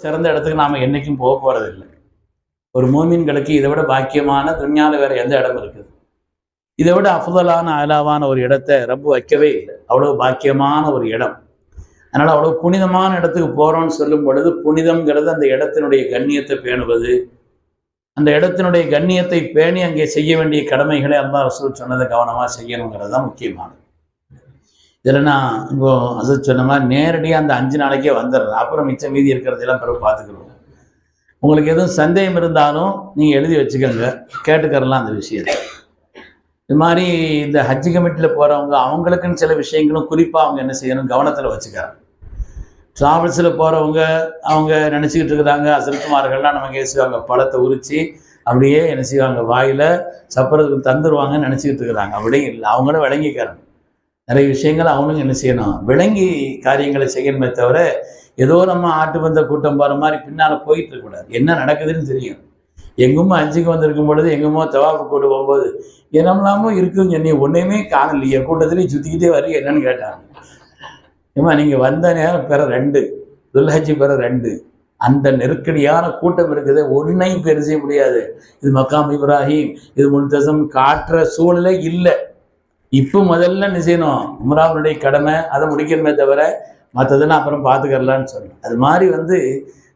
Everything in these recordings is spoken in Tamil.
சிறந்த இடத்துக்கு நாம் என்றைக்கும் போக போகிறதில்லை. ஒரு மூமின்களுக்கு இதை விட பாக்கியமான துன்யாவில் வேறு எந்த இடம் இருக்குது? இதை விட அஃதலான அலாவான ஒரு இடத்தை ரப்பு வைக்கவே இல்லை. அவ்வளோ பாக்கியமான ஒரு இடம். அதனால் அவ்வளோ புனிதமான இடத்துக்கு போகிறோன்னு சொல்லும் பொழுது புனிதம்ங்கிறது அந்த இடத்தினுடைய கண்ணியத்தை பேணுவது, அந்த இடத்தினுடைய கண்ணியத்தை பேணி அங்கே செய்ய வேண்டிய கடமைகளை அல்லாஹ் ரசூல் சொன்னதை கவனமாக செய்யணுங்கிறது தான் முக்கியமானது. இதில் நான் இப்போ அது சொன்ன மாதிரி நேரடியாக அந்த 5 நாளைக்கே வந்துடுறேன். அப்புறம் மிச்சம் மீதி இருக்கிறதெல்லாம் பிறகு பார்த்துக்கிறோம். உங்களுக்கு எதுவும் சந்தேகம் இருந்தாலும் நீங்கள் எழுதி வச்சுக்கோங்க, கேட்டுக்கறலாம் அந்த விஷயத்தை. இது மாதிரி இந்த ஹஜ் கமிட்டியில் போகிறவங்க அவங்களுக்குன்னு சில விஷயங்களும் குறிப்பாக அவங்க என்ன செய்யணும் கவனத்தில் வச்சுக்கிறாங்க. ட்ராவல்ஸில் போகிறவங்க அவங்க நினச்சிக்கிட்டு இருக்கிறாங்க, அசல்குமார்கள்லாம் நமக்கு ஏசுவாங்க, பழத்தை உரித்து அப்படியே என்ன செய்வாங்க வாயில் சப்பரத்துக்கு தந்துடுவாங்கன்னு நினச்சிக்கிட்டு இருக்கிறாங்க. அப்படியே இல்லை, அவங்களும் விளங்கிக்கிறாங்க. நிறைய விஷயங்கள் அவனும் என்ன செய்யணும், விளங்கி காரியங்களை செய்யணுமே தவிர ஏதோ நம்ம ஆட்டு வந்த கூட்டம் போகிற மாதிரி பின்னால் போயிட்டு இருக்கக்கூடாது. என்ன நடக்குதுன்னு தெரியும். எங்குமோ ஹஜ்ஜுக்கு வந்திருக்கும் பொழுது எங்குமோ தவாப்பு கூட்டு போகும்போது என்னம்லாமோ இருக்குதுன்னு சொன்னி ஒன்றையுமே காணலையே, கூட்டத்துலேயும் சுற்றிக்கிட்டே வர என்னன்னு கேட்டாங்க. ஏமா நீங்கள் வந்த நேரம் பிற 2 துல்ஹஜ்ஜி பிற 2 அந்த நெருக்கடியான கூட்டம் இருக்குது, ஒன்றையும் பெரு செய்ய முடியாது. இது மக்காம் இப்ராஹிம், இது முல்தசம் காட்டுற சூழலே இல்லை. இப்போ முதல்ல என்ன செய்யணும், உம்ராவுடைய கடமை அதை முடிக்கணுமே தவிர மற்றதெல்லாம் அப்புறம் பார்த்துக்கலான்னு சொல்லணும். அது மாதிரி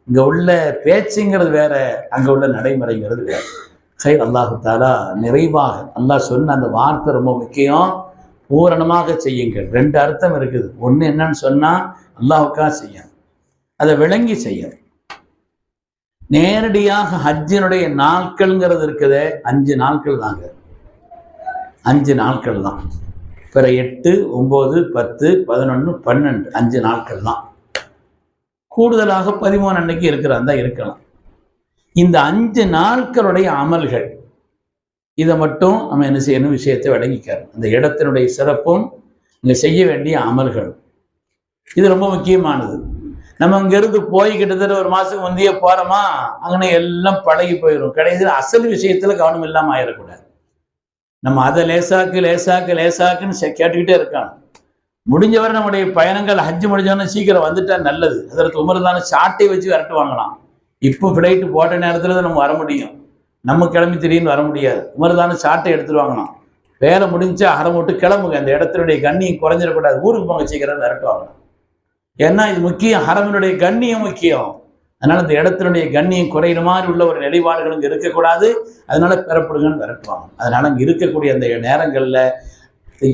இங்கே உள்ள பேச்சுங்கிறது வேற, அங்கே உள்ள நடைமுறைங்கிறது வேற. சரி, அல்லாஹு தாலா நிறைவாக அல்லாஹ் சொன்ன அந்த வார்த்தை ரொம்ப முக்கியம். பூரணமாக செய்யுங்கள். 2 அர்த்தம் இருக்குது. ஒன்று என்னன்னு சொன்னால் அல்லாஹுக்காக செய்யணும், அதை விளங்கி செய்யணும். நேரடியாக ஹஜ்ஜினுடைய நாட்கள்ங்கிறது இருக்குது 5 நாட்கள் தாங்க. 5 நாட்கள் தான். பிற 8, 9, 10, 11, 12 5 நாட்கள் தான். கூடுதலாக 13 அன்னைக்கு இருக்கிறதா இருக்கலாம். இந்த 5 நாட்களுடைய அமல்கள் இதை மட்டும் நம்ம என்ன செய்யணும், விஷயத்தை விளங்கிக்கிறோம். அந்த இடத்தினுடைய சிறப்பும் இங்கே செய்ய வேண்டிய அமல்களும் இது ரொம்ப முக்கியமானது. நம்ம இங்கிருந்து போய் கிட்டத்தட்ட 1 மாதத்துக்கு முந்தைய போகிறோமா, அங்கே எல்லாம் பழகி போயிடும். கடைசியில் அசல் விஷயத்தில் கவனம் இல்லாமல் ஆயிடக்கூடாது. நம்ம அதை லேசாக்குன்னு கேட்டுக்கிட்டே இருக்காங்க. முடிஞ்சவரை நம்முடைய பயணங்கள் ஹஜ்ஜு முடிஞ்சவொன்னு சீக்கிரம் வந்துட்டா நல்லது. அதற்கு உமர்தான சாட்டை வச்சு விரட்டு வாங்கலாம். இப்போ ஃப்ளைட்டு போட்ட நேரத்தில் தான் நம்ம வர முடியும். நம்ம கிளம்பி திடீர்னு வர முடியாது. உமர்தான சாட்டை எடுத்துட்டு வாங்கலாம். வேலை முடிஞ்சா அறம் விட்டு கிளம்புங்க. அந்த இடத்தினுடைய கண்ணியம் குறைஞ்சிடக்கூடாது. ஊருக்கு போங்க சீக்கிரம் விரட்டு வாங்கலாம். ஏன்னா இது முக்கியம், ஹரமினுடைய கண்ணியம் முக்கியம். அதனால இந்த இடத்தினுடைய கண்ணியம் குறையிற மாதிரி உள்ள ஒரு நிலைப்பாடுகள் இங்கே இருக்கக்கூடாது. அதனால பெறப்படுங்கன்னு விரட்டுவாங்க. அதனால இங்கே இருக்கக்கூடிய அந்த நேரங்களில்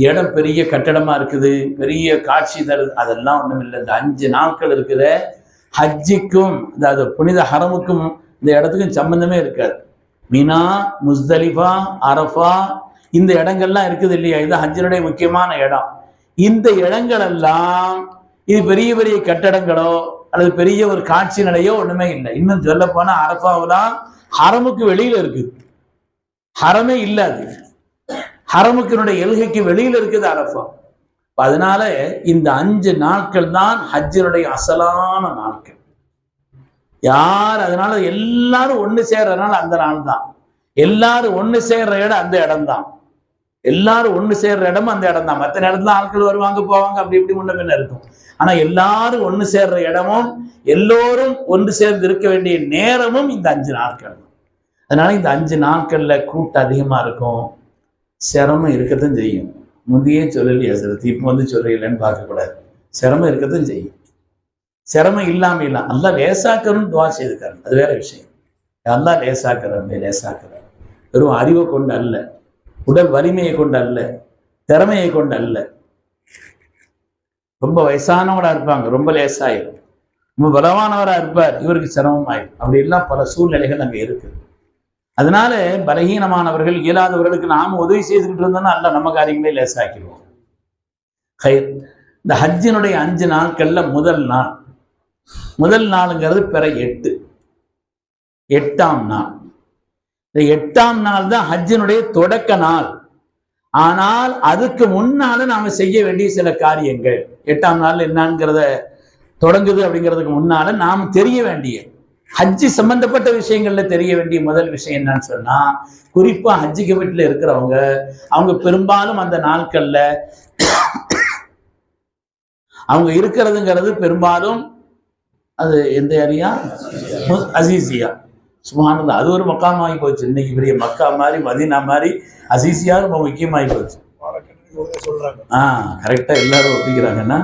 இடம் பெரிய கட்டடமாக இருக்குது, பெரிய காட்சி தருது, அதெல்லாம் ஒன்றும் இல்லை. இந்த 5 நாட்கள் இருக்குத ஹஜ்ஜிக்கும் அதாவது புனித ஹரமுக்கும் இந்த இடத்துக்கும் சம்பந்தமே இருக்காது. மினா, முஸ்தலிஃபா, அரஃபா இந்த இடங்கள்லாம் இருக்குது இல்லையா, இது ஹஜ்ஜினுடைய முக்கியமான இடம். இந்த இடங்கள் எல்லாம் இது பெரிய பெரிய கட்டடங்களோ அல்லது பெரிய ஒரு காட்சி நிலையோ ஒண்ணுமே இல்லை. இன்னும் சொல்ல போனா அரஃபாவெல்லாம் ஹரமுக்கு வெளியில இருக்குது, ஹரமே இல்லாது. ஹரமுக்கினுடைய எல்கைக்கு வெளியில இருக்குது அரஃபா. அதனால இந்த 5 நாட்கள் தான் ஹஜ்ஜினுடைய அசலான நாட்கள். யார் அதனால எல்லாரும் ஒண்ணு சேர்றதுனால அந்த நாள் தான். எல்லாரும் ஒண்ணு சேர்ற இடம் அந்த இடம் தான். எல்லாரும் ஒண்ணு சேர்ற இடமும் அந்த இடம் தான். மற்ற நேரத்துல ஆட்கள் வருவாங்க போவாங்க, அப்படி இப்படி முன்ன பின்ன இருக்கும். ஆனா எல்லாரும் ஒண்ணு சேர்ற இடமும் எல்லோரும் ஒன்று சேர்ந்து இருக்க வேண்டிய நேரமும் இந்த 5 நாட்கள். அதனால இந்த 5 நாட்கள்ல கூட்டம் அதிகமா இருக்கும், சிரமம் இருக்கத்தான் செய்யும். முந்தையே சொல்லலையே சார், இப்போ சொல்லலைன்னு பார்க்கக்கூடாது. சிரமம் இருக்கத்தான் செய்யும். சிரமம் இல்லாம இல்லை, அல்லா லேசாக்கணும்னு துவா செய்திருக்காரு, அது வேற விஷயம். அல்லா லேசாக்கிறார். வெறும் அறிவை கொண்டு அல்ல, உடல் வலிமையை கொண்டு அல்ல, திறமையை கொண்டு அல்ல. ரொம்ப வயசானவராக இருப்பாங்க, ரொம்ப லேசாயிரும். ரொம்ப பலவானவராக இருப்பார், இவருக்கு சிரமமாயிரும். அப்படி எல்லாம் பல சூழ்நிலைகள் அங்கே இருக்குது. அதனால பலகீனமானவர்கள் இயலாதவர்களுக்கு நாம உதவி செய்துக்கிட்டு இருந்தோம்னா அல்ல நம்ம காரியங்களே லேசாக்கிடுவோம். இந்த ஹஜ்ஜினுடைய 5 நாட்கள்ல முதல் நாளுங்கிறது பிற 8ஆம் நாள். இந்த 8ஆம் நாள் தான் ஹஜ்ஜினுடைய தொடக்க நாள். ஆனால் அதுக்கு முன்னால நாம செய்ய வேண்டிய சில காரியங்கள் 8ஆம் நாள் என்னங்கிறத தொடங்குது. அப்படிங்கிறதுக்கு முன்னால நாம் தெரிய வேண்டிய ஹஜ்ஜி சம்பந்தப்பட்ட விஷயங்கள்ல தெரிய வேண்டிய முதல் விஷயம் என்னன்னு சொன்னா, குறிப்பா ஹஜ்ஜி கமிட்டில இருக்கிறவங்க அவங்க பெரும்பாலும் அந்த நாட்கள்ல அவங்க இருக்கிறதுங்கிறது பெரும்பாலும் அது எந்த ஏரியா? அசீசியா. சுப்ஹானல்லாஹ், அது ஒரு மக்காம் ஆகி போச்சு. இன்னைக்கு பெரிய மக்கா மாதிரி மதீனா மாதிரி அசீசியா ரொம்ப முக்கியமாகி போச்சு. கரெக்டா எல்லாரும் ஒப்பிக்கிறாங்கன்னா,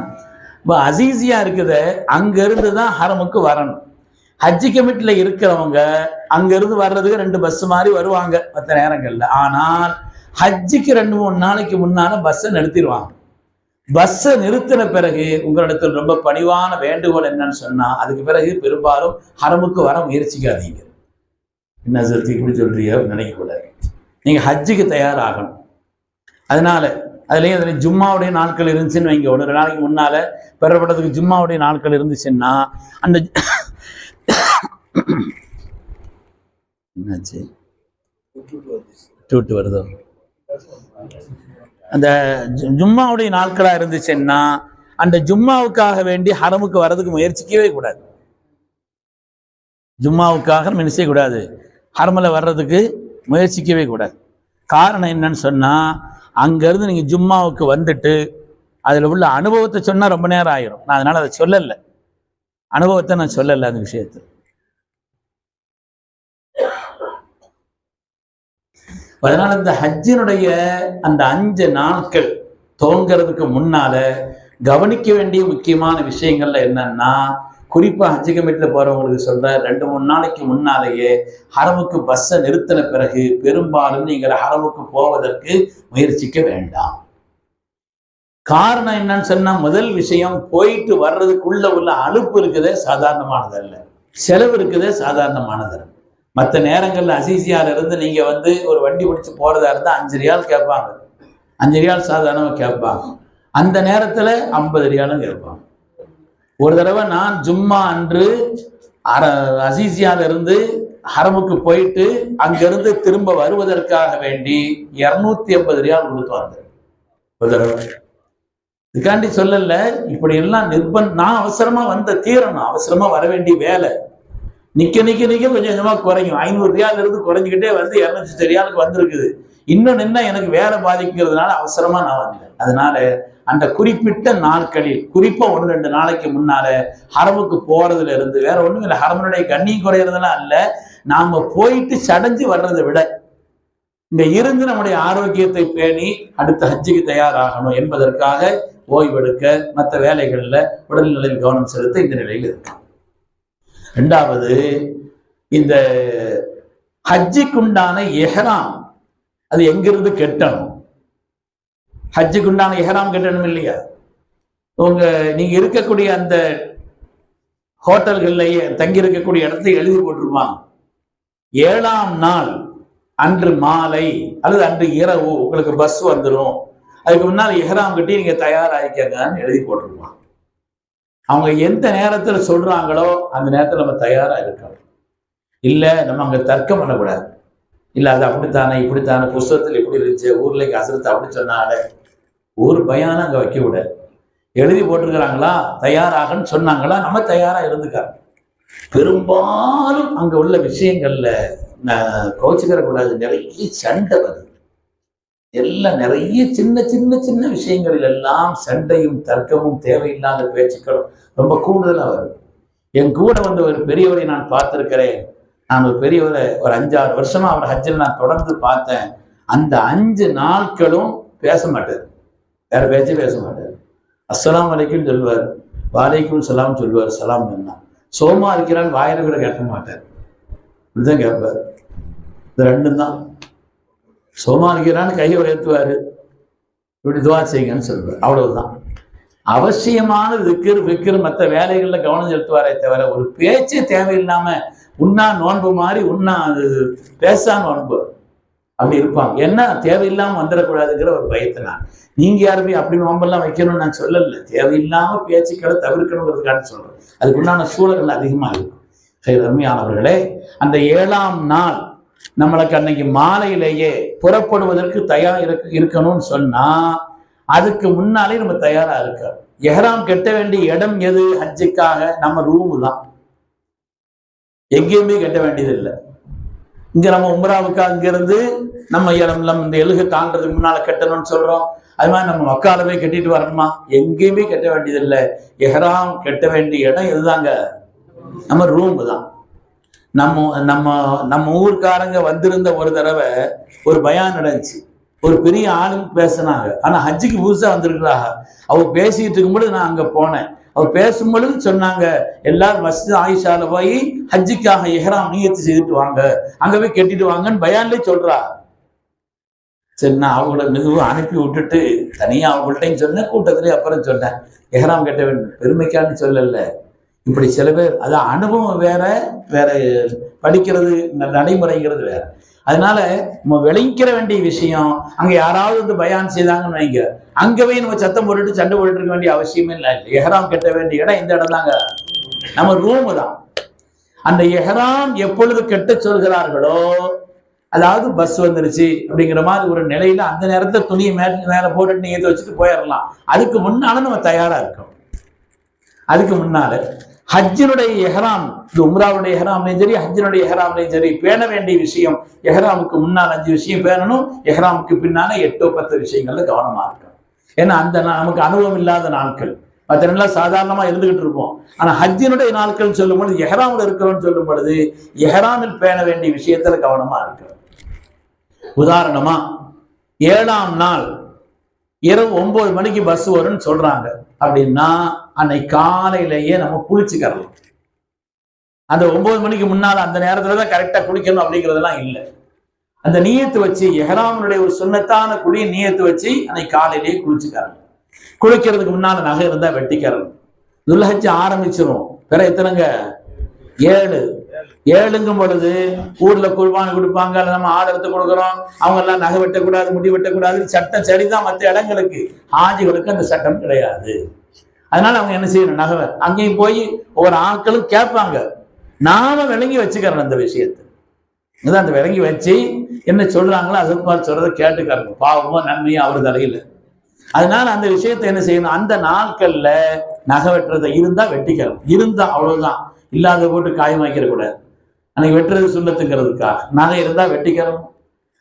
இப்போ அசீசியா இருக்குது, அங்க இருந்து தான் ஹரமுக்கு வரணும். ஹஜ்ஜி கமிட்டில இருக்கிறவங்க அங்க இருந்து வர்றதுக்கு 2 பஸ் மாதிரி வருவாங்க மற்ற நேரங்கள்ல. ஆனால் ஹஜ்ஜிக்கு 2-3 நாளைக்கு முன்னால பஸ்ஸை நிறுத்திடுவாங்க. பஸ்ஸை நிறுத்தின பிறகு உங்களிடத்தில் ரொம்ப பணிவான வேண்டுகோள் என்னன்னு சொன்னா, அதுக்கு பிறகு பெரும்பாலும் ஹரமுக்கு வர முயற்சிக்காதீங்க. என்ன சத்தி இப்படி சொல்றீங்க நினைக்கக்கூடாது. நீங்க ஹஜ்ஜுக்கு தயாராகணும். அதனால அதுலேயும் ஜும்மாவுடைய நாட்கள் இருந்துச்சுன்னு வைங்க, 1-2 நாளைக்கு முன்னால பெறப்பட்டதுக்கு ஜும்மாவுடைய நாட்கள் இருந்துச்சுன்னா அந்த என்னாச்சு டூட்டு வருதோ, அந்த ஜும்மாவுடைய நாட்களா இருந்துச்சுன்னா அந்த ஜும்மாவுக்காக வேண்டி ஹரமுக்கு வர்றதுக்கு முயற்சிக்கவே கூடாது. ஜும்மாவுக்காக நம்ம செய்யக்கூடாது, ஹரமில் வர்றதுக்கு முயற்சிக்கவே கூடாது. காரணம் என்னன்னு சொன்னா, அங்கேருந்து நீங்கள் ஜும்மாவுக்கு வந்துட்டு அதில் உள்ள அனுபவத்தை சொன்னால் ரொம்ப நேரம் ஆயிரும். நான் அதனால் அதை சொல்லலை, அனுபவத்தை நான் சொல்லலை அந்த விஷயத்தை. அதனால இந்த ஹஜ்ஜினுடைய அந்த 5 நாட்கள் துவங்கிறதுக்கு முன்னால கவனிக்க வேண்டிய முக்கியமான விஷயங்கள்ல என்னன்னா, குறிப்பா ஹஜ்ஜி கமிட்டியில் போறவங்களுக்கு சொல்ற 2-3 நாளைக்கு முன்னாலேயே ஹரமுக்கு பஸ்ஸை நிறுத்தின பிறகு பெரும்பாலும் நீங்கள் ஹரமுக்கு போவதற்கு முயற்சிக்க வேண்டாம். காரணம் என்னன்னு சொன்னா, முதல் விஷயம், போயிட்டு வர்றதுக்குள்ள உள்ள அலுப்பு இருக்குதே சாதாரணமானது அல்ல, செலவு இருக்குதே சாதாரணமானது. மற்ற நேரங்களில் அசீசியால இருந்து நீங்க ஒரு வண்டி பிடிச்சு போறதா இருந்தா 5 ரியால் கேட்பாங்க, 5 ரியால் சாதாரணமாக கேட்பாங்க. அந்த நேரத்துல 50 ரியாலும் கேட்பாங்க. ஒரு தடவை நான் ஜும்மா அன்று அசீசியால இருந்து ஹரமுக்கு போயிட்டு அங்கிருந்து திரும்ப வருவதற்காக வேண்டி 250 ரியால் கொடுத்து வந்தேன் ஒரு தடவை. இதுக்காண்டி சொல்லல, இப்படி எல்லாம் நான் அவசரமா தீரணும், அவசரமா வர வேண்டிய வேலை. நிக்க கொஞ்சம் கொஞ்சமா குறையும். 500 ரியால் இருந்து குறைஞ்சிக்கிட்டே 250 ரியாலுக்கு வந்திருக்குது. இன்னும் நின்னா எனக்கு வேலை பாதிக்கிறதுனால அவசரமா நான் வந்தேன். அதனால அந்த குறிப்பிட்ட நாட்களில், குறிப்பா 1-2 நாளைக்கு முன்னால ஹரமுக்கு போறதுல இருந்து, வேற ஒண்ணும் இல்லை, ஹரமனுடைய கண்ணியம் குறையறதுலாம் அல்ல, நாம போயிட்டு சடைஞ்சு வர்றதை விட இங்க இருந்து நம்முடைய ஆரோக்கியத்தை பேணி அடுத்த ஹஜ்ஜுக்கு தயாராகணும் என்பதற்காக ஓய்வெடுக்க, மற்ற வேலைகள்ல உடல்நிலையில் கவனம் செலுத்த இந்த நிலையில் இருக்கு. 2வது, இந்த ஹஜ்ஜுக்குண்டான எஹ்ராம் அது எங்கிருந்து கட்டணும்? ஹஜ்ஜுக்குண்டான எஹ்ராம் கட்டணும் இல்லையா? நீங்க இருக்கக்கூடிய அந்த ஹோட்டல்கள்லயே தங்கி இருக்கக்கூடிய இடத்தை எழுதி போட்டிருப்பாங்க, 7ஆம் நாள் அன்று மாலை அல்லது அன்று இரவு உங்களுக்கு பஸ் வந்துடும், அதுக்கு முன்னால் எஹ்ராம் கட்டி நீங்க தயாராகிக்கங்கன்னு எழுதி போட்டிருப்பாங்க. அவங்க எந்த நேரத்துல சொல்றாங்களோ அந்த நேரத்துல நம்ம தயாரா இருக்கணும். இல்ல நம்ம அங்க தர்க்கம் பண்ணக்கூடாது. இல்ல அது அப்படித்தானே இப்படித்தானே, புஸ்தகத்தில் இப்படி இருந்துச்சு, ஊர்ல அசரத்தை அப்படி சொன்னாலே, ஒரு பயானம் அங்க வைக்க கூடாது. எழுதி போட்டிருக்கிறாங்களா, தயாராகன்னு சொன்னாங்களா, நம்ம தயாரா இருந்துக்காங்க. பெரும்பாலும் அங்க உள்ள விஷயங்கள்ல கோச்சுக்கிற கூடாது, நிறைய சண்டை வருது. எல்லாம் நிறைய சின்ன சின்ன சின்ன விஷயங்களில் எல்லாம் சண்டையும் தர்க்கமும் தேவையில்லாத பேச்சுக்களும் ரொம்ப கூடுதலா வருது. என் கூட ஒரு பெரியவரை நான் பார்த்திருக்கிறேன். நான் ஒரு பெரியவரை ஒரு 5-6 வருஷமா அவர் ஹஜ்ஜில் நான் தொடர்ந்து பார்த்தேன். அந்த 5 நாட்களும் பேச மாட்டார், வேற பேச்சே பேச மாட்டார். அஸ்ஸலாம் வலைக்கும் சொல்லுவார், வாலைக்கும் சலாம் சொல்லுவார், சலாம் என்ன சோமா இருக்கிறான் வாயில கூட கேட்க மாட்டார், இப்படிதான் கேட்பார். இது 2 தான். சோமா இருக்கிறான்னு கையை உயர்த்துவாரு, இப்படி துவா செய்யுங்கன்னு சொல்லுவார், அவ்வளவுதான். அவசியமான விக்கிர் மற்ற வேலைகள்ல கவனம் செலுத்துவாரே தவிர ஒரு பேச்சே தேவையில்லாம உண்ணா நோன்பு மாதிரி பேசா நோன்பு அப்படி இருப்பாங்க. என்ன தேவையில்லாம வந்துடக்கூடாதுங்கிற ஒரு பயத்தினான். நீங்க யாருமே அப்படி நோன்பெல்லாம் வைக்கணும்னு நான் சொல்லல, தேவையில்லாம பேச்சுக்களை தவிர்க்கணுங்கிறதுக்காக சொல்றேன். அதுக்குண்டான சூழல்கள் அதிகமா இருக்கும். அருமையானவர்களே, அந்த 7ஆம் நாள் நம்மளுக்கு அன்னைக்கு மாலையிலேயே புறப்படுவதற்கு தயார் இருக்கணும்னு சொன்னா அதுக்கு முன்னாலே நம்ம தயாரா இருக்க. எஹ்ராம் கட்ட வேண்டிய இடம் எது? ஹஜ்ஜுக்காக நம்ம ரூமு தான், எங்கேயுமே கட்ட வேண்டியது இல்லை. இங்க நம்ம உம்ராவுக்கா இங்கிருந்து நம்ம இந்த எழுக தாண்டதுக்கு முன்னால கட்டணும்னு சொல்றோம். அது மாதிரி நம்ம மக்கால போய் கட்டிட்டு வரணுமா? எங்கேயுமே கட்ட வேண்டியது இல்லை. எஹ்ராம் கட்ட வேண்டிய இடம் எதுதாங்க? நம்ம ரூம் தான். நம்ம நம்ம நம்ம ஊர்க்காரங்க வந்திருந்த ஒரு தடவை ஒரு பயான் நடந்துச்சு. ஒரு பெரிய ஆளுங்க பேசினாங்க. ஆனா ஹஜ்ஜுக்கு புதுசா வந்திருக்கிறாங்க. அவங்க பேசிட்டு இருக்கும்போது நான் அங்க போனேன். அவர் பேசும்பொழுது சொன்னாங்க, எல்லாரும் மஸ்ஜித் ஆயிஷால போய் ஹஜ்ஜுக்காக இஹ்ராம் நியத்து செய்துட்டு வாங்க, அங்க போய் கட்டிட்டு வாங்கன்னு பயான்லயே சொல்றா. சரி, நான் அவங்கள மெதுவாக அனுப்பி விட்டுட்டு தனியா அவங்கள்ட்டையும் சொன்னேன், கூட்டத்திலேயே அப்புறம் சொன்னேன், இஹ்ராம் கட்ட வேண்டும், பெருமைக்கான்னு சொல்லல. இப்படி சில பேர் அதான் அனுபவம் வேற வேற, படிக்கிறது நடைமுறைங்கிறது வேற. அதனால நம்ம விளைவிக்கிற வேண்டிய விஷயம், அங்க யாராவது வந்து பயான் செய்தாங்கன்னு வைங்க, அங்கவே நம்ம சத்தம் போட்டுட்டு சண்டை போட்டு இருக்க வேண்டிய அவசியமே இல்லை. எஹ்ராம் கட்ட வேண்டிய இடம் இந்த இடம் தாங்க, நம்ம ரூமு தான். அந்த எஹ்ராம் எப்பொழுது கெட்ட சொல்கிறார்களோ, அதாவது பஸ் வந்துருச்சு அப்படிங்கிற மாதிரி ஒரு நிலையில அந்த நேரத்துல துணியை மேல போட்டுட்டு நீங்க வச்சுட்டு போயிடலாம். அதுக்கு முன்னால நம்ம தயாரா இருக்கோம். அதுக்கு முன்னால ஹஜ்ஜினுடைய எஹ்ராம், இது உம்ராவுடைய எஹ்ராம்லையும் சரி ஹஜ்ஜினுடைய எஹ்ராம்லையும் சரி, பேண வேண்டிய விஷயம், எஹ்ராமுக்கு முன்னால் 5 விஷயம் பேணணும், எஹ்ராமுக்கு பின்னால 8-10 விஷயங்கள்ல கவனமா இருக்கணும். ஏன்னா அந்த நமக்கு அனுபவம் இல்லாத நாட்கள், மற்ற நாள் சாதாரணமா இருந்துகிட்டு இருப்போம். ஆனா ஹஜ்ஜினுடைய நாட்கள் சொல்லும் பொழுது, எஹ்ராமில் இருக்கிறோம்னு சொல்லும் பொழுது எஹ்ராமில் பேண வேண்டிய விஷயத்துல கவனமா இருக்கணும். உதாரணமா 7ஆம் நாள் இரவு 9 மணிக்கு பஸ் வரும்னு சொல்றாங்க அப்படின்னா, அன்னைக்கு காலையிலேயே நம்ம குளிச்சுக்கலாம். அந்த 9 மணிக்கு முன்னால அந்த நேரத்துலதான் கரெக்டா குளிக்கணும் அப்படிங்கிறதெல்லாம் இல்லை. அந்த நியத்து வச்சு, எஹ்ராமுடைய ஒரு சுன்னத்தான குளியை நியத்து வச்சு அன்னைக்கு காலையிலேயே குளிச்சுக்கலாம். குளிக்கிறதுக்கு முன்னால நகை இருந்தா வெட்டிக்கிறோம். துல்ஹஜ் ஆரம்பிச்சிரும். பிற எத்தனைங்க? 7ங்கும் பொழுது ஊர்ல குர்பானி கொடுப்பாங்க, நம்ம ஆர்டர் கொடுக்குறோம். அவங்க எல்லாம் நகை வெட்டக்கூடாது, முடி வெட்டக்கூடாது சட்டம் சரிதான். மற்ற இடங்களுக்கு, ஹாஜிகளுக்கு அந்த சட்டம் கிடையாது. அதனால அவங்க என்ன செய்யணும், நகை அங்கேயும் போய் ஒவ்வொரு ஆட்களும் கேட்பாங்க. நாம விளங்கி வச்சுக்கிறோம் அந்த விஷயத்தை. இதுதான் அந்த விளங்கி வச்சு என்ன சொல்றாங்களோ அசத்மார் சொல்றதை கேட்டுக்காருங்க. பாவமோ நன்மையோ அவர் தலையில. அதனால அந்த விஷயத்தை என்ன செய்யணும், அந்த நாட்கள்ல நகை வெட்டுறதை இருந்தா வெட்டிக்கிறோம். இருந்தா அவ்வளவுதான், இல்லாத போட்டு காயமாக்கிற கூடாது. அன்னைக்கு வெட்டுறது சுண்ணத்துங்கிறதுக்காக நகை இருந்தா வெட்டிக்கிறோம்.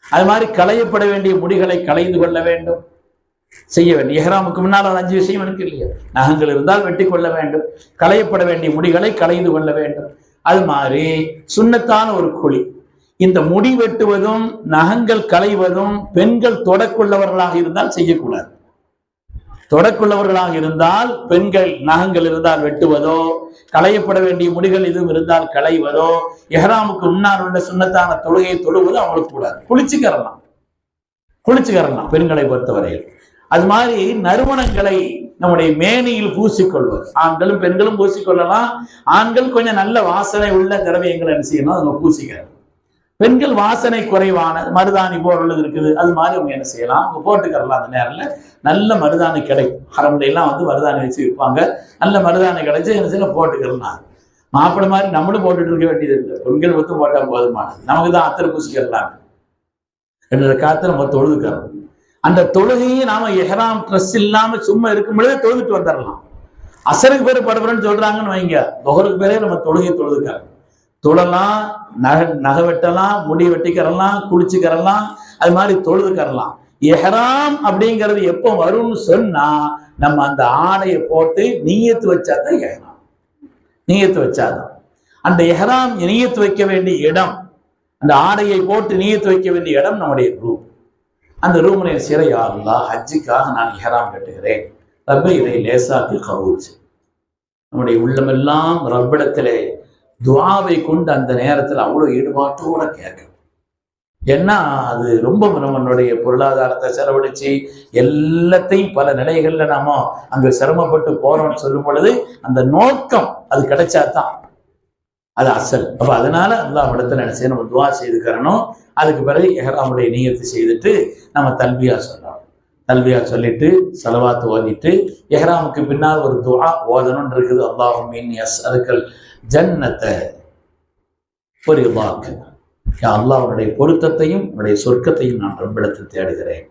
அது மாதிரி களையப்பட வேண்டிய முடிகளை களைந்து கொள்ள வேண்டும், செய்ய வேண்டும். எஹ்ராமுக்கு முன்னால் 5 விஷயம் இருக்கு இல்லையா? நகங்கள் இருந்தால் வெட்டி கொள்ள வேண்டும், களையப்பட வேண்டிய முடிகளை களைந்து கொள்ள வேண்டும். அது மாதிரி சுண்ணத்தான ஒரு குழி. இந்த முடி வெட்டுவதும் நகங்கள் களைவதும் பெண்கள் தொடக்குள்ளவர்களாக இருந்தால் செய்யக்கூடாது. தொடக்குள்ளவர்களாக இருந்தால் பெண்கள் நகங்கள் இருந்தால் வெட்டுவதோ, களையப்பட வேண்டிய முடிகள் எதுவும் இருந்தால் களைவதோ, எஹ்ராமுக்கு முன்னால் உள்ள சுண்ணத்தான தொழுகையை தொழுவதோ அவங்களுக்கு கூடாது. குளிச்சுக்கறலாம் பெண்களை பொறுத்தவரையில். அது மாதிரி நறுமணங்களை நம்முடைய மேனியில் பூசிக்கொள்வது, ஆண்களும் பெண்களும் பூசிக்கொள்ளலாம். ஆண்கள் கொஞ்சம் நல்ல வாசனை உள்ள திரவியங்கள் என்ன செய்யணும், அவங்க பூசிக்கிறார். பெண்கள் வாசனை குறைவான மருதாணி போடுறது இருக்குது, அது மாதிரி அவங்க என்ன செய்யலாம், அவங்க போட்டுக்கிறலாம். அந்த நேரில் நல்ல மருதாணி கிடைக்கும். ஹரம்ல எல்லாம் வந்து மருதாணி வச்சு விற்பாங்க. நல்ல மருதாணி கிடைச்சி என்ன செய்யலாம், போட்டுக்கலாம். மாப்பிள்ளை மாதிரி நம்மளும் போட்டுட்டு இருக்க வேண்டியது இல்லை. பெண்கள் மட்டும் போட்டால் போதுமானது. நமக்கு தான் அத்தனை பூசிக்கிறலாம். 2 காலத்துல நம்ம தொழுதுக்கிறோம். அந்த தொழுகையை நாம எஹ்ராம் ட்ரெஸ் இல்லாம சும்மா இருக்கும் பொழுதே தொழுதுட்டு வந்துடலாம். அசருக்கு பேர் படுபடுன்னு சொல்றாங்கன்னு வைங்க, தொகருக்கு பேரே நம்ம தொழுகையை தொழுதுக்கிறோம். தொழலாம், நகை வெட்டலாம், முடி வெட்டிக்கிறலாம், குளிச்சுக்கிறலாம், அது மாதிரி தொழுதுக்கிறலாம். எஹ்ராம் அப்படிங்கிறது எப்போ வரும்னு சொன்னா, நம்ம அந்த ஆடையை போட்டு நீயத்து வச்சாதான் எஹ்ராம். நீயத்து வச்சாதான் அந்த எஹ்ராம். நீயத்து வைக்க வேண்டிய இடம், அந்த ஆடையை போட்டு நீயத்து வைக்க வேண்டிய இடம் நம்முடைய ரூம். அந்த ரூம்ல சிறை, யா அல்லாஹ், ஹஜ்ஜுக்காக நான் இஹ்ராம் கட்டுகிறேன், ரப்பே இதை லேசாக்கி கபூல் செய். நம்முடைய உள்ளமெல்லாம் ரப்பிடத்திலே துஆவை கொண்டு அந்த நேரத்தில் அவ்வளவு ஈடுபாட்டோட கேட்கும். ஏன்னா அது ரொம்ப நம்மளுடைய பொருளாதாரத்தை செலவழிச்சு எல்லாத்தையும் பல நிலைகள்ல நாம அங்க சிரமப்பட்டு போறோம்னு சொல்லும் பொழுது அந்த நோக்கம் அது கிடைச்சாதான் அது அசல். அப்ப அதனால அல்லாஹ் இடத்துல என்ன செய்யணும், நம்ம துஆ செய்துக்கிறணும். அதுக்கு பிறகு இஹ்ராமுடைய நியத்து செய்துட்டு நம்ம தல்பியா சொல்லணும். தல்பியா சொல்லிட்டு ஸலவாத் ஓதிட்டு இஹ்ராமுக்கு பின்னால் ஒரு துஆ ஓதணும்னு இருக்குது. அல்லாஹும்ம இன்னி அஸ்அலுக்கல் ஜன்னத வரிதாக்க, யா அல்லாஹ் உன்னுடைய பொருத்தத்தையும் உன்னுடைய சொர்க்கத்தையும் நான் ரப்பிடத்தில் தேடுகிறேன்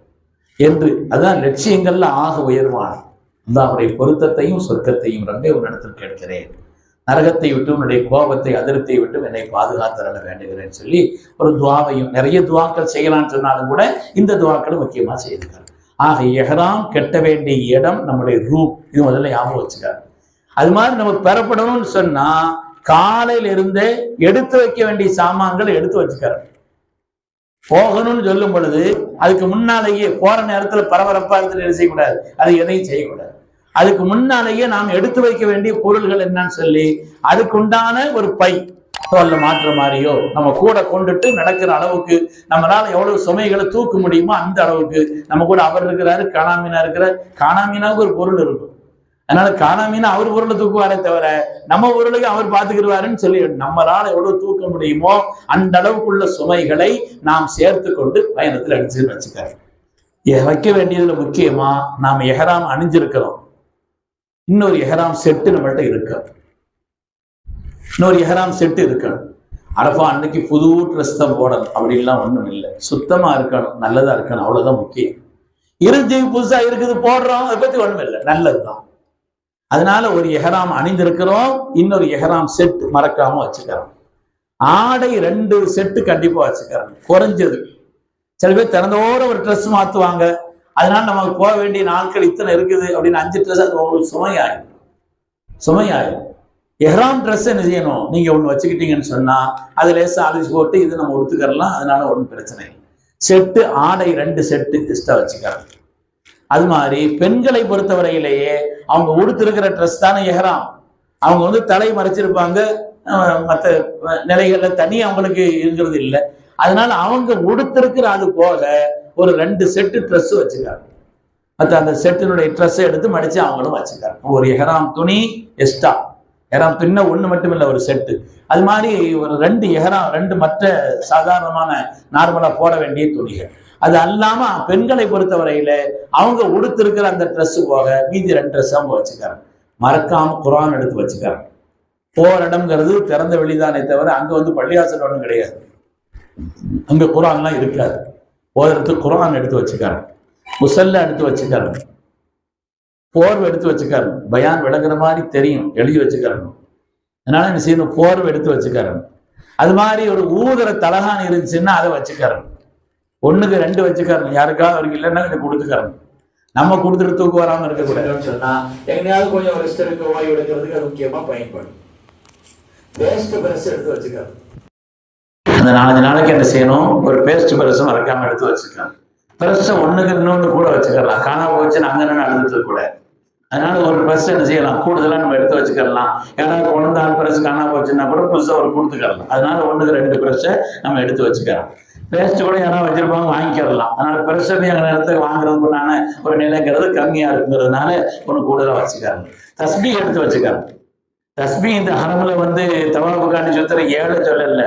என்று. அதான் லட்சியங்கள்ல ஆக உயர்வான அல்லாஹ்வுடைய பொருத்தத்தையும் சொர்க்கத்தையும் ரப்பே உன்னிடத்தில் கேட்கிறேன், நரகத்தை விட்டு உன்னுடைய கோபத்தை அதிருப்தியை விட்டு என்னை பாதுகாத்தரல வேண்டுகிறேன்னு சொல்லி ஒரு துவாவையும், நிறைய துவாக்கள் செய்யலாம்னு சொன்னாலும் கூட இந்த துவாக்களும் முக்கியமா செய்திருக்காரு. ஆக எஹ்ராம் கட்ட வேண்டிய இடம் நம்முடைய ரூம். இது முதல்ல ஞாபகம் வச்சுக்காரு. அது மாதிரி நமக்கு பெறப்படணும்னு சொன்னா காலையில இருந்தே எடுத்து வைக்க வேண்டிய சாமான்களை எடுத்து வச்சுக்கிறார். போகணும்னு சொல்லும் பொழுது அதுக்கு முன்னாலேயே போற நேரத்துல பரபரப்பா இருந்து செய்யக்கூடாது, அது எதையும் செய்யக்கூடாது. அதுக்கு முன்னாலேயே நாம் எடுத்து வைக்க வேண்டிய பொருள்கள் என்னன்னு சொல்லி அதுக்குண்டான ஒரு பை தோல்ல மாற்ற மாதிரியோ நம்ம கூட கொண்டுட்டு நடக்கிற அளவுக்கு நம்மளால எவ்வளவு சுமைகளை தூக்க முடியுமோ அந்த அளவுக்கு நம்ம கூட அவர் இருக்கிறாரு, காணாமீனா இருக்கிறார். காணாமீனாவுக்கு ஒரு பொருள் இருக்கும், அதனால காணாமீனா அவர் பொருளை தூக்குவாரே தவிர நம்ம பொருளுக்கு அவர் பார்த்துக்கிடுவாருன்னு சொல்லி நம்மளால எவ்வளவு தூக்க முடியுமோ அந்த அளவுக்குள்ள சுமைகளை நாம் சேர்த்து கொண்டு பயணத்தில் அடிச்சு வச்சுக்காரு. வைக்க வேண்டியதுல முக்கியமா நாம் எஹராம் அணிஞ்சிருக்கிறோம், இன்னொரு எஹராம் செட்டு நம்மள்ட்ட இருக்கு, இன்னொரு எஹராம் செட்டு இருக்கணும். அரஃபா அன்னைக்கு புது ட்ரெஸ் தான் போடணும் அப்படின்லாம் ஒண்ணும் இல்லை, சுத்தமா இருக்கணும், நல்லதா இருக்கணும், அவ்வளவுதான் முக்கியம். இறுதி புதுசா இருக்குது போடுறோம், அதை பத்தி ஒண்ணும் இல்லை, நல்லதுதான். அதனால ஒரு எஹராம் அணிந்திருக்கிறோம், இன்னொரு எஹராம் செட் மறக்காம வச்சுக்கிறோம். ஆடை 2 செட்டு கண்டிப்பா வச்சுக்கிறோம் குறைஞ்சது. சில பேர் திறந்தோட ஒரு ட்ரெஸ் மாத்துவாங்க, அதனால நமக்கு போக வேண்டிய நாட்கள் இத்தனை இருக்குது அப்படின்னு 5 ட்ரெஸ், அது உங்களுக்கு சுமையாயிடும். எஹ்ராம் ட்ரெஸ் என்ன செய்யணும், நீங்க ஒண்ணு வச்சுக்கிட்டீங்கன்னு சொன்னா அது லேசா ஆலிஸ் போட்டு இது நம்ம உடுத்துக்கலாம், அதனால ஒன்றும் பிரச்சனை இல்லை. செட்டு ஆடை 2 செட்டு எக்ஸ்ட்ரா வச்சுக்கிறாங்க. அது மாதிரி பெண்களை பொறுத்தவரையிலேயே அவங்க உடுத்திருக்கிற ட்ரெஸ் தானே எஹ்ராம். அவங்க தலை மறைச்சிருப்பாங்க, மற்ற நிலைகள்ல தனி அவங்களுக்கு இருக்கிறது இல்லை. அதனால அவங்க உடுத்திருக்கிற அது போக ஒரு 2 செட்டு ட்ரெஸ் வச்சுக்கிறாங்க. மற்ற அந்த செட்டினுடைய ட்ரெஸ்ஸை எடுத்து மடிச்சு அவங்களும் வச்சுக்கிறாங்க. ஒரு எஹ்ராம் துணி எக்ஸ்ட்ரா, எஹ்ராம் துணி ஒண்ணு மட்டும் இல்லை, ஒரு செட்டு. அது மாதிரி ஒரு 2 எஹ்ராம், 2 மற்ற சாதாரணமான நார்மலா போட வேண்டிய துணிகள். அது அல்லாம பெண்களை பொறுத்தவரையில அவங்க உடுத்திருக்கிற அந்த ட்ரெஸ் போக மீதி 2 ட்ரெஸ் அவங்க வச்சுக்கிறாங்க. மறக்காம குர்ஆன் எடுத்து வச்சுக்கிறாங்க. போற இடம்ங்கிறது திறந்த வெளிதானே தவிர அங்க பள்ளிவாசல் ஒன்றும் கிடையாது, அங்க குர்ஆன்லாம் இருக்காது. போறதுக்கு குர்ஆன் எடுத்து வச்சுக்கிறாங்க, முசல்லா எடுத்து வச்சுக்கிறாங்க, போர்வை எடுத்து வச்சுக்காரு, பயான் விளங்குற மாதிரி தெரியும் எழுதி வச்சுக்கிறாங்க. அதனால என்ன செய்யணும், போர்வை எடுத்து வச்சுக்கிறாங்க. அது மாதிரி ஒரு ஊதுற தலகான் இருந்துச்சுன்னா அதை வச்சுக்கிறாங்க. 1க்கு 2 வச்சுக்காரங்க, யாருக்காவது அவருக்கு இல்லைன்னா இதை கொடுத்துக்காரங்க. நம்ம கொடுத்துட்டு தூக்கு வராமல் இருக்கக்கூடாதுன்னு சொன்னா எங்கேயாவது கொஞ்சம் ரெஸ்ட் எடுக்க ஓய்வு எடுக்கிறதுக்கு அது முக்கியமா பயன்படும். பேஸ்ட் பிரஷ் எடுத்து வச்சுக்காரு, அந்த 4 நாளைக்கு என்ன செய்யணும், ஒரு பேஸ்ட் பிரஷ் மறக்காம எடுத்து வச்சுக்கலாம். பிரஷ் 1க்கு இன்னொன்று கூட வச்சுக்கலாம், காணாம போச்சு அங்கே நடந்துட்டு கூட. அதனால ஒரு பிரஷ் என்ன செய்யலாம், கூடுதலா நம்ம எடுத்து வச்சுக்கலாம். ஏன்னா கொண்டு 4 பிரஷ் காணாம போச்சுன்னா கூட புதுசாக ஒரு கொடுத்துக்கலாம். அதனால 1க்கு 2 பிரஷை நம்ம எடுத்து வச்சுக்கலாம். பேஸ்ட் கூட யாராவது வச்சிருப்பாங்க வாங்கிக்கலாம். அதனால பிரஷர் எங்க நேரத்துக்கு வாங்குறதுக்குண்டான ஒரு நிலைங்கிறது கம்மியா இருக்குங்கிறதுனால ஒன்று கூடுதலாக வச்சுக்காங்க. தஸ்பீ எடுத்து வச்சுக்காங்க. தஸ்பீ இந்த ஹரம்ல தவாபு காட்டி சுத்துற 7 சொல்லல,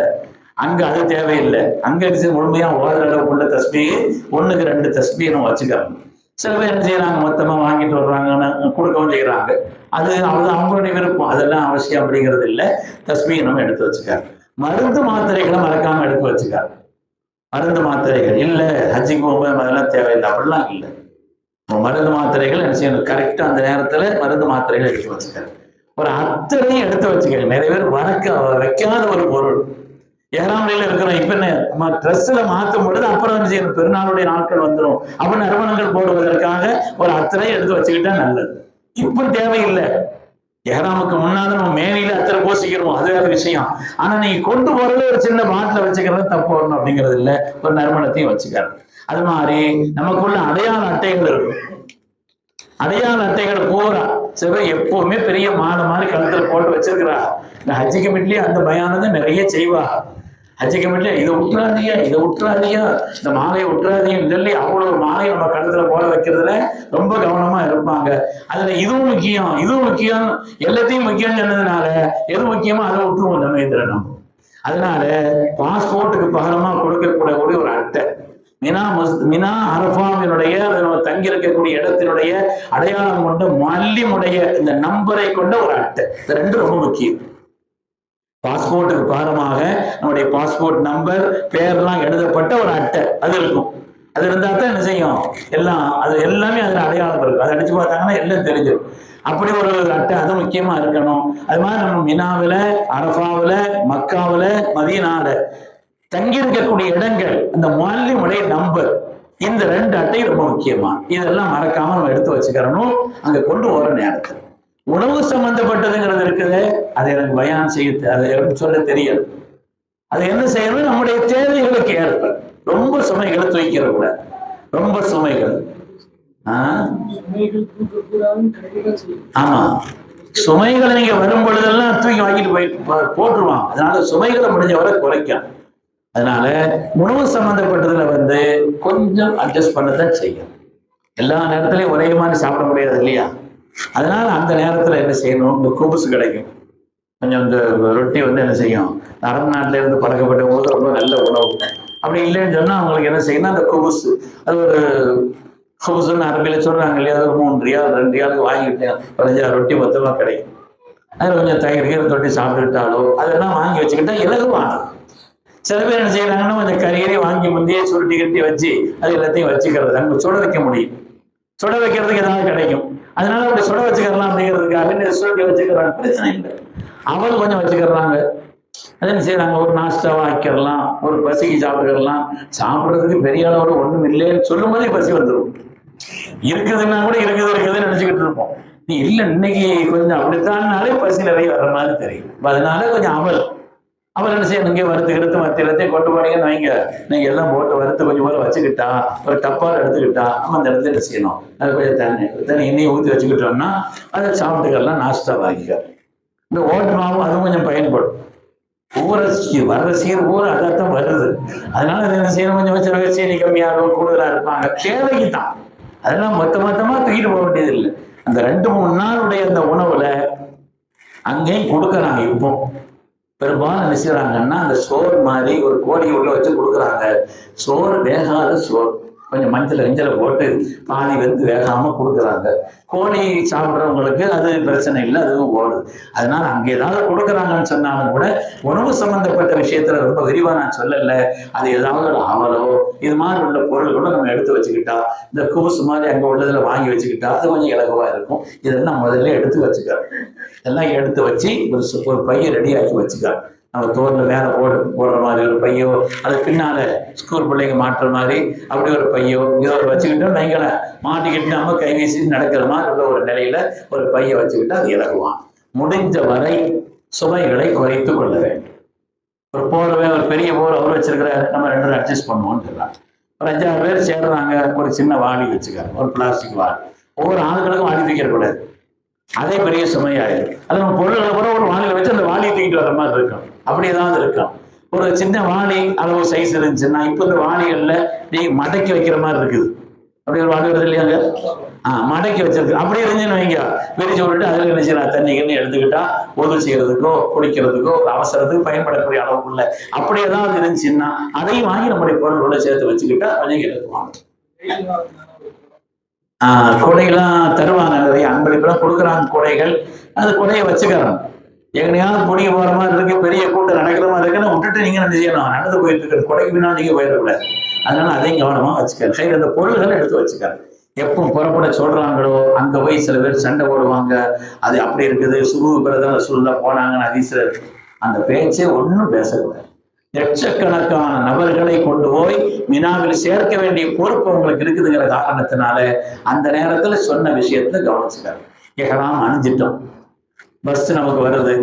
அங்க அது தேவையில்லை. அங்க முழுமையா ஓடுற அளவுக்குள்ள தஸ்பீ 1க்கு 2 தஸ்பீ நம்ம வச்சுக்காங்க. சில பேர் என்ன செய்யறாங்க, மொத்தமா வாங்கிட்டு வர்றாங்கன்னு கொடுக்கவும் செய்யறாங்க. அது அவங்களுடைய விருப்பம், அதெல்லாம் அவசியம் அப்படிங்கிறது இல்லை. தஸ்பீ நம்ம எடுத்து வச்சுக்காங்க. மருந்து மாத்திரைகளை மறக்காம எடுத்து வச்சுக்காங்க. மருந்து மாத்திரைகள் இல்லை, ஹஜ்ஜிக்கு போகும்போது அதெல்லாம் தேவையில்லை, அப்படிலாம் இல்லை. மருந்து மாத்திரைகள் என்ன செய்யணும், கரெக்டா அந்த நேரத்துல மருந்து மாத்திரைகள் எடுத்து வச்சுக்காங்க. ஒரு அத்தனையும் எடுத்து வச்சுக்காங்க. நிறைய பேர் வைக்காத ஒரு பொருள் ஏறாமலையில இருக்கிறோம். இப்ப என்ன நம்ம ட்ரெஸ்ல மாற்றும் பொழுது அப்புறம் என்ன செய்யணும், பெருநாளுடைய நாட்கள் வந்துடும், அப்ப நறுமணங்கள் போடுவதற்காக ஒரு அத்தனை எடுத்து வச்சுக்கிட்டா நல்லது. இப்ப தேவையில்லை. ஏறாமுக்கு முன்னால நம்ம மேனில அத்தனை பூசிக்கிறோம், அது வேற விஷயம். ஆனா நீங்க கொண்டு போறது ஒரு சின்ன பாட்டில வச்சுக்கிறது தப்பு வரணும் அப்படிங்கிறது இல்லை. ஒரு நறுமணத்தையும் வச்சுக்கிறாங்க. அது மாதிரி நமக்குள்ள அடையாள அட்டைகள் இருக்கும். அடையாள அட்டைகள் பூரா சில எப்பவுமே பெரிய மாலை மாதிரி கழுத்துல போட்டு வச்சிருக்கிறா. இந்த ஹஜ்ஜி கமிட்டிலேயே அந்த பயானதை நிறைய செய்வா. ஹஜ்ஜி கமிட்டில இதை விட்டுறாதியா, இந்த மாலையை விட்டுறாதீங்கன்னு சொல்லி அவ்வளவு மாலையை நம்ம கழுத்துல போட வைக்கிறதுல ரொம்ப கவனமா இருப்பாங்க. அதுல இதுவும் முக்கியம் எல்லாத்தையும் முக்கியம் சொன்னதுனால எது முக்கியமோ அதை விட்டுருவோம் நம்ம. அதனால பாஸ்போர்ட்டுக்கு பகரமா கொடுக்கக்கூடிய ஒரு அட்டை, மினா அரஃபாவினுடைய தங்கி இருக்கக்கூடிய இடத்தினுடைய அடையாளம் கொண்ட மல்லிமுடைய இந்த நம்பரை கொண்ட ஒரு அட்டை, இந்த 2 ரொம்ப முக்கியம். பாஸ்போர்ட்டுக்கு பாரமாக நம்முடைய பாஸ்போர்ட் நம்பர், பேர்லாம் எழுதப்பட்ட ஒரு அட்டை அது இருக்கும். அது இருந்தா தான் என்ன செய்யும், அது எல்லாமே அதுல அடையாளம் இருக்கும். அதை அடிச்சு பார்த்தாங்கன்னா எல்லாம் தெரிஞ்சிடும். அப்படி ஒரு அட்டை அது முக்கியமா இருக்கணும். அது மாதிரி நம்ம மினாவில, அரஃபாவில, மக்காவில, மதீனால தங்கி இருக்கக்கூடிய இடங்கள், அந்த முஅல்லிமுடைய நம்பர், இந்த 2 அட்டை ரொம்ப முக்கியமா. இதெல்லாம் மறக்காம நம்ம எடுத்து வச்சுக்கிறணும் அங்க கொண்டு வர நேரத்தில். உணவு சம்பந்தப்பட்டதுங்கிறது இருக்குது, அதை எனக்கு பயான் செய்ய, அதை சொல்ல தெரியாது. அது என்ன செய்யணும், நம்முடைய தேவைகளுக்கு ஏற்ப. ரொம்ப சுமைகளை தூக்கிற கூட, ரொம்ப சுமைகள். ஆமா, சுமைகளை நீங்க வரும் பொழுதெல்லாம் தூக்கி வாங்கிட்டு போட்டுருவான். அதனால சுமைகளை முடிஞ்சவரை குறைக்கும். அதனால உணவு சம்பந்தப்பட்டதுல கொஞ்சம் அட்ஜஸ்ட் பண்ணதான் செய்யும். எல்லா நேரத்திலையும் ஒரே மாதிரி சாப்பிட முடியாது இல்லையா? அதனால அந்த நேரத்துல என்ன செய்யணும், இந்த குபுசு கிடைக்கும். கொஞ்சம் இந்த ரொட்டி என்ன செய்யும், அரபு நாட்டில இருந்து பழக்கப்பட்டவங்களுக்கு ரொம்ப நல்ல உணவு. அப்படி இல்லைன்னு சொன்னா அவங்களுக்கு என்ன செய்யணும், அந்த குபுசு, அது ஒரு குபுசுன்னு அரபியில சொல்றாங்க இல்லையா, அது 3 ரியால் 2 ரியாலுக்கு வாங்கிட்டேன், 15 ரொட்டி மொத்தமா கிடைக்கும். அதில் கொஞ்சம் தயிர் கீரை தொட்டி சாப்பிட்டுக்கிட்டாலோ அதெல்லாம் வாங்கி வச்சுக்கிட்டா இலகுவானது. சில பேர் என்ன செய்யறாங்கன்னா, கொஞ்சம் கறியறி வாங்கி முந்தையே சுருட்டி கட்டி வச்சு அது எல்லாத்தையும் வச்சுக்கிறது. அங்கே சுட வைக்க முடியும், சுட வைக்கிறதுக்கு ஏதாவது கிடைக்கும், அதனால அப்படி சுட வச்சுக்கலாம் அப்படிங்கிறதுக்காக சுருட்டி வச்சுக்கிறாங்க, பிரச்சனை இல்லை. அவள் கொஞ்சம் வச்சுக்கிறாங்க, அது என்ன செய்யறாங்க, ஒரு நாஸ்டாவா ஆக்கிடலாம், ஒரு பசிக்கு சாப்பிட்டுக்கலாம். சாப்பிட்றதுக்கு பெரிய அளவில் ஒன்றும் இல்லைன்னு சொல்லும் போதே பசி வந்துடும். இருக்குதுன்னா கூட இருக்குதுன்னு நினைச்சுக்கிட்டு இருப்போம். நீ இல்லை இன்னைக்கு கொஞ்சம் அப்படித்தான்னாலே பசி நிறைய வர்ற மாதிரி தெரியும். அதனால கொஞ்சம் அவள் என்ன செய்யணும், இங்கே வறுத்துக்கிறது மத்தியத்தையும் கொண்டு போனீங்கன்னு வைங்க, நீங்க எல்லாம் போட்டு வறுத்து கொஞ்சம் போல வச்சுக்கிட்டா, ஒரு டப்பால் எடுத்துக்கிட்டா நம்ம அந்த இடத்துல என்ன செய்யணும், அது கொஞ்சம் தண்ணி எண்ணெயை ஊற்றி வச்சுக்கிட்டோம்னா அதை சாப்பிட்டுக்கலாம், நாஸ்டா வாங்கிக்க. இந்த ஓட்டு மாவு அதுவும் கொஞ்சம் பயன்படும். வர்ற சீர் ஊரை அதான் வருது. அதனால அது என்ன செய்யணும், கொஞ்சம் வச்சு சீனி கம்மியாகும், கூடுதலா இருப்பாங்க, தேவைக்கு தான். அதெல்லாம் மொத்தமா தூக்கிட்டு போக வேண்டியது இல்லை. அந்த 2-3 நாளுடைய அந்த உணவுல அங்கேயும் கொடுக்குறாங்க. இப்போ பெரும்பாலும் என்ன செய்யறாங்கன்னா, அந்த சோறு மாதிரி ஒரு கோழி உள்ள வச்சு கொடுக்குறாங்க. சோறு வேகாத சோறு, கொஞ்சம் மஞ்சளை போட்டு பாதி வேகாம கொடுக்குறாங்க. கோழி சாப்பிட்றவங்களுக்கு அது பிரச்சனை இல்லை, அதுவும் ஓடுது. அதனால அங்கே ஏதாவது கொடுக்குறாங்கன்னு சொன்னாலும் கூட உணவு சம்பந்தப்பட்ட விஷயத்துல ரொம்ப விரிவா நான் சொல்லலை. அது ஏதாவது ஒரு அவலோ இது மாதிரி உள்ள பொருள்களும் நம்ம எடுத்து வச்சுக்கிட்டா, இந்த குபுசு மாதிரி அங்கே உள்ளதுல வாங்கி வச்சுக்கிட்டா அது கொஞ்சம் இலகுவா இருக்கும். இதெல்லாம் முதல்ல எடுத்து வச்சுக்கிறோம். எல்லாம் எடுத்து வச்சு ஒரு பையை ரெடியாக்கி வச்சுக்கிறோம். நம்ம தோல்ல மேலே போடுற மாதிரி ஒரு பையோ, அது பின்னால ஸ்கூல் பிள்ளைங்க மாட்டுற மாதிரி அப்படி ஒரு பையோ இதோ வச்சுக்கிட்டோம் நீங்கள மாட்டிக்கிட்டு நம்ம கை வீசி நடக்கிற மாதிரி உள்ள ஒரு நிலையில ஒரு பையை வச்சுக்கிட்டு அது இலகுவான். முடிஞ்ச வரை சுமைகளை குறைத்து கொள்ள வேண்டும். ஒரு போர்வை, ஒரு பெரிய போர் அவர் வச்சிருக்கிற, நம்ம 2 அட்ஜஸ்ட் பண்ணுவோம்னு சொல்றாங்க. ஒரு 5-6 பேர் சேர்றாங்க, ஒரு சின்ன வாளி வச்சுக்காரு, ஒரு பிளாஸ்டிக் வாளி. ஒவ்வொரு ஆளுகளுக்கும் வாளி தூக்கிடக்கூடாது, அதே பெரிய சுமையாயிடும். அது நம்ம பொருள்களை கூட ஒரு வாளியில வச்சு அந்த வாளியை தூக்கிட்டு வர மாதிரி இருக்கும். அப்படி ஏதாவது இருக்கும். ஒரு சின்ன வாளி அளவு சைஸ் இருந்துச்சுன்னா, இப்ப இந்த வாளிகள்ல நீங்க மடக்கி வைக்கிற மாதிரி இருக்குது. அப்படி ஒரு வாளி வருது இல்லையாங்க, மடக்கி வச்சிருக்கு. அப்படி இருந்துச்சுன்னு வைங்க, விரிச்சு விட்டுட்டு அதுல என்ன செய்யலாம், தண்ணிகள்னு எடுத்துக்கிட்டா உதவி செய்யறதுக்கோ குடிக்கிறதுக்கோ அவசரத்துக்கு பயன்படக்கூடிய அளவுக்குள்ள அப்படி ஏதாவது இருந்துச்சுன்னா அதையும் வாங்கி நம்முடைய பொருள்களை சேர்த்து வச்சுக்கிட்டா கொஞ்சம் இருக்குவாங்க. கொடையெல்லாம் தருவாங்க, நிறைய அன்பளிப்பெல்லாம் கொடுக்குறாங்க கொடைகள். அது கொடையை வச்சுக்கிறாங்க. எங்கனையாவது பொடிக்க போற மாதிரி இருக்கு, பெரிய கூட்டம் நடக்கிற மாதிரி இருக்குன்னு விட்டுட்டு நீங்க என்ன செய்யணும், நடந்து போயிட்டு இருக்கிற கொடைக்கு பின்னால் நீங்க போயிடக்கூடாது. அதனால அதையும் கவனமா வச்சுக்கிறேன். அந்த பொருள்களை எடுத்து வச்சுக்கிறேன். எப்போ புறப்பட சொல்றாங்களோ அங்க போய் சில பேர் சண்டை போடுவாங்க, அது அப்படி இருக்குது, சுரு பிரதம சூழ்நிலை போனாங்கன்னு அதிசயம். அந்த பேச்சே ஒன்றும் பேசக்கூடாது. லட்சக்கணக்கான நபர்களை கொண்டு போய் மினாவில் சேர்க்க வேண்டிய பொறுப்பு உங்களுக்கு இருக்குதுங்கிற காரணத்தினால அந்த நேரத்துல சொன்ன விஷயத்துல கவனிச்சுக்காரு. எகலாம் அணிஞ்சிட்டோம், பஸ் நமக்கு வருது,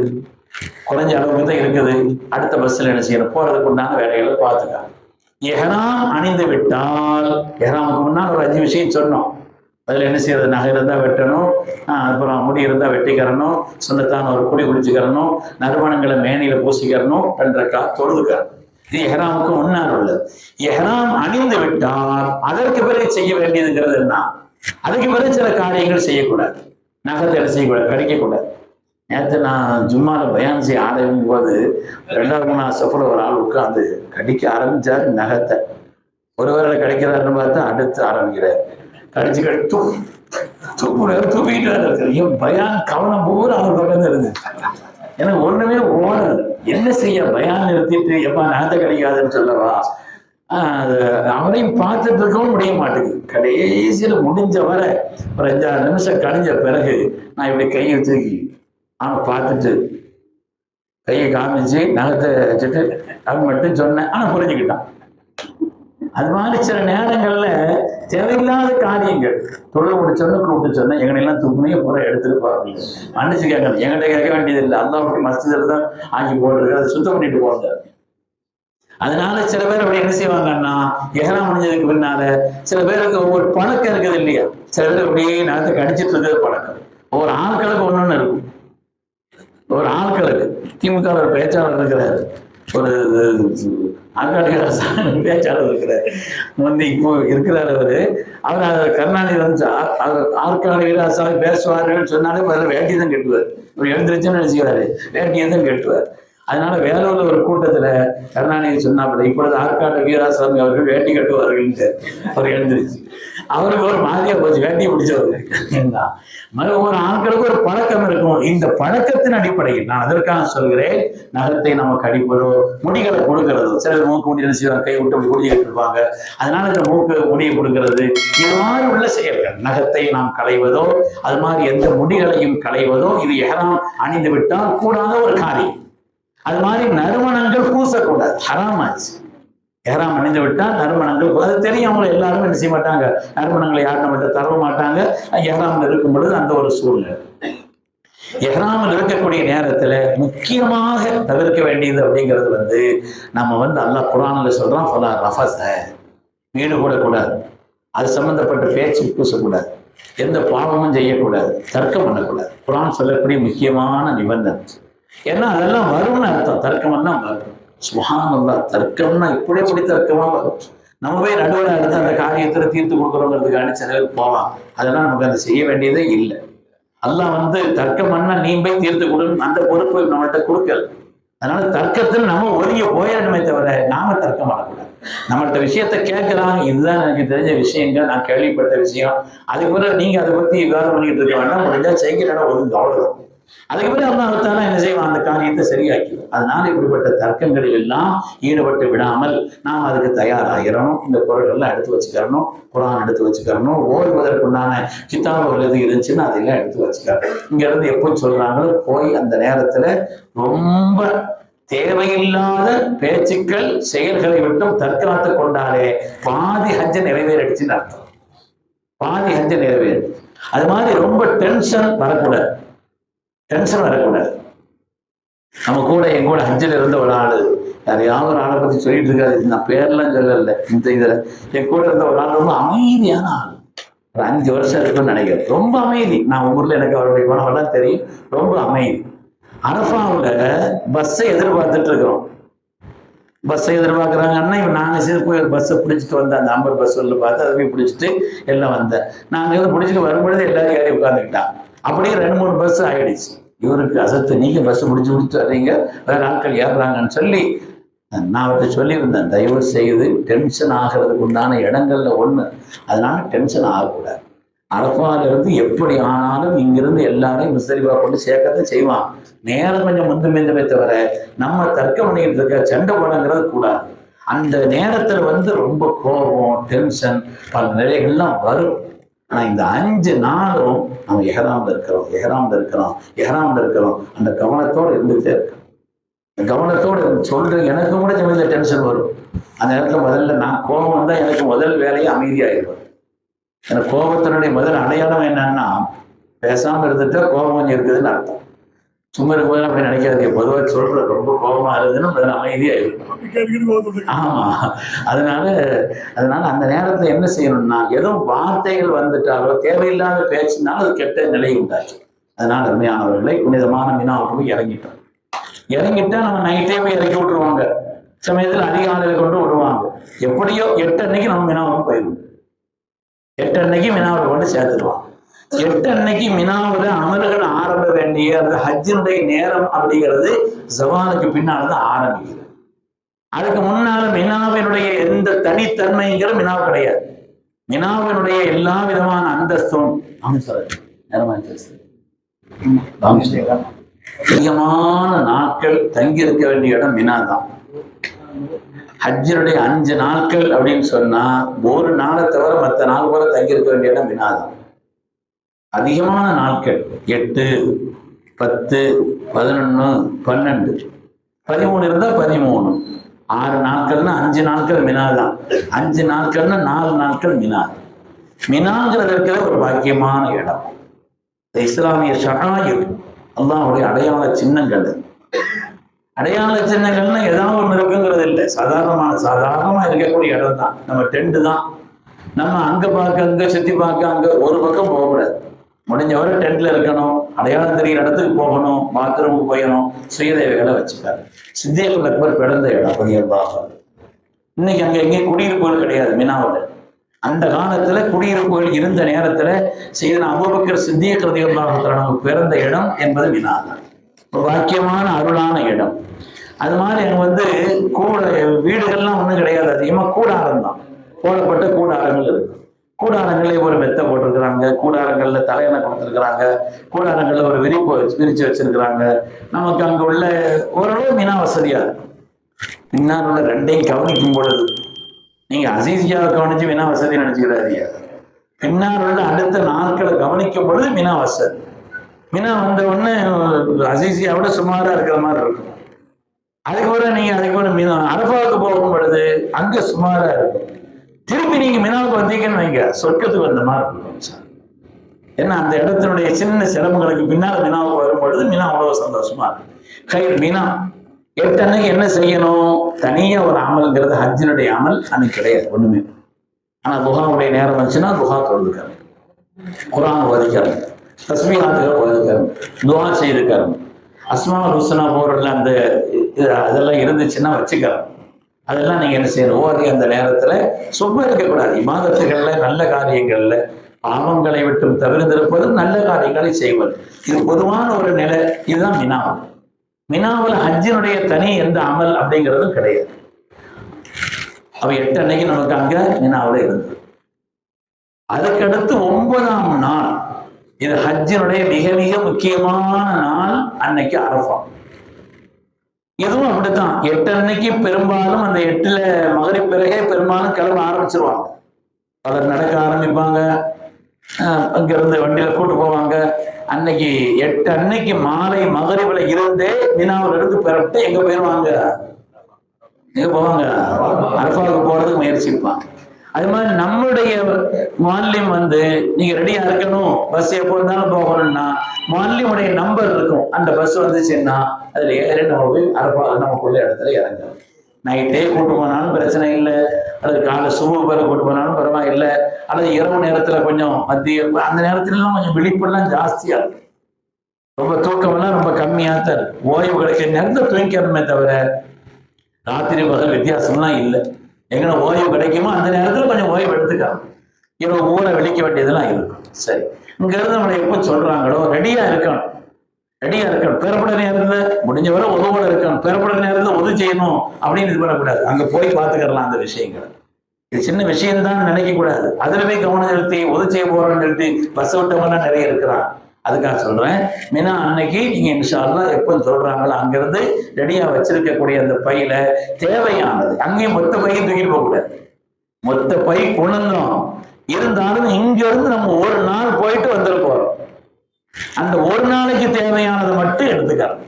குறைஞ்ச அளவுக்கு தான் இருக்குது, அடுத்த பஸ்ல என்ன செய்யணும், போறதுக்கு உண்டான வேலைகளை பார்த்துக்காங்க. எஹராம் அணிந்து விட்டால், எஹராமுக்கு முன்னால் ஒரு 5 விஷயம் சொன்னோம். அதில் என்ன செய்யறது, நகை இருந்தால் வெட்டணும், அப்புறம் முடி இருந்தால் வெட்டிக்கிறணும், சொந்தத்தான ஒரு குடி குடிச்சுக்கிறணும், நறுமணங்களை மேனியில பூசிக்கிறணும், 2 ரக்காத் தொழுதுக்கிறணும். இது எஹராமுக்கு முன்னால் உள்ளது. எஹராம் அணிந்து விட்டால் அதற்கு பிறகு செய்ய வேண்டியதுங்கிறது என்ன, அதுக்கு பிறகு சில காரியங்கள் செய்யக்கூடாது. நகத்தை என்ன செய்யக்கூடாது, கடிக்கக்கூடாது. நேற்று நான் ஜும்மால பயான் செய்ய ஆரம்பிக்கும் போது 2-3 சஃபுல ஒரு ஆள் உட்காந்து கடிக்க ஆரம்பிச்சாரு நகத்தை. ஒருவரை கடிக்கிறாருன்னு பார்த்தா அடுத்து ஆரம்பிக்கிறார், கடிச்சு தூக்கிட்டு இருக்கிற பயான் கவனம் பூரா அவர் பக்கம் இருந்து எனக்கு ஒண்ணுமே ஓடல. என்ன செய்ய, பயான் நிறுத்திட்டு எப்ப நகத்தை கிடைக்காதுன்னு சொல்லவா, அவரையும் பார்த்துட்டு இருக்கவும் முடிய மாட்டேங்குது. கடைசியில முடிஞ்ச வரை ஒரு 5-6 நிமிஷம் கழிஞ்ச பிறகு நான் இப்படி கையை தூக்கி அவன் பார்த்துட்டு கையை காமிச்சு நகத்தை வச்சுட்டு அவன் மட்டும் சொன்னேன். ஆனா புரிஞ்சுக்கிட்டான். அது மாதிரி சில நேரங்கள்ல தேவையில்லாத காரியங்கள் தொழில் முடிச்சோன்னு கூப்பிட்டு சொன்னா எங்கனையெல்லாம் தூக்குனே பூரா எடுத்துருப்பாங்க. மன்னிச்சு கேட்கணும், எங்கிட்ட கேட்க வேண்டியது இல்லை. அல்லாஹ் விட்டு மஸ்ஜிதில் தான் ஆக்கி போடுறது, அதை சுத்தம் பண்ணிட்டு போவாங்க. அதனால சில பேர் அப்படி என்ன செய்வாங்கன்னா, எஹ்ராம் முடிஞ்சதுக்கு பின்னால சில பேருக்கு ஒவ்வொரு பழக்கம் இருக்குது இல்லையா, சில பேர் அப்படியே நேரத்தை கடிச்சிட்டு இருக்கிறது பழக்கம். ஒவ்வொரு ஆட்களுக்கு ஒன்னொன்னு இருக்கும். ஒரு ஆட்களுக்கு திமுக ஒரு பேச்சாளர் இருக்கிறாரு, ஒரு ஆட்காடு பேச்சாளர் இருக்கிறாரு, வந்து இப்போ இருக்கிறார் அவரு. அவர் கருணாநிதி வந்து ஆற்காடு வீராசாமி பேசுவார்கள் சொன்னாலே முதல்ல வேட்டி தான் கட்டுவார். அவர் எழுந்திருச்சுன்னு நினைச்சுக்கிறாரு, வேட்டியை தான் கட்டுவார். அதனால வேலூர்ல ஒரு கூட்டத்துல கருணாநிதி சொன்னாப்பட இப்பொழுது ஆற்காடு வீராசாமி அவர்கள் வேட்டி கட்டுவார்கள் அவர் எழுந்திருச்சு. அவருக்கு ஒரு மாதிரியா போச்சு, வேட்டியை பிடிச்சவரு. ஒவ்வொரு ஆட்களுக்கு ஒரு பழக்கம் இருக்கும். இந்த பழக்கத்தின் அடிப்படையில் நான் அதற்காக சொல்கிறேன், நகத்தை நமக்கு அடிப்பதோ முடிகளை கொடுக்கறதோ, சிலர் மூக்கு முடி என்ன செய்வாங்க, கை விட்டு அப்படி முடியை இருப்பாங்க, அதனால இந்த மூக்கு முடியை கொடுக்கிறது, இது மாதிரி உள்ள செயல்கள். நகத்தை நாம் களைவதோ அது மாதிரி எந்த முடிகளையும் களைவதோ இது எஹ்ராம் அணிந்து விட்டால் கூடாத ஒரு காரியம். அது மாதிரி நறுமணங்கள் பூசக்கூடாது, ஹராமாச்சு. எஹ்ராம் அணிந்து விட்டால் நறுமணங்கள், அது தெரியும், அவங்க எல்லாரும் என்ன செய்ய மாட்டாங்க, நறுமணங்களை யாரும் நம்மகிட்ட தர மாட்டாங்க. எஹ்ராமில் இருக்கும் பொழுது அந்த ஒரு சூழ்நிலை. எஹ்ராமில் இருக்கக்கூடிய நேரத்துல முக்கியமாக தவிர்க்க வேண்டியது அப்படிங்கிறது வந்து நம்ம வந்து அல்லாஹ் குர்ஆன்ல சொல்றான், ஃபலா ரஃபஸ, வீடு கூடக்கூடாது, அது சம்பந்தப்பட்ட பேச்சு பூசக்கூடாது, எந்த பாவமும் செய்யக்கூடாது, தர்க்கம் பண்ணக்கூடாது. குர்ஆன் சொல்லக்கூடிய முக்கியமான நிபந்தனை. ஏன்னா அதெல்லாம் வரும்னு அர்த்தம், தர்க்கமெல்லாம் வரும். சுப்ஹானல்லாஹ், தர்க்கம்னா இப்படி தர்க்கமா வரும். நம்ம போய் நடுவில் எடுத்து அந்த காரியத்தை தீர்த்து கொடுக்குறோங்கிறதுக்கான சிலர் போவான், அதெல்லாம் நமக்கு அதை செய்ய வேண்டியதே இல்லை. அல்லாஹ் வந்து தர்க்கம் பண்ணா நீ போய் தீர்த்து கொடுன்னு அந்த பொறுப்பு நம்மள்கிட்ட கொடுக்கல. அதனால தர்க்கத்தில் நம்ம ஒதுங்கி போயிடணுமே தவிர நாம தர்க்கம் பண்ணக்கூடாது. நம்மள்ட்ட விஷயத்த கேட்கிறாங்க, இதுதான் எனக்கு தெரிஞ்ச விஷயங்க, நான் கேள்விப்பட்ட விஷயம், அதுக்கு பிறகு நீங்க அதை பத்தி விவாதம் பண்ணிட்டு இருக்க வேண்டாம், முடிஞ்சா செய்கிறேன்னா ஒதுங்க, அவ்வளவுதான். அதுக்கு பிறகு அல்லாஹ் என்ன செய்வான், அந்த காரியத்தை சரியாக்கிடும். அதனால இப்படிப்பட்ட தர்க்கங்களில் எல்லாம் ஈடுபட்டு விடாமல் நாம் அதுக்கு தயாராகிறோம். இந்த பொருள்கள்லாம் எடுத்து வச்சுக்கிறணும், குர்ஆன் எடுத்து வச்சுக்கிறணும், ஓய்வதற்குண்டான கிதாபுகள் எது இருந்துச்சுன்னு அதெல்லாம் எடுத்து வச்சுக்கிறோம். இங்க இருந்து எப்போ சொல்றாங்களோ போய் அந்த நேரத்துல ரொம்ப தேவையில்லாத பேச்சுக்கள் செயல்களை விட்டும் தற்காத்து கொண்டாலே பாதி ஹஜ்ஜ நிறைவேறிடுச்சுன்னு அர்த்தம். பாதி ஹஜ்ஜ நிறைவேறு. அது மாதிரி ரொம்ப டென்ஷன் வரக்கூடாது, டென்ஷன் வரக்கூடாது. நம்ம கூட என் கூட ஹஜ்ஜில் இருந்த ஒரு ஆளு, யாரையாவது ஒரு ஆளை பத்தி சொல்லிட்டு இருக்காது, நான் பேர்லாம் சொல்லல, இந்த இதுல என் கூட இருந்த ஒரு ஆள் ரொம்ப அமைதியான ஆள், ஒரு 5 வருஷம் இருக்குன்னு நினைக்கிறேன், ரொம்ப அமைதி. நான் ஊர்ல எனக்கு அவருடைய குணமெல்லாம் தெரியும், ரொம்ப அமைதி. அரஃபாவுல பஸ்ஸை எதிர்பார்த்துட்டு இருக்கிறோம், பஸ்ஸை எதிர்பார்க்குறாங்கன்னா இவன் நான் போய் பஸ்ஸை பிடிச்சிட்டு வந்தேன், அந்த 50 பஸ்ஸில் பார்த்து அதை போய் பிடிச்சிட்டு எல்லாம் வந்தேன். நாங்கள் பிடிச்சிட்டு வரும்பொழுது எல்லாரும் ஏறி உட்காந்துக்கிட்டான். அப்படியே 2-3 பஸ் ஆயிடுச்சு. இவருக்கு அசத்து, நீங்க பஸ் முடிச்சு வர்றீங்க, வேற ஆட்கள் ஏறுறாங்கன்னு சொல்லி நான் அவர்கிட்ட சொல்லியிருந்தேன், தயவு செய்து டென்ஷன் ஆகிறதுக்கு உண்டான இடங்கள்ல ஒண்ணு, அதனால டென்ஷன் ஆகக்கூடாது. அரஃபால இருந்து எப்படி ஆனாலும் இங்கிருந்து எல்லாரையும் முஸ்தலிஃபா கொண்டு சேர்க்கத்தான் செய்வான். நேரம் கொஞ்சம் முந்துமே தவிர நம்ம தர்க்கம் பண்ணிட்டு இருக்க சண்டை போடங்கிறது கூடாது. அந்த நேரத்துல வந்து ரொம்ப கோபம், டென்ஷன், பல நிலைகள்லாம் வரும். ஆனா இந்த 5 நாளும் நம்ம எஹ்ராம்ல இருக்கிறோம், அந்த கவனத்தோடு இருந்துகிட்டே இருக்கோம். கவனத்தோடு சொல்றேன், எனக்கு கூட ஜமீன்ல டென்ஷன் வரும். அந்த நேரத்துல முதல்ல நான் கோபம் வந்தா எனக்கு முதல் வேலையை அமைதியாயிடுவேன். எனக்கு கோபத்தினுடைய முதல் அடையாளம் என்னன்னா, பேசாம இருந்துட்டா கோபம் கொஞ்சம் இருக்குதுன்னு அர்த்தம். சும்மா இருக்கும்போது அப்படி நினைக்காதீங்க, பொதுவாக சொல்ற ரொம்ப கோபமா இருந்துன்னா முதல்ல அமைதியா இருக்கும். ஆமா, அதனால அந்த நேரத்துல என்ன செய்யணும்னா, ஏதோ வார்த்தைகள் வந்துட்டாலோ தேவையில்லாத பேச்சுனாலும் அது கெட்ட நிலை உண்டாச்சு. அதனால அருமையானவர்களை புனிதமான மினாவுக்கு போய் இறங்கிட்டா நம்ம நைட்டே போய் இறக்கி விட்டுருவாங்க, சமயத்தில் அதிகாலையில கொண்டு விடுவாங்க. எப்படியோ 8 அன்னைக்கு நம்ம மினாவுக்கு போயிடுவோம், 8 அன்னைக்கு மினாவை கொண்டு சேர்த்துடுவாங்க. 8 அன்னைக்கு மினாவுல அமல்கள் ஆரம்ப வேண்டிய அந்த ஹஜ்ஜினுடைய நேரம் அப்படிங்கிறது ஜவாலுக்கு பின்னால்தான் ஆரம்பிக்குது. அதுக்கு முன்னால மினாவினுடைய எந்த தனித்தன்மைங்கிற மினாவு கிடையாது. மினாவினுடைய எல்லா விதமான அந்தஸ்தும் அதிகமான நாட்கள் தங்கி இருக்க வேண்டிய இடம் மினா தான். ஹஜ்ஜினுடைய 5 நாட்கள் அப்படின்னு சொன்னா ஒரு நாளை தவிர மற்ற நாள் போல தங்கி இருக்க வேண்டிய இடம் மினா தான். அதிகமான நாட்கள் 8, 10, 11, 12, 13 இருந்தா 13, 6 நாட்கள் நாட்கள்னா 5 நாட்கள் மினா தான். 5 நாட்கள்னா 4 நாட்கள் மினா. மினாங்கிறது இருக்கிற ஒரு பாக்கியமான இடம். இஸ்லாமிய ஷஆயிர், அல்லாஹ்வுடைய அடையாள சின்னங்கள். அடையாள சின்னங்கள்னா ஏதாவது ஒன்று இருக்குங்கிறது இல்லை. சாதாரணமா இருக்கக்கூடிய இடம் தான். நம்ம டென்ட் தான். நம்ம அங்க பார்க்க, அங்க சுத்தி பார்க்க, அங்க ஒரு பக்கம் போகக்கூடாது. முடிஞ்சவரை டென்ட்ல இருக்கணும், அடையாளம் தெரிகிற இடத்துக்கு போகணும், பாத்ரூமுக்கு போயணும், சுயதேவைகளை வச்சுக்காரு. சித்தியக்குல் அக்பர் பிறந்த இடம் ரலியல்லாஹு அன்ஹு. இன்னைக்கு அங்க எங்கேயும் குடியிருப்புகள் கிடையாது மினாவில். அந்த காலத்துல குடியிருப்புகள் இருந்த நேரத்துல சையதுனா அபூபக்கர் சித்திக் ரலியல்லாஹு அன்ஹு பிறந்த இடம் என்பது மினா தான். ஒரு வாக்கியமான அருளான இடம். அது மாதிரி அங்க கூட வீடுகள்லாம் ஒன்றும் கிடையாது, அதிகமா கூடாரம் தான். போடப்பட்ட கூடாரங்கள் இருக்கு. கூடாரங்களே ஒரு மெத்தை போட்டிருக்கிறாங்க, கூடாரங்கள்ல தலையணை கொடுத்துருக்குறாங்க, கூடாரங்கள்ல ஒரு விரிச்சு வச்சிருக்கிறாங்க. நமக்கு அங்க உள்ள ஓரளவு மினா வசதியா இருக்கும். பின்னால் உள்ள ரெண்டையும் கவனிக்கும் பொழுது, நீங்க அசீசியாவை கவனிச்சு மினா வசதி நினைச்சுக்கிறாதீங்க. பின்னால் உள்ள அடுத்த நாட்களை கவனிக்கும் பொழுது மினா வசதி. மினா வந்த உடனே அசீசியாவோட சுமாரா இருக்கிற மாதிரி இருக்கும். அதுக்கு மினா அரபாவுக்கு போகும் பொழுது அங்க சுமாரா இருக்கும். திருப்பி நீங்க மினாவுக்கு வந்தீங்கன்னு வைங்க, சொர்க்கத்துக்கு வந்த மாதிரி இருக்கும். ஏன்னா அந்த இடத்தினுடைய சின்ன சிரமங்களுக்கு பின்னால் மினாவுக்கு வரும் பொழுது மினா அவ்வளவு சந்தோஷமா இருக்கும். மினா 8 அன்னைக்கு என்ன செய்யணும்? தனியா ஒரு அமல்ங்கிறது ஹஜ்ஜினுடைய அமல் அன்னைக்கு கிடையாது ஒண்ணுமே. ஆனா துஹாவுடைய நேரம் வந்துச்சுன்னா துஹா தொழுதுக்காரு, குர்ஆன் ஓதிக்காரு, தஸ்பீஹாத்துகளை ஓதிக்காரு, துஆ செய்துக்காரு, அஸ்மாஉல் ஹுஸ்னா போறதுல அந்த அதெல்லாம் இருந்துச்சுன்னா வச்சுக்காரு. அதெல்லாம் நீங்க என்ன செய்யணும்? ஓதி அந்த நேரத்துல சும்மா இருக்கக்கூடாது. இபாதத்துகள்ல, நல்ல காரியங்கள்ல பாவங்களை விட்டும் தவிர்த்திருப்பது, நல்ல காரியங்களை செய்வது, இது பொதுவான ஒரு நிலை. இதுதான் மினாவல். மினாவில் ஹஜ்ஜினுடைய தனி எந்த அமல் அப்படிங்கிறதும் கிடையாது. அவ 8 அன்னைக்கு நமக்கு அங்க மினாவில் இருந்தது. அதுக்கடுத்து 9ஆம் நாள், இது ஹஜ்ஜினுடைய மிக மிக முக்கியமான நாள். அன்னைக்கு அரஃபா. இதுவும் அப்படித்தான். 8 அன்னைக்கு பெரும்பாலும் அந்த 8ல மகரிப் பிறகே பெரும்பாலும் கிளம்ப ஆரம்பிச்சிருவாங்க. பலர் நடக்க ஆரம்பிப்பாங்க, அங்கிருந்து வண்டியில கூட்டு போவாங்க. அன்னைக்கு 8 அன்னைக்கு மாலை மகரிபில் இருந்தே மினாவில் இருந்து பெறப்பட்டு எங்க போயிருவாங்க? எங்க போவாங்க? அரஃபாவுக்கு போறதுக்கு முயற்சிப்பாங்க. அது மாதிரி நம்முடைய முஅல்லிம் நீங்க ரெடியா இருக்கணும், பஸ் எப்போ இருந்தாலும் போகணும்னா முஅல்லிமுடைய நம்பர் இருக்கும். அந்த பஸ் வந்துச்சுன்னா அதுல ஏறி நம்ம போய் அரஃபா நமக்குள்ள இடத்துல இறங்கணும். நைட்டே கூட்டு போனாலும் பிரச்சனை இல்லை, அல்லது காலை சுபஹ் பேர கூட்டு போனாலும் பரவாயில்லை, அல்லது இரவு நேரத்துல கொஞ்சம் மத்திய அந்த நேரத்துலலாம் கொஞ்சம் விழிப்பெல்லாம் ஜாஸ்தியா இருக்கும். ரொம்ப தூக்கம்லாம் ரொம்ப கம்மியா தான் இருக்கு. ஓய்வு கிடைக்கிற நேரத்தில் தூங்கிக்கணுமே தவிர ராத்திரி பகல் வித்தியாசம்லாம் இல்லை. எங்கன்னா ஓய்வு கிடைக்குமோ அந்த நேரத்துல கொஞ்சம் ஓய்வு எடுத்துக்கலாம். இரவு ஊரை வெளிக்க வேண்டியதெல்லாம் இருக்கும். சரி, இங்க இருந்து நம்மளை எப்போ சொல்றாங்களோ ரெடியா இருக்கணும். ரெடியா இருக்கணும். பெறப்பட நேரத்துல முடிஞ்சவரை உதவோட இருக்கணும். பெறப்பட நேரத்துல உதவி செய்யணும் அப்படின்னு இது பண்ணக்கூடாது. அங்க போய் பார்த்துக்கலாம் அந்த விஷயங்கள். இது சின்ன விஷயம் தான் நினைக்க கூடாது. அதுல போய் கவனம் செலுத்தி உதவி செய்ய போறோம்னு சொல்லிட்டு பஸ் விட்டவங்கலாம் நிறைய இருக்கிறான். அதுக்காக சொல்றேன், மினா அன்னைக்கு நீங்க இன்ஷா அல்லாஹ் எப்போ சொல்றாங்களோ அங்கிருந்து ரெடியா வச்சிருக்கக்கூடிய அந்த பையில தேவையானது, அங்கேயும் மொத்த பையும் தூக்கிட்டு போக கூடாது. மொத்த பை கொண்டோம் இருந்தாலும் இங்க இருந்து நம்ம ஒரு நாள் போயிட்டு வந்துட போறோம். அந்த ஒரு நாளைக்கு தேவையானது மட்டும் எடுத்துக்கலாம்.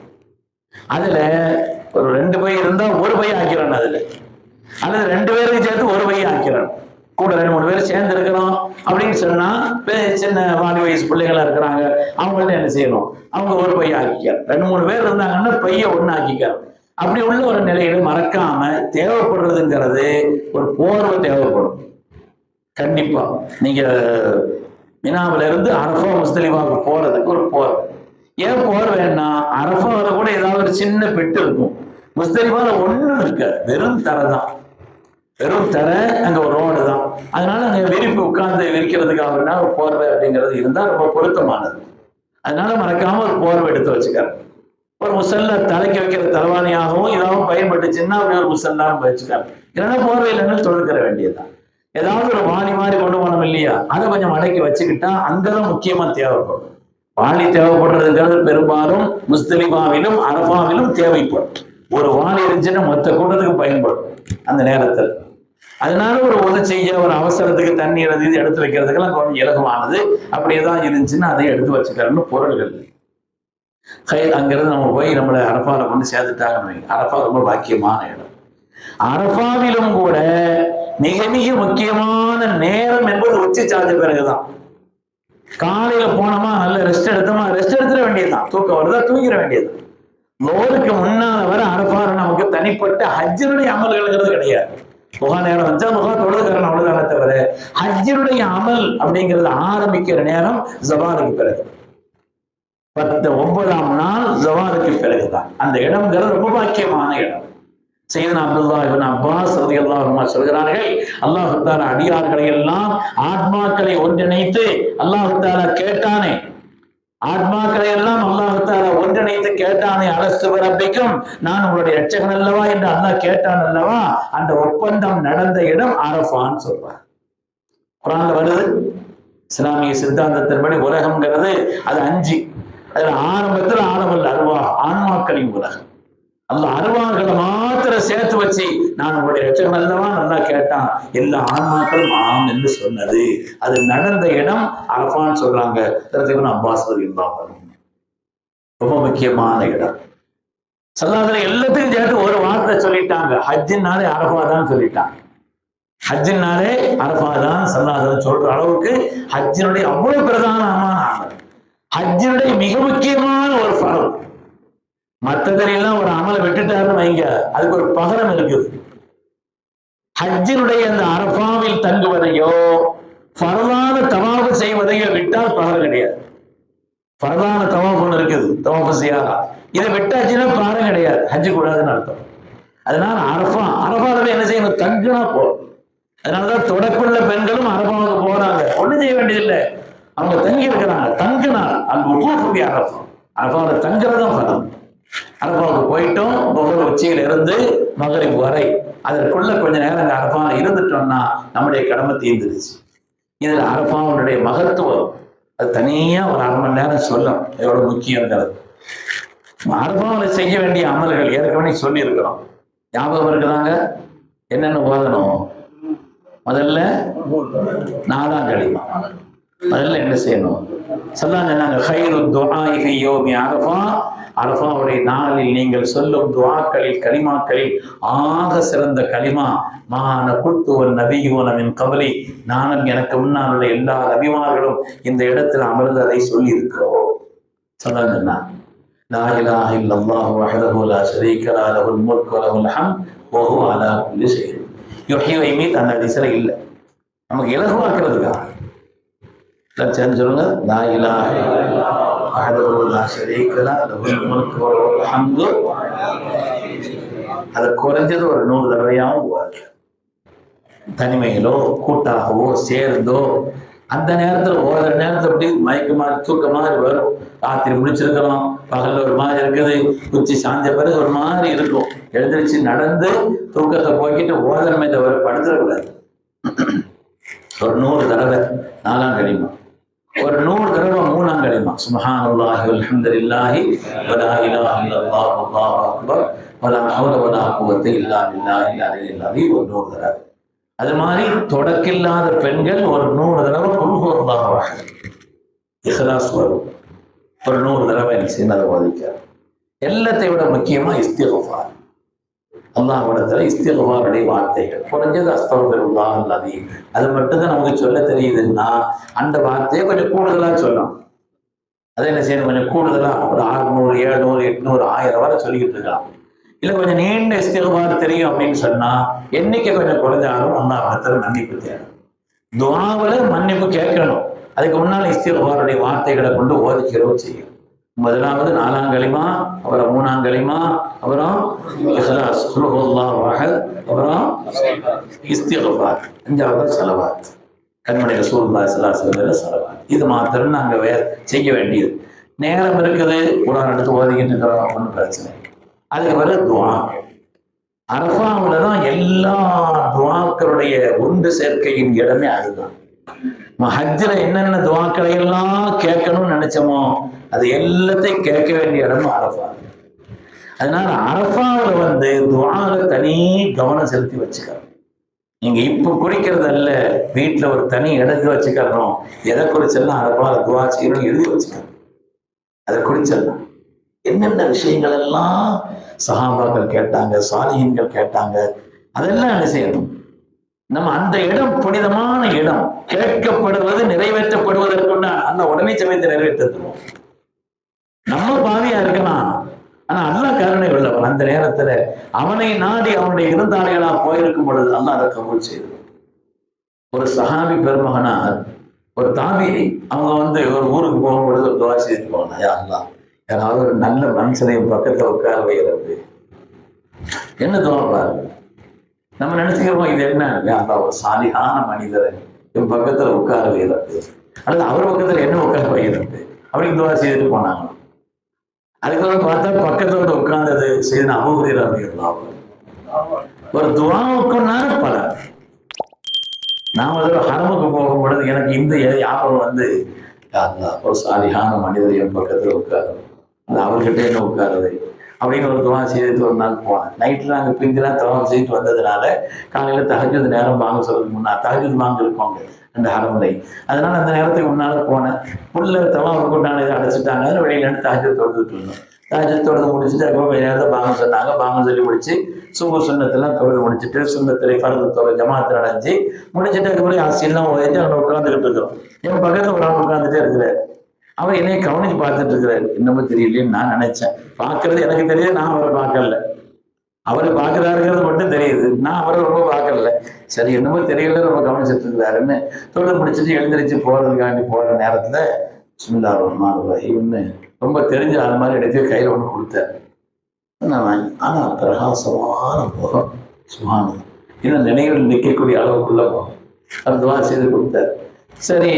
அதுல ஒரு 2 பை இருந்தா ஒரு பை ஆக்கிறோம், அதுல அல்லது 2 பேருக்கு சேர்த்து ஒரு பை ஆக்கிறோம். கூட 2-3 பேர் சேர்ந்து இருக்கிறோம் அப்படின்னு சொன்னா சின்ன வாலி வயசு பிள்ளைகளா இருக்கிறாங்க, அவங்கள்ட்ட என்ன செய்யணும்? அவங்க ஒரு பை ஆக்கிக்கார். 2-3 பேர் இருந்தாங்கன்னா பைய ஒண்ணு ஆக்கிக்கார். அப்படி உள்ள ஒரு நிலையில மறக்காம தேவைப்படுறதுங்கிறது ஒரு போர்வை தேவைப்படும். கண்டிப்பா நீங்க மினாவில இருந்து அரஃபா முஸ்தலிஃபாவுக்கு போறதுக்கு ஒரு போர்வை. ஏன் போர்வைன்னா அரஃபாவில கூட ஏதாவது ஒரு சின்ன பெட்டு இருக்கும். முஸ்தலிஃபால ஒண்ணும் இருக்க, வெறும் தரை தான். வெறும் தரை, அங்க ஒரு ரோடு தான். அதனால அங்க விரிப்பு உட்கார்ந்து விரிக்கிறதுக்காக ஒரு போர்வை அப்படிங்கிறது இருந்தா ரொம்ப பொருத்தமானது. அதனால மறக்காம ஒரு போர்வை எடுத்து வச்சுக்காரு. ஒரு முசல்ல தலைக்கு வைக்கிற தலைவாணியாகவும் ஏதாவது பயன்பட்டுச்சுன்னா அப்படி ஒரு முசல்லாவும் வச்சுக்காரு. இல்லைன்னா போர்வை இல்லைன்னு தொழுக்கிற வேண்டியதுதான். ஏதாவது ஒரு வாளி மாதிரி கொண்டு போனோம் இல்லையா, அதை கொஞ்சம் மடக்கி வச்சுக்கிட்டா அங்கதான் முக்கியமா தேவைப்படும். வாளி தேவைப்படுறதுங்கிறது பெரும்பாலும் முஸ்தலிஃபாவிலும் அரஃபாவிலும் தேவைப்படும். ஒரு வாளி இருந்துச்சுன்னா மொத்த கூட்டத்துக்கு பயன்படும் அந்த நேரத்தில். அதனால ஒரு உதவி செய்ய, ஒரு அவசரத்துக்கு தண்ணீர் இது எடுத்து வைக்கிறதுக்கெல்லாம் கொஞ்சம் இலகுவானது. அப்படியேதான் இருந்துச்சுன்னா அதையும் எடுத்து வச்சுக்கிறோம்னு பொருள்கள். அங்கிருந்து நம்ம போய் நம்மளை அரஃபால கொண்டு சேர்த்துட்டாங்கன்னு. அரஃபா ரொம்ப பாக்கியமான இடம். அரஃபாவிலும் கூட மிக மிக முக்கியமான நேரம் என்பது உச்சி சார்ந்த பிறகுதான். காலையில போனோமா நல்ல ரெஸ்ட் எடுத்துட வேண்டியதுதான். தூக்கம் வருதா தூங்கிட வேண்டியது. லோருக்கு முன்னால வர அரஃபால நமக்கு தனிப்பட்ட ஹஜ்ஜினுடைய அமல்கள்ங்கிறது கிடையாது. முகா நேரம் வச்சா முகா தொழுதுக்காரன் அவ்வளவுதானே தவிர ஹஜ்ஜினுடைய அமல் அப்படிங்கிறது ஆரம்பிக்கிற நேரம் ஜவாலுக்கு பிறகு, 9ஆம் நாள் ஜவாலுக்கு பிறகுதான். அந்த இடம்ங்கிறது ரொம்ப பாக்கியமான இடம். சையதுனா அப்துல்லாஹ் இப்னு அப்பாஸ் ரலியல்லாஹு அன்ஹு சொல்கிறார்கள், அல்லாஹ் தஆலா அடியார்களை எல்லாம் ஆத்மாக்களை ஒன்றிணைத்து அல்லாஹ் தஆலா கேட்டானே, ஆத்மாக்களை எல்லாம் அல்லாஹ் தஆலா ஒன்றிணைத்து கேட்டானே, அலஸ்து பிரப்பிக்கும், நான் உங்களுடைய இரட்சகன் அல்லவா என்று அல்லாஹ் கேட்டான் அல்லவா, அந்த ஒப்பந்தம் நடந்த இடம் அரஃபான்னு சொல்றார். குர்ஆன்ல வருது. இஸ்லாமிய சித்தாந்தத்தின்படி உலகம்ங்கிறது அது 5. அதுல ஆரம்பத்தில் ஆரம்பல் அருவா, ஆன்மாக்களின் உலகம். அந்த அருவாக்களை மாத்திரம் சேர்த்து வச்சு நான் உங்களுடைய இரட்சகன் அல்லவா நல்லா கேட்டான், எல்லா ஆன்மாக்களும் ஆம் என்று சொன்னது. அது நடந்த இடம் அரஃபான்னு சொல்றாங்க. அப்பாஸ் ரொம்ப முக்கியமான இடம். சல்லாஹ் எல்லாத்தையும் சேர்த்து ஒரு வார்த்தை சொல்லிட்டாங்க, ஹஜ்ஜின்னாலே அரஃபா தான் சொல்லிட்டாங்க. ஹஜ்ஜின்னாலே அரஃபா தான் சல்லாஹ் சொல்ற அளவுக்கு ஹஜ்ஜினுடைய அவ்வளவு பிரதானமான அமல், ஹஜ்ஜினுடைய மிக முக்கியமான ஒரு ஃபர்து. மற்றதெல்லாம் ஒரு அமலை விட்டுட்டாருன்னு வைங்க, அதுக்கு ஒரு பகரம் இருக்குது. ஹஜ்ஜினுடைய அந்த அரஃபாவில் தங்குவதையோ ஃபர்தான தவாஃப் செய்வதையோ விட்டால் பகரம் கிடையாது. ஃபர்தான தவாஃப் ஒன்று இருக்குது, தவாஃப் சியாரா, இதை விட்டாச்சுன்னா பகரம் கிடையாது, ஹஜ்ஜு கூடாதுன்னு அர்த்தம். அதனால அரஃபாவில் என்ன செய்யணும், தங்குனா போதும். அதனாலதான் தொடக்குள்ள பெண்களும் அரஃபாவுக்கு போறாங்க, ஒண்ணும் செய்ய வேண்டியதில்லை, அவங்க தங்கி இருக்கிறாங்க. தங்குனால் அந்த உபூஃபி அரஃபா, அரஃபாவில் தங்குறதும் ஃபர்து. அரஃபாவுக்கு போயிட்டோம், முகர் உச்சியில இருந்து மகரிப் வரை அதற்குள்ள கொஞ்ச நேரம் அரஃபாவில் இருந்துட்டோம்னா நம்முடைய கடமை தீர்ந்துருச்சு. இதுல அரஃபாவுடைய மகத்துவம் அது தனியா ஒரு 1/2 மணி நேரம் சொல்லும், எவ்வளவு முக்கியங்கிறது. அரஃபாவில் செய்ய வேண்டிய அமல்கள் ஏற்கனவே சொல்லி இருக்கிறோம், ஞாபகம் இருக்குதாங்க? என்னென்ன ஓதணும்? முதல்ல 4ஆம் கலிமா, முதல்ல என்ன செய்யணும்? சொன்னாங்க ஹைரு துஆஇ ஃபீ யௌமி அரஃபா, அரஃபாவுடைய நாளில் நீங்கள் சொல்லும் துஆக்களில் கலிமாக்களில் ஆக சிறந்த கலிமா மான குல்துவன் நபியூன மின் கப்லி, நானும் எனக்கு முன்னால் உள்ள எல்லா நபிமார்களும் இந்த இடத்தில் அமர்ந்து அதை சொல்லி இருக்கிறோம். சொன்னாங்கன்னா லா இலாஹ இல்லல்லாஹு வஹ்தஹு லா ஷரீக லஹு லஹுல் முல்கு வ லஹுல் ஹம்து வ ஹுவ அலா குல்லி ஷைஇன் யுஹ்யி வ யுமீத். அந்த ஹதீஸ்ல இல்ல, நமக்கு இலகுவாக்குறதுக்காக சேர்ந்து சொல்லுங்க, லா இலாஹ இல்லல்லாஹு வஹ்தஹு லா ஷரீக லஹு லஹுல் முல்கு வ லஹுல் ஹம்து. அது குறைஞ்சது ஒரு 100 தடவையாவது தனிமையிலோ கூட்டாகவோ சேர்ந்தோ. அந்த நேரத்தில் ஓடுற நேரத்தில் அப்படி மயக்க மாதிரி தூக்க மாதிரி வரும். ராத்திரி முடிச்சிருக்கிறோம், பகல்ல ஒரு மாதிரி இருக்குது, உச்சி சாஞ்ச பிறகு ஒரு மாதிரி இருக்கும். எழுந்திரிச்சு நடந்து தூக்கத்தை போக்கிட்டு ஓதனமே தவிர படுத்துடக்கூடாது. ஒரு 100 தடவை 4ஆம் கலிமா, ஒரு 100 தடவை 3ஆம் கலிமா, சுப்ஹானல்லாஹி வல்ஹம்துலில்லாஹி வலா இலாஹ இல்லல்லாஹ் வல்லாஹு அக்பர் வலா ஹவ்ல வலா குவத்த இல்லா பில்லாஹில் அலிய்யில் அஸீம் ஒரு 100 தடவை. அது மாதிரி தொடக்கில்லாத பெண்கள் ஒரு 100 தடவை குல் ஹுவல்லாஹு அஹத், இஹ்லாஸ் வரும், ஒரு 100 தடவை சின்னதை ஓதிக்க. எல்லாத்தை விட முக்கியமா இஸ்திக்ஃபார், அல்லாஹ்விடத்துல இஸ்திக்ஃபாருடைய வார்த்தைகள் குறைஞ்சது அஸ்தக்ஃபிருல்லாஹ் அல்-அஸீம். அது மட்டும்தான் நமக்கு சொல்ல தெரியுதுன்னா அந்த வார்த்தையை கொஞ்சம் கூடுதலா சொல்லணும். அதை என்ன செய்யணும், கொஞ்சம் கூடுதலா ஒரு 600 700 800 1000 வரை சொல்லிக்கிட்டு இருக்கலாம். இல்லை கொஞ்சம் நீண்ட இஸ்திக்ஃபார் தெரியும் அப்படின்னு சொன்னா எண்ணிக்கை கொஞ்சம் குறைஞ்சாலும் அல்லாஹ்விடத்துல மன்னிப்பு தேடும். துஆவுல மன்னிப்பு கேட்கணும். அதுக்கு முன்னால் இஸ்திக்ஃபாருடைய வார்த்தைகளை கொண்டு ஓதிக்கிறோம் செய்யும். முதலாவது 4ஆம் கலிமா, அப்புறம் 3ஆம் கலிமா, அப்புறம் இஹ்லாஸ் குல் ஹுவல்லாஹு அஹத், அப்புறம் இஸ்திக்ஃபார், 5வது ஸலவாத், கண்மணி ரசூலுல்லாஹி ஸல்லல்லாஹு அலைஹி வஸல்லம் ஸலவாத். இது மாத்திரம் நாங்க செய்ய வேண்டியது. நேரம் இருக்குது, குர்ஆன் எடுத்து ஓதிக்கிட்டு இருக்கிறோம், ஒன்றும் பிரச்சனை. அதுக்கு பிறகு துஆக்கள். அரஃபாவுல தான் எல்லா துஆக்களுடைய ஒன்று சேர்க்கையின் இடமே அதுதான். ஹஜ்ஜில என்னென்ன துஆக்களை எல்லாம் கேட்கணும்னு நினைச்சோமோ அது எல்லாத்தையும் கேட்க வேண்டிய இடமும் அரஃபா. அதனால அரஃபாவுல துஆல தனி கவனம் செலுத்தி வச்சுக்கணும். நீங்க இப்ப குறிக்கிறது அல்ல, வீட்டுல ஒரு தனி இடத்து வச்சுக்கணும். எதை குறிச்செல்லாம் அரஃபால துஆ செய்யணும் எழுதி வச்சுக்கணும். அதை குறிச்செல்லாம் என்னென்ன விஷயங்கள் எல்லாம் சஹாபாக்கள் கேட்டாங்க, சாலிஹீன்கள் கேட்டாங்க, அதெல்லாம் என்ன செய்யணும்? நம்ம அந்த இடம் புனிதமான இடம், கேட்கப்படுவது நிறைவேற்றப்படுவதற்குன்னா அந்த உடனே சமயத்தை நிறைவேற்றுவோம். நம்ம பாவியா இருக்கலாம், ஆனா அல்லாஹ் கருணை உள்ளவன். அந்த நேரத்துல அவனை நாடி அவனுடைய விருந்தாளிகளா போயிருக்கும் பொழுது அல்லாஹ் அதை கபூல் செய்து. ஒரு சஹாபி பெருமகனார், ஒரு தாபியை, அவங்க ஒரு ஊருக்கு போகும்பொழுது ஒரு துவா செய்து போனாங்க, யா அல்லாஹ் யாராவது ஒரு நல்ல மனுஷனையும் பக்கத்துல உட்கார வைக்கிறது. என்ன துவா பாருங்க. நம்ம நினைச்சுக்கிறோம் இது என்ன, யா அல்லாஹ் ஒரு சாலிகான மனிதரை என் பக்கத்துல உட்கார வைக்கிறது, அல்லது அவர் பக்கத்துல என்ன உட்கார வைக்கிறது அப்படின்னு துவா செய்துட்டு போனாங்க. அதுக்கப்புறம் பார்த்தா பக்கத்தோட உட்கார்ந்தது செய்து அபூ ஹுரைரா ரலியல்லாஹு அன்ஹு. ஒரு துவாவுக்குன்னால பல. நான் ஒரு ஹரமுக்கு போகும் பொழுது எனக்கு இந்த ஞாபகம் ஒரு சாலிகான மனிதர் என் பக்கத்துல உட்காரு, அது அவர்கிட்ட என்ன உட்காருது அப்படின்னு ஒரு துவா செய்துட்டு ஒரு நாள் போனேன். நைட்ல நாங்கள் பிங்கெல்லாம் தவாப் செய்துட்டு வந்ததுனால காலையில தஹஜ்ஜுத் நேரம் வாங்க சொல்றதுக்கு முன்னா தஹஜ்ஜுத் வாங்க இருக்கோங்க அந்த ஹரமுலை. அதனால அந்த நேரத்துக்கு முன்னால போனேன். உள்ள தவாப் கொண்டான இதை அடைச்சிட்டாங்க. வெளியில இருந்து தஹஜ்ஜுத் தொழுதுட்டு இருந்தோம். தஹஜ்ஜுத் தொழுது முடிச்சுட்டு அதுக்கப்புறம் கொஞ்ச நேரத்தை பாங்க சொன்னாங்க. பாங்க சொல்லி முடிச்சு சுபஹ் சுன்னத்தெல்லாம் தொழுது முடிச்சுட்டு சுன்னத்துல ஃபர்து தொழுது ஜமாத்தில் அடைஞ்சு முடிச்சுட்டு அதுக்கப்புறம் அரிசியெல்லாம் ஓதிட்டு அவங்க உட்காந்துக்கிட்டு இருக்கிறோம். என் பக்கத்துல ஒரு ஆள் உட்காந்துட்டே இருக்கிறார். அவர் என்னைய கவனிச்சு பார்த்துட்டு இருக்கிறாரு. இன்னமும் தெரியலையேன்னு நான் நினைச்சேன். பார்க்கறது எனக்கு தெரியுது, நான் அவரை பார்க்கல. அவரு பார்க்கிறாருங்கிறது மட்டும் தெரியுது, நான் அவரை ரொம்ப பார்க்கல. சரி என்னமோ தெரியல, ரொம்ப கவனிச்சுட்டு இருக்கிறாருன்னு தொழில் முடிச்சுட்டு எழுந்திரிச்சு போறதுக்காண்டி போற நேரத்துல பிஸ்மில்லாஹிர் ரஹ்மானிர் ரஹீம்னு ரொம்ப தெரிஞ்ச அது மாதிரி எடுத்து கையில ஒண்ணு கொடுத்தாரு. ஆனா பிரகாசமான முகம், சுப்ஹானல்லாஹ், இன்னும் நினைவில் நிற்கக்கூடிய அளவுக்குள்ள முகம். அது துவா செய்து கொடுத்தாரு. சரி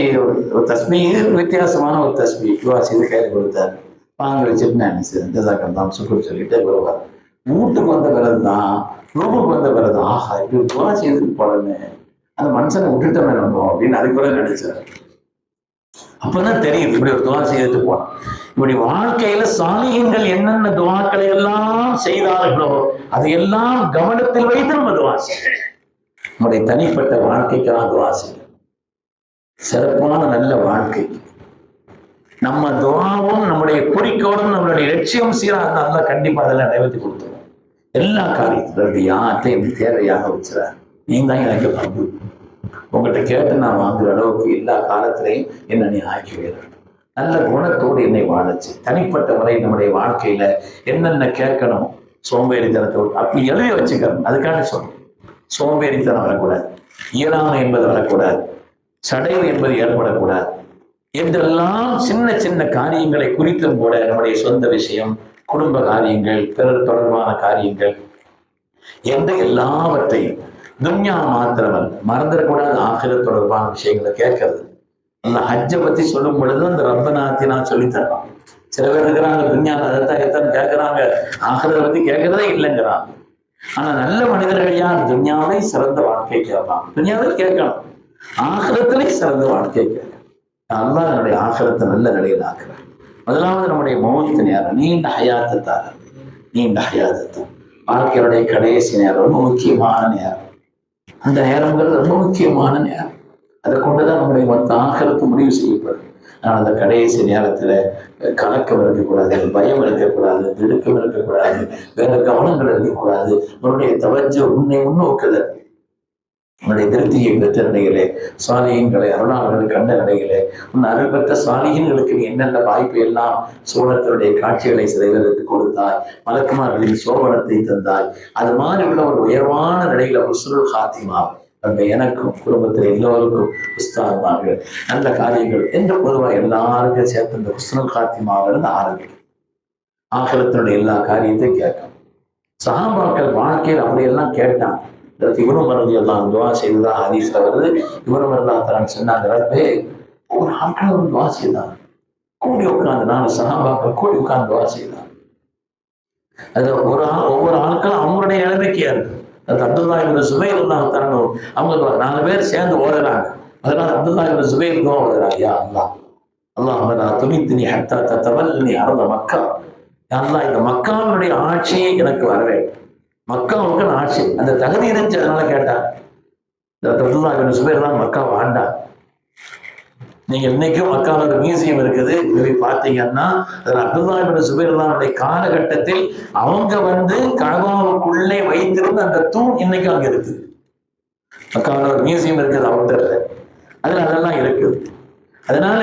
ஒரு தஸ்மீ, வித்தியாசமான ஒரு தஸ்மீ துவா செய்து கையில கொடுத்தாரு. வாங்க வச்சுட்டு நான் என்ன செய்யறேன், ஜஸாக்கல்லாஹ் சுக்ர் சொல்லிட்டு வருவார். வீட்டுக்கு வந்த பிறகுதான், ரூமுக்கு வந்த பிறகுதான், ஆஹா இப்படி துவா செய்துட்டு போலன்னு அந்த மனுஷனை விட்டுட்டோமே நம்ம அப்படின்னு அதுக்கு கூட நினைச்சாரு. அப்பதான் தெரியுது இப்படி ஒரு துவா செய்துட்டு போனோம். இப்படி வாழ்க்கையில சாலிஹீன்கள் என்னென்ன துவாக்களை எல்லாம் செய்தார்களோ அதையெல்லாம் கவனத்தில் வைத்து நம்ம துவா செய்யணும். நம்முடைய தனிப்பட்ட வாழ்க்கைக்காக துவா செய்யணும். சிறப்பான நல்ல வாழ்க்கை, நம்ம துவாவும் நம்முடைய குறிக்கோளும் நம்மளுடைய லட்சியம் சீராக இருந்தால் கண்டிப்பா அதெல்லாம் நிறைவேற்றி கொடுத்துருவோம். எல்லா காரியத்திலும் யார்கிட்டையும் தேவையாக வச்சுறாரு. நீங்க தான் எனக்கு பங்கு, உங்கள்கிட்ட கேட்டு நான் வாங்குற அளவுக்கு எல்லா காலத்திலையும் என்ன நீ ஆக்கி வேண்டும். நல்ல குணத்தோடு என்னை வாழச்சு. தனிப்பட்ட முறை நம்முடைய வாழ்க்கையில என்னென்ன கேட்கணும், சோம்பேறித்தனத்தோடு அப்படி எழுதி வச்சுக்கணும். அதுக்காக சொல்லணும். சோம்பேறித்தனம் வரக்கூடாது, இயலாமை என்பது வரக்கூடாது, சடைவு என்பது ஏற்படக்கூடாது என்றெல்லாம் சின்ன சின்ன காரியங்களை குறித்தும் கூட நம்முடைய சொந்த விஷயம், குடும்ப காரியங்கள், பிறர் தொடர்பான காரியங்கள் எந்த எல்லாவற்றையும் துன்யா மாத்திரமல்ல, மறந்துடக்கூடாது ஆகிரத் தொடர்பான விஷயங்களை கேட்கறது. அந்த ஹஜ்ஜை பத்தி சொல்லும் பொழுது அந்த ரப்பனாத்தி நான் சொல்லித்தரலாம். சில பேர் இருக்கிறாங்க துன்யா அதைத்தான் எத்தனை கேட்கிறாங்க, ஆகிரத்தை பத்தி கேட்கறதே இல்லைங்கிறாங்க. ஆனா நல்ல மனிதர்கள் யார்? துன்யாவை சிறந்த வாழ்க்கை கேட்பாங்க, துன்யாவை கேட்கணும், ஆகிரத்திலே சிறந்த வாழ்க்கை கேட்கணும். அல்லாஹ் என்னுடைய ஆகிரத்தை நல்ல நிலையில் ஆக்குறேன். முதலாவது நம்முடைய மௌத்து நேரம், நீண்ட ஹயாத்தை தார, நீண்ட ஹயாத்தை, வாழ்க்கையுடைய கடைசி நேரம் ரொம்ப முக்கியமான நேரம். அந்த நேரங்கிறது ரொம்ப முக்கியமான நேரம். அதை கொண்டுதான் நம்முடைய மொத்த ஆகிரத்து முடிவு செய்யப்படும். ஆனால் அந்த கடைசி நேரத்துல கலக்கம் இருக்கக்கூடாது, பயம் இருக்கக்கூடாது, திடுக்கம் இருக்கக்கூடாது, வேற கவனங்கள் இருக்கக்கூடாது. உன்னுடைய தவஜ்ஜு உன்னை முன்னோக்குதல், உன்னுடைய திருப்தியை பெற்ற நிலைகளே, சாலிஹீன்களை அருளாளர்கள் கண்ட நிலைகளே, உன் அருள் பெற்ற சாலிஹீன்களுக்கு என்னென்ன வாய்ப்பு எல்லாம் சோழத்தினுடைய காட்சிகளை சிறைகளுக்கு கொடுத்தாய், மலக்குமார்களின் சோபனத்தை தந்தாய். அது மாதிரி உள்ள ஒரு உயர்வான நிலையில ஹுஸ்னுல் ஹாத்திமா எனக்கும் குடும்பத்தில் எல்லோருக்கும் உஸ்தாத்மார்கள் நல்ல காரியங்கள் என்று பொதுவாக எல்லாருக்கும் சேர்த்து இந்த ஹுஸ்னுல் ஹாத்திமாவிலிருந்து ஆரம்பிக்கும். ஆகிரத்தினுடைய எல்லா காரியத்தையும் கேட்கும். சஹாபாக்கள் வாழ்க்கையில் அப்படியெல்லாம் கேட்டாங்க. இவரும் மருந்து எல்லாம் துவா செய்துதான் ஹதீஸ்ல வருது. இவரும் மருந்தாத்தான்னு சொன்னாங்க, ஒரு ஆட்கள் ஒரு துவா செய்தாங்க, கூடி உட்கார்ந்து 4 சஹாபாக்கள் கூடி உட்கார்ந்து துவா செய்தாங்க. அது ஒவ்வொரு ஆட்களும் அவங்களுடைய நிலைமைக்கு இருக்கு. அது அப்துல்லா இப்னு ஸுபைர் ரலியல்லாஹு அவங்க 4 பேர் சேர்ந்து ஓடுறாங்க. அதனால அப்துல்லா இப்னு ஸுபைர் துவா ஓடுறாங்க, யா அல்லாஹ் அல்லாஹ் லா துமித்னி ஹத்தா ததவல்லனி அர்த மக்கா, யா அல்லாஹ் இந்த மக்காவினுடைய ஆட்சியை எனக்கு வர வேண்டும். மக்காவுக்கு ஆட்சி அந்த தகுதி இருந்துச்சு, அதனால கேட்டார். அப்துல்லா இப்னு ஸுபைர் தான் மக்கா ஆண்டார். நீங்க இன்னைக்கும் மக்கால ஒரு மியூசியம் இருக்குது, போய் பார்த்தீங்கன்னா அப்துல்லா இப்னு சுபைர் காலகட்டத்தில் அவங்க கஅபாவுக்குள்ளே வைத்திருந்த அந்த தூண் இன்னைக்கும் அங்க இருக்குது. மக்கால ஒரு மியூசியம் இருக்குது அவுட்டர்ல, அதுல அதெல்லாம் இருக்குது. அதனால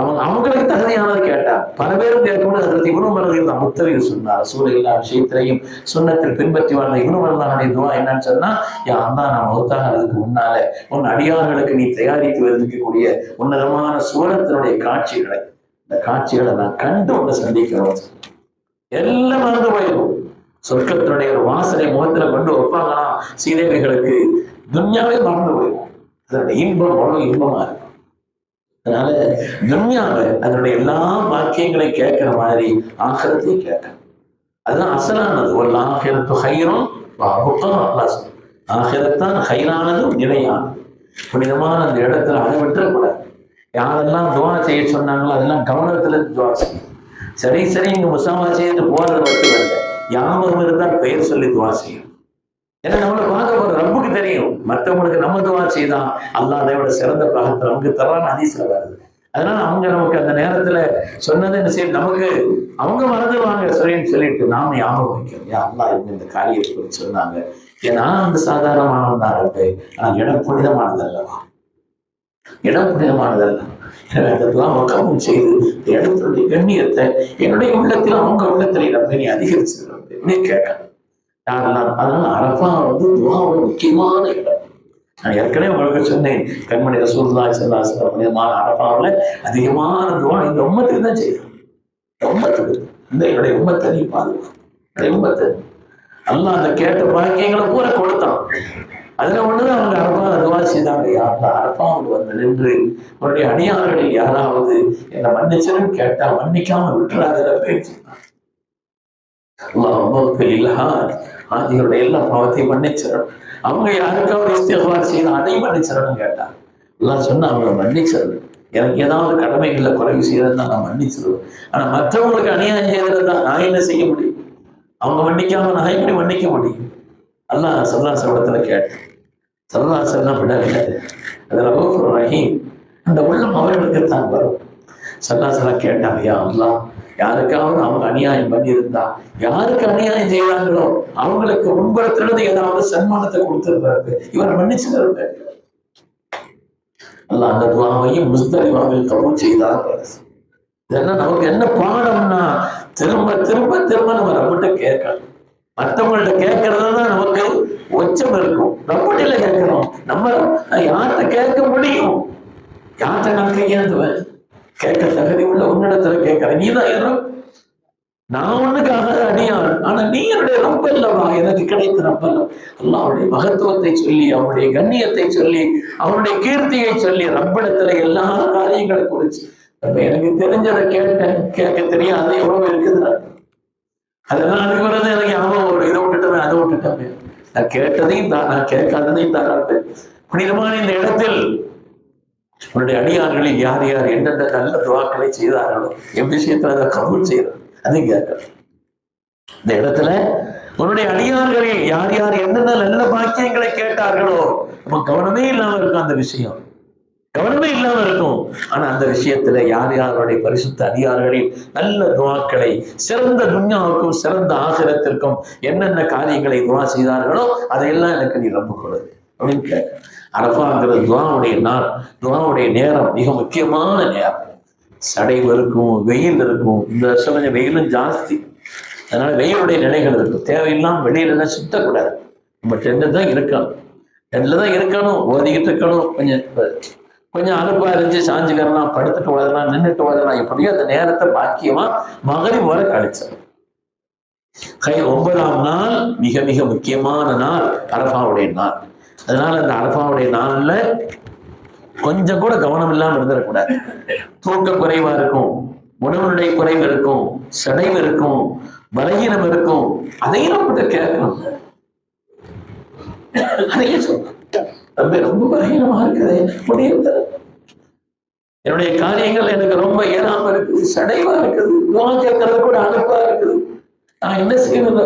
அவங்களுக்கு தகுதியானது கேட்டா பல பேரும் கேட்கும்போது அதற்கு இவனும் மனதில் முத்தரையில் சொன்னார். சூழலா விஷயத்திலையும் சுண்ணத்தில் பின்பற்றி வாழ்ந்த இவனும் வரலாடைய துவா என்னன்னு சொன்னா, யாருந்தா நான் மௌத்தாக அதுக்கு முன்னால உன் அடியார்களுக்கு நீ தயாரித்து வைக்கக்கூடிய உன்னதமான சூழத்தினுடைய காட்சிகளை, இந்த காட்சிகளை நான் கண்டு ஒன்று சந்திக்கிறோம். எல்லாம் மறந்து போயிடும். சொர்க்கத்தினுடைய ஒரு வாசனை முகத்துல கொண்டு வைப்பாங்கன்னா சீதேவிகளுக்கு துன்யாவே மறந்து போயிடும். அதனுடைய இன்பம் அவ்வளவு இன்பமா இருக்கும். அதனால துன்யாவை அதனுடைய எல்லா வாக்கியங்களையும் கேட்கிற மாதிரி ஆகிரத்தையும் கேட்கணும். அதுதான் அசலானது. ஒரு ஆகிரத்து ஹைரும் ஆகிரத்தான் ஹைரானதும் நிலையானது. புனிதமான அந்த இடத்துல அதை விட்டுறக்கூடாது. யாரெல்லாம் துவா செய்ய சொன்னாங்களோ அதெல்லாம் கவனத்துல துவா செய்யும். சரி இங்க முசாமா செய்து போறது மட்டும் இல்லை, யாரும் இருந்தால் பெயர் சொல்லி துவா செய்யும். ஏன்னா நம்மளை பார்க்க போற ரப்புக்கு தெரியும், மற்றவங்களுக்கு நம்ம துவா செய்தா அல்லாஹ் அதை விட சிறந்த பாகத்தை நமக்கு தரான்னு ஹதீஸ்ல வருது. அதனால அவங்க நமக்கு அந்த நேரத்துல சொன்னது என்ன செய்யும், நமக்கு அவங்க மறந்துடுவாங்க சரின்னு சொல்லிட்டு நாம ஞாபகம் வைக்கணும். அல்லாஹ் இவங்க இந்த காரியத்தை குறித்து சொன்னாங்க. ஏன்னா அந்த சாதாரணமானவன் தான் இருக்கு, ஆனால் இடம் புனிதமானது அல்லவா, இடம் புனிதமானதல்ல. அதெல்லாம் மக்கமும் செய்து இடத்துடைய கண்ணியத்தை என்னுடைய உள்ளத்தில் அவங்க உள்ளத்தில் நம்ம நீ அதிகரிச்சு கேட்கணும். யாரெல்லாம் அதனால அரஃபா துஆவோட முக்கியமான இடம். நான் ஏற்கனவே உங்களுக்கு சொன்னேன், கண்மணி ரசூலுல்லாஹி ஸல்லல்லாஹு அலைஹி வஸல்லம் அரஃபாவில் அதிகமான துஆ இந்த உம்மத்துக்கு தான் செய்யணும். உம்மத்துக்கு இந்த என்னுடைய உம்மத்தை நீ பாதுகாப்பு, என்னுடைய உம்மத்தை அல்லாஹ் அந்த கேட்ட பாக்கியங்களை பூரா கொடுத்தான். அதுல ஒண்ணுதான் அவங்க அரஃபா துஆ செய்தாங்க. யாரெல்லாம் அரஃபாவோடு நின்று அவருடைய அடியார்களில் யாராவது என்னை மன்னிச்சருன்னு கேட்டா மன்னிக்காம விட்டுறாத பேச்சு ஆதிகளுடைய எல்லா பாவத்தையும் மன்னிச்சிடணும். அவங்க யாருக்காவது இஸ்திக்ஃபார் செய்யணும், அதையும் மன்னிச்சிடணும் கேட்டா எல்லாம் சொன்னா அவங்களை மன்னிச்சிடணும். எனக்கு ஏதாவது கடமைகள்ல குறைவு செய்யறதுன்னா நான் மன்னிச்சிடுவேன். ஆனா மற்றவங்களுக்கு அநியாயம் செய்யறதுதான் நான் என்ன செய்ய முடியும்? அவங்க மன்னிக்காம நான் எப்படி மன்னிக்க முடியும்? அல்லாஹ் சல்லாசவடத்துல கேட்டேன். சல்லாசல்லாம் விடவில்லை, அது ரஹூஃபுர் ரஹீம், அந்த உள்ளம் அவர்களுக்குத்தான் வரும். சல்லாசல்லாம் கேட்டாங்க, யா அல்லாஹ் யாருக்காவது அவங்க அநியாயம் பண்ணியிருந்தா, யாருக்கு அநியாயம் செய்யறாங்களோ அவங்களுக்கு முன்புறத்திலிருந்து ஏதாவது சன்மானத்தை கொடுத்திருப்பாரு, இவரை மன்னிச்சுருப்பாரு. அல்லாஹ் அந்த துஆவையும் முஸ்தலிஃபாவில் கபூல் செய்தார். இதெல்லாம் நமக்கு என்ன பாடம்னா, திரும்ப திரும்ப திரும்ப நம்ம ரப்பிட்ட கேட்கணும். மற்றவங்கள்ட்ட கேட்கறதுதான் நமக்கு உச்சம் இருக்கும். ரப்பிட்ட கேட்கணும். நம்ம யார்கிட்ட கேட்க முடியும்? யார்கிட்ட நான் கையாந்துவேன்? கேட்க தகுதி உள்ள உன்னிடத்துல கேட்கிறேன். நீதான் என்ன, நான் ஒண்ணுக்காக அடியான், ஆனா நீ என்னுடைய ரொம்ப இல்லவா, எனக்கு கிடைத்த ரப்பல்ல. அல்லாஹ்வுடைய மகத்துவத்தை சொல்லி, அவனுடைய கண்ணியத்தை சொல்லி, அவனுடைய கீர்த்தியை சொல்லி, ரப்பிடத்துல எல்லா காரியங்களை குறிச்சு எனக்கு தெரிஞ்சதை கேட்டேன். கேட்க தெரியாது எவ்வளவு இருக்குது. அதெல்லாம் அதுக்கு வரது எனக்கு ஞாபகம் ஒரு இதை விட்டுட்டேன் அதை விட்டுட்டேன். நான் கேட்டதையும் தான், நான் கேட்காததையும் தான். புனிதமான இந்த இடத்தில் உன்னுடைய அடியார்களில் யார் யார் எந்தெந்த நல்ல துவாக்களை செய்தார்களோ என் விஷயத்துல அதை கபூல் செய்யறது அதையும் கேட்கணும். இந்த இடத்துல உன்னுடைய அடியார்களில் யார் யார் என்னென்ன நல்ல பாக்கியங்களை கேட்டார்களோ நம்ம கவனமே இல்லாம இருக்கும். அந்த விஷயம் கவனமே இல்லாம இருக்கும். ஆனா அந்த விஷயத்துல யார் யாருடைய பரிசுத்த அடியார்களில் நல்ல துவாக்களை, சிறந்த துன்யாவுக்கும் சிறந்த ஆகிரத்திற்கும் என்னென்ன காரியங்களை துவா செய்தார்களோ அதையெல்லாம் எனக்கு நீ ரொம்ப கொடு அப்படின்னு கேட்க. அரஃபாங்கிறது துஆவுடைய நாள், துஆவுடைய நேரம் மிக முக்கியமான நேரம். சடைவு இருக்கும், வெயில் இருக்கும். இந்த வருஷம் கொஞ்சம் வெயிலும் ஜாஸ்தி, அதனால வெயிலுடைய நிலைகள் இருக்கும். தேவையில்லாம வெளியிலாம் சுத்தக்கூடாது. நம்ம டென்ட்ல தான் இருக்கணும், டென்ட்ல தான் இருக்கணும், ஓதிக்கிட்டு இருக்கணும். கொஞ்சம் அலுப்பா இருந்துச்சு, சாஞ்சுக்கிறலாம், படுத்துட்டு ஓதலாம், நின்றுட்டு ஓதலாம். எப்படியோ அந்த நேரத்தை பாக்கியமா மகரிப் வரை கழிச்சோம். 9ஆம் நாள் மிக மிக முக்கியமான நாள், அரஃபாவுடைய நாள். அதனால அந்த அரஃபாவுடைய நாள்ல கொஞ்சம் கூட கவனம் இல்லாம இருந்துடக்கூடாது. தூக்க குறைவா இருக்கும், உணவுடைய குறைவு இருக்கும், சடைவு இருக்கும், பலகீனம் இருக்கும். அதையும் நம்ம கேட்கணும். அதையும் சொல்றேன், ரொம்ப பலகீனமா இருக்குது, முடியாது, என்னுடைய காரியங்கள் எனக்கு ரொம்ப ஏறாம இருக்குது, சடைவா இருக்குது, துஆ கேட்கறது கூட அனுப்பா இருக்குது, நான் என்ன செய்யறது?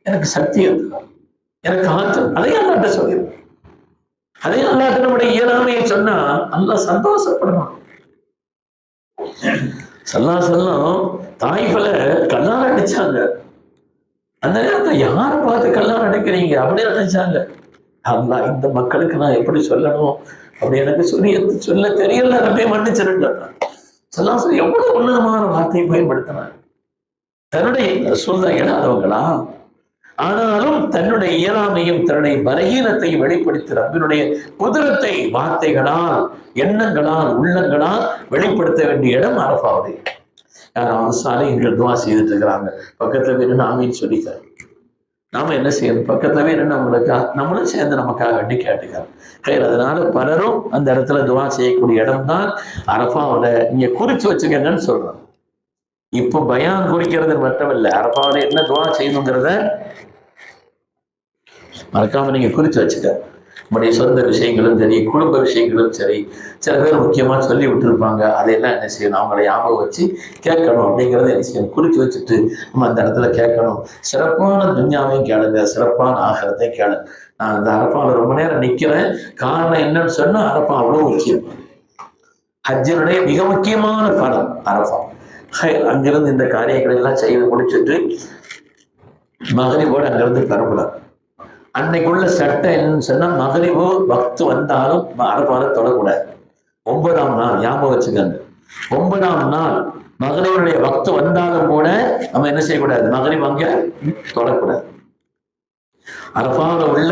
எனக்கு சக்தி இருக்கு, எனக்கு ஆற்றல். அதையும் அல்லாஹ்ட்ட சொல்லிடுறேன். அதையும் அல்லாஹ்ட்ட நம்முடைய இயலாமையை சொன்னா அல்லாஹ் சந்தோஷப்படணும். சல்லாசலம் தாய்ஃபில கல்லால் அடிச்சாங்க. அந்த நேரத்துல யாரை பார்த்து கல்லால் அடிக்கிறீங்க அப்படின்னு நினைச்சாங்க. அல்லாஹ் இந்த மக்களுக்கு நான் எப்படி சொல்லணும் அப்படி எனக்கு சொல்ல தெரியல, அப்படியே மன்னிச்சிருந்தேன். சல்லாசலம் எவ்வளவு உன்னதமான வார்த்தையை பயன்படுத்தினார். தன்னுடைய சொல்ல இயலாதவங்களா, ஆனாலும் தன்னுடைய இயலாமையும் தன்னுடைய பலகீனத்தையும் வெளிப்படுத்தி ரப்பினுடைய குதிரத்தை வார்த்தைகளால், எண்ணங்களால், உள்ளங்களால் வெளிப்படுத்த வேண்டிய இடம் அரஃபாவுடைய. யாராவது சாலைகள் துவா செய்துட்டு இருக்கிறாங்க, பக்கத்துல வேணும்னு ஆமீன்னு சொல்லிட்டாரு. நாம என்ன செய்யணும்? பக்கத்துல வேணும் நம்மளும் சேர்ந்து நமக்காக வேண்டி கேட்டுக்கிறோம். அதனால பலரும் அந்த இடத்துல துவா செய்யக்கூடிய இடம் தான் அரஃபாவுல. நீங்க குறிச்சு வச்சுக்கங்கன்னு சொல்றோம். இப்போ பயான் குறிக்கிறது மட்டுமில்லை, அரஃபாவுல என்ன துவா செய்யணுங்கிறத மறக்காம நீங்க குறிச்சு வச்சுக்க. நம்முடைய சொந்த விஷயங்களும் சரி, குடும்ப விஷயங்களும் சரி, சில பேர் முக்கியமா சொல்லி விட்டுருப்பாங்க, அதையெல்லாம் என்ன செய்யணும்? அவங்களை ஞாபகம் வச்சு கேட்கணும். அப்படிங்கிறத என்ன செய்யணும்? குறிச்சு வச்சுட்டு நம்ம அந்த இடத்துல கேட்கணும். சிறப்பான துன்யாவையும் கேளுங்க, சிறப்பான ஆகாரத்தையும் கேளுங்க. நான் அந்த அரஃபாவில் ரொம்ப நேரம் நிக்கிறேன். காரணம் என்னன்னு சொன்னா, அரஃபா அவ்வளவு முக்கியம். ஹஜ்ஜினுடைய மிக முக்கியமான பலம் அரஃபா. அங்கிருந்து இந்த காரியங்களை எல்லாம் செய்து முடிச்சுட்டு மகரிபோடு அங்கிருந்து பெறப்படாது. அன்னைக்குள்ள சட்டம் என்னன்னு சொன்னா, மகரிபு வக்து வந்தாலும் அரஃபால தொடக்கூடாது. 9ஆம் நாள் ஞாபகம் வச்சுக்கோங்க. 9ஆம் நாள் மகரிபுடைய வக்து வந்தாலும் கூட நம்ம என்ன செய்யக்கூடாது? மகரிப் அங்க தொடக்கூடாது. அரஃபால உள்ள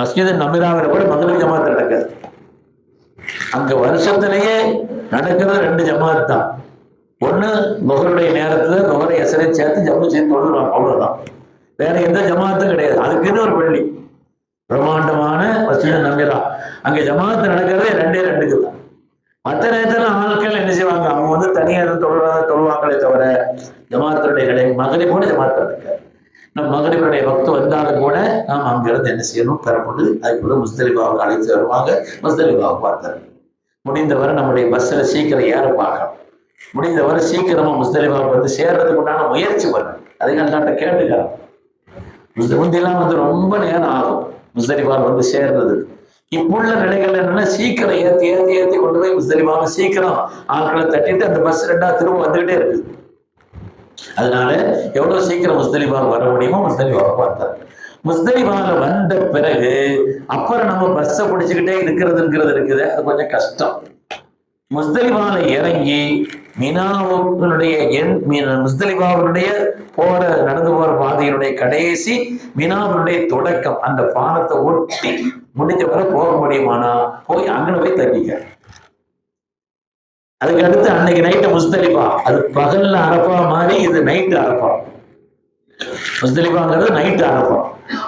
மஸ்ஜித் நபிராவில கூட மகரிப் ஜமாத் நடக்காது. அங்க வருஷத்திலேயே நடக்கிறது 2 ஜமாத் தான். ஒண்ணு நுகருடைய நேரத்துல நுகரை எசரை சேர்த்து ஜம்மு செய்து தொழுவாங்க, அவ்வளவுதான். வேற எந்த ஜமாத்தும் கிடையாது. அதுக்குன்னு ஒரு பள்ளி, பிரம்மாண்டமான மஸ்ஜித் நபிரா. அங்க ஜமாத்து நடக்கிறதே 2 தான். மற்ற நேரத்துல ஆட்கள் என்ன செய்வாங்க? அவங்க வந்து தனியாக தொழுவாங்களே தவிர ஜமாத்துடைய கடை மகரிப் கூட ஜமாத்து நடக்காது. நம்ம மகரிபுடைய வக்து வந்தாலும் கூட நாம் அங்கிருந்து என்ன செய்யணும்? பெறப்பட்டு அதுக்குள்ள முஸ்தலிஃபாவுக்கு அழைத்து வருவாங்க. முஸ்தலிஃபாவை பார்த்தாரு. முடிந்தவரை நம்முடைய பஸ்ஸில் சீக்கிரம் ஏற பார்க்கணும். முடிந்தவரை சீக்கிரமா முஸ்தலிஃபாவுக்கு வந்து சேர்றதுக்கு உண்டான முயற்சி பண்ணணும். அதுக்காக கேட்டுக்கிறோம். முந்திலாம் வந்து ரொம்ப நேரம் ஆகும் முஸ்தலிஃபாவில் வந்து சேர்றது. இப்புள்ள நிலைகள் என்னன்னா, சீக்கிரம் ஏத்தி கொண்டு போய் முஸ்தலிஃபாவை சீக்கிரம் ஆட்களை தட்டிட்டு அந்த பஸ் 2 திரும்ப வந்துகிட்டே இருக்குது. அதனால எவ்வளவு சீக்கிரம் முஸ்தலிஃபாவுக்கு வர முடியுமோ முஸ்தலிஃபாவை பார்த்தாரு. முஸ்தலிஃபாவுல வந்த பிறகு அப்புறம் நம்ம பஸ்ஸை பிடிச்சுக்கிட்டே இருக்கிறதுங்கிறது இருக்குது, அது கொஞ்சம் கஷ்டம். முஸ்தலிஃபாவுல இறங்கி முஸ்தலிஃபாவுடைய நடந்து போற பாதையினுடைய கடைசி மினாவுடைய தொடக்கம், அந்த பாலத்தை ஒட்டி முடிஞ்ச வரை போக முடியுமானா போய் அங்கே போய் தங்கிக்க. அதுக்கு அடுத்து அன்னைக்கு நைட்டு முஸ்தலிஃபா. அது பகல்ல அரஃபா மாதிரி, இது நைட்டு அரஃபா. முஸ்தலிஃபாங்கிறது நைட்டு அரஃபா.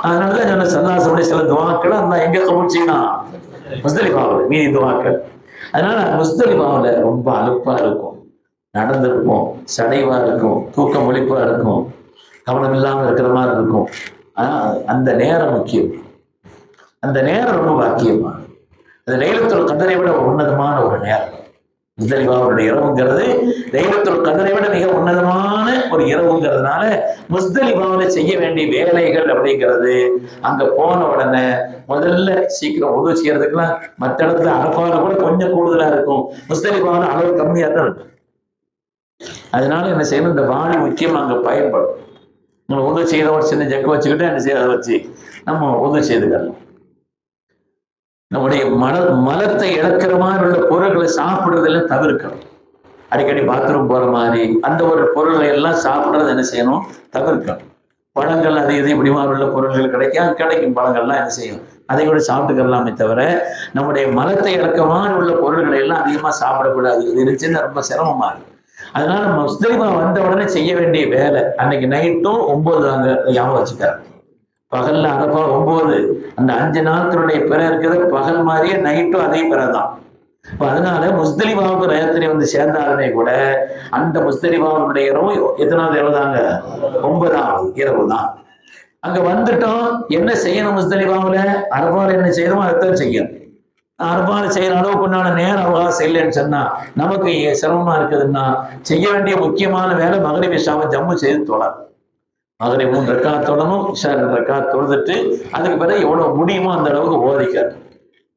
அதனாலதான் சல்லாசமுடைய சில துவாக்கள் அந்த எங்க கபூல் செய்யலாம்? முஸ்தலிஃபாவில் மீதி துவாக்கள். அதனால முஸ்தலிஃபாவில் ரொம்ப அலுப்பா இருக்கும், நடந்திருக்கும், சடைவா இருக்கும், தூக்கம் ஒழிப்பா இருக்கும், கவனம் இல்லாமல் இருக்கிற மாதிரி இருக்கும். அந்த நேரம் முக்கியம். அந்த நேரம் ரொம்ப பாக்கியமா. அது லைலத்துல் கத்ரை விட உன்னதமான ஒரு நேரம். முஸ்தலிஃபாவுடைய இரவுங்கிறது லைலத்துல் கத்ரை விட மிக உன்னதமான ஒரு இரவுங்கிறதுனால முஸ்தலிஃபாவுல செய்ய வேண்டிய வேலைகள் அப்படிங்கிறது, அங்க போன உடனே முதல்ல சீக்கிரம் உதவி செய்யறதுக்குலாம் மற்ற இடத்துல அரஃபால கூட கொஞ்சம் கூடுதலா இருக்கும், முஸ்தலிஃபாவுல அளவு கம்மியா தான் இருக்கும். அதனால என்ன செய்யணும்? இந்த வாணி முக்கியம் அங்க பயன்படும். நம்ம உதவி செய்யற ஒரு சின்ன ஜக்கு வச்சுக்கிட்டு என்ன செய்ய, அதை வச்சு நம்ம உதவி செய்துக்கலாம். நம்முடைய மலத்தை இழக்கிற மாதிரி உள்ள பொருட்களை சாப்பிடுறதெல்லாம் தவிர்க்கணும். அடிக்கடி பாத்ரூம் போற மாதிரி அந்த ஒரு பொருளை எல்லாம் சாப்பிடுறது என்ன செய்யணும்? தவிர்க்கணும். பழங்கள் அது இது இப்படி மாதிரி உள்ள பொருட்கள் கிடைக்கும் பழங்கள்லாம் என்ன செய்யும்? அதை கூட சாப்பிட்டுக்கலாமே தவிர நம்முடைய மலத்தை இழக்க மாதிரி உள்ள பொருள்களை எல்லாம் அதிகமா சாப்பிடக்கூடாது. இது இருந்துச்சுன்னா ரொம்ப சிரமமா இருக்கு. அதனால முஸ்தலிஃபா வந்த உடனே செய்ய வேண்டிய வேலை, அன்னைக்கு நைட்டும் 9 அங்க ஞாபகம் வச்சுக்காரு. பகல்ல அரஃபா 9, அந்த 5 நாட்களுடைய பிற இருக்கிறது பகல் மாதிரியே நைட்டும் அதே பிறதான். அதனால முஸ்தலிஃபாவுக்கு ராத்திரி வந்து சேர்ந்தாலுமே கூட அந்த முஸ்தலிஃபாவுடைய இரவு எத்தனாவது இரவு தாங்க? 9ஆவது இரவு தான். அங்க வந்துட்டோம், என்ன செய்யணும்? முஸ்தலிஃபாவுல அரஃபால என்ன செய்யணுமோ அதைத்தான் செய்யணும். அரஃபால செய்யற அளவுக்கு உண்டான நேரம் அவகாசம் இல்லைன்னு சொன்னா நமக்கு சிரமமா இருக்குதுன்னா செய்ய வேண்டிய முக்கியமான வேலை மகரிப் இஷாவை ஜம்மு செய்து தொழணும். மகரிப் 3 ரக்காத் தொழணும், இஷா 2 ரக்காத் தொழுதுட்டு அதுக்கு பிறகு எவ்வளவு முடியுமோ அந்த அளவுக்கு ஓதிக்காரு.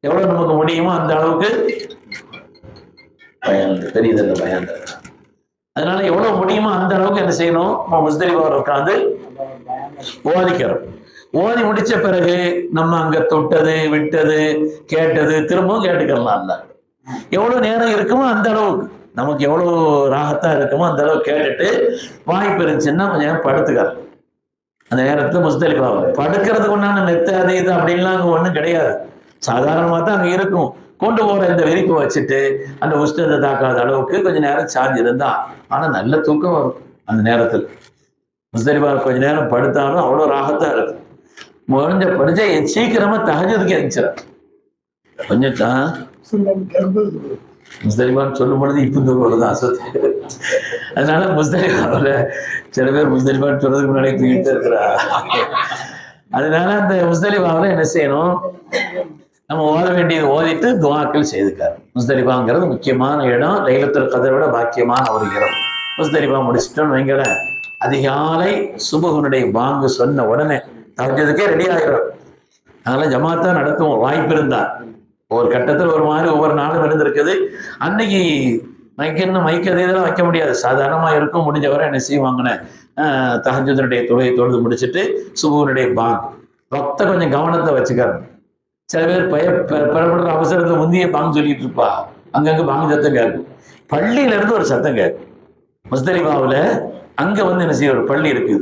எவ்வளவு நமக்கு முடியுமோ அந்த அளவுக்கு பயான் பெரியதில்லை பயான். அதனால எவ்வளவு முடியுமோ அந்த அளவுக்கு என்ன செய்யணும், முஸ்தலிஃபாவில் உட்காந்து ஓதிக்கிறோம். ஓதி முடிச்ச பிறகு நம்ம அங்க தொட்டது விட்டது கேட்டது திரும்பவும் கேட்டுக்கலாம். எவ்வளவு நேரம் இருக்குமோ அந்த அளவுக்கு நமக்கு எவ்வளவு ராகத்தா இருக்குமோ அந்த அளவுக்கு கேட்டுட்டு வாய்ப்பு இருந்துச்சுன்னா கொஞ்சம் நேரம் படுத்துக்கலாம். அந்த நேரத்துல முஸ்தலிஃபாவில் படுக்கிறதுக்கு ஒன்றான மெத்த அது இது அப்படின்லாம் அங்கே ஒன்றும் கிடையாது. சாதாரணமாக தான் அங்கே இருக்கும். கொண்டு போற இந்த விரிப்பை வச்சுட்டு அந்த உஷ்ணத்தை தாக்காத அளவுக்கு கொஞ்சம் நேரம் சார்ஜ் இருந்தா, ஆனா நல்ல தூக்கம் வரும் அந்த நேரத்தில். முஸ்தலிஃபாவில் கொஞ்ச நேரம் படுத்தாலும் அவ்வளோ ராகத்தா இருக்கும். படிச்சா சீக்கிரமா தஹஜ்ஜுதுக்கு எந்திரிச்சிடும். கொஞ்சம் முஸ்தலிஃபான்னு சொல்லும் பொழுது இப்ப தூக்கம் அசத்து. அதனால முஸ்தலிஃபாவில் சில பேர் முஸ்தலிஃபான்னு சொல்றதுக்கு முன்னாடி தூக்கிட்டு இருக்கிறா. அதனால அந்த முஸ்தலிஃபாவில் என்ன செய்யணும், நம்ம ஓத வேண்டியது ஓதிட்டு துஆக்கள் செய்துக்காரு. முஸ்தலிஃபாங்கிறது முக்கியமான இடம், லைலத்துல் கத்ரை விட பாக்கியமான ஒரு இடம். முஸ்தலிஃபா முடிச்சிட்டோம்னு வைங்கள, அதிகாலை சுபஹுனுடைய பாங்கு சொன்ன உடனே தஹஜ்ஜுதுக்கே ரெடி ஆகிடும். அதனால ஜமாத்தா நடத்துவோம் வாய்ப்பு இருந்தா. ஒரு கட்டத்தில் ஒரு மாதிரி ஒவ்வொரு நாளும் இருந்திருக்குது. அன்னைக்கு மைக்கு இதெல்லாம் வைக்க முடியாது, சாதாரணமா இருக்கும். முடிஞ்சவரை என்ன செய்வாங்கன்னு தஹஜ்ஜுதுடைய தொழுகை தொழுது முடிச்சுட்டு சுபஹுனுடைய பாங்கு பக்த கொஞ்சம் கவனத்தை வச்சுக்காரு. சில பேர் பெறப்படுற அவசரத்தை முந்தைய பாங்கு சொல்லிட்டு இருப்பா, அங்கங்க பாங்கு சத்தம் கேட்கும். பள்ளியில இருந்து ஒரு சத்தம் கேட்கும். முஸ்தலிஃபாவில் அங்க வந்து என்ன செய்ய, ஒரு பள்ளி இருக்குது.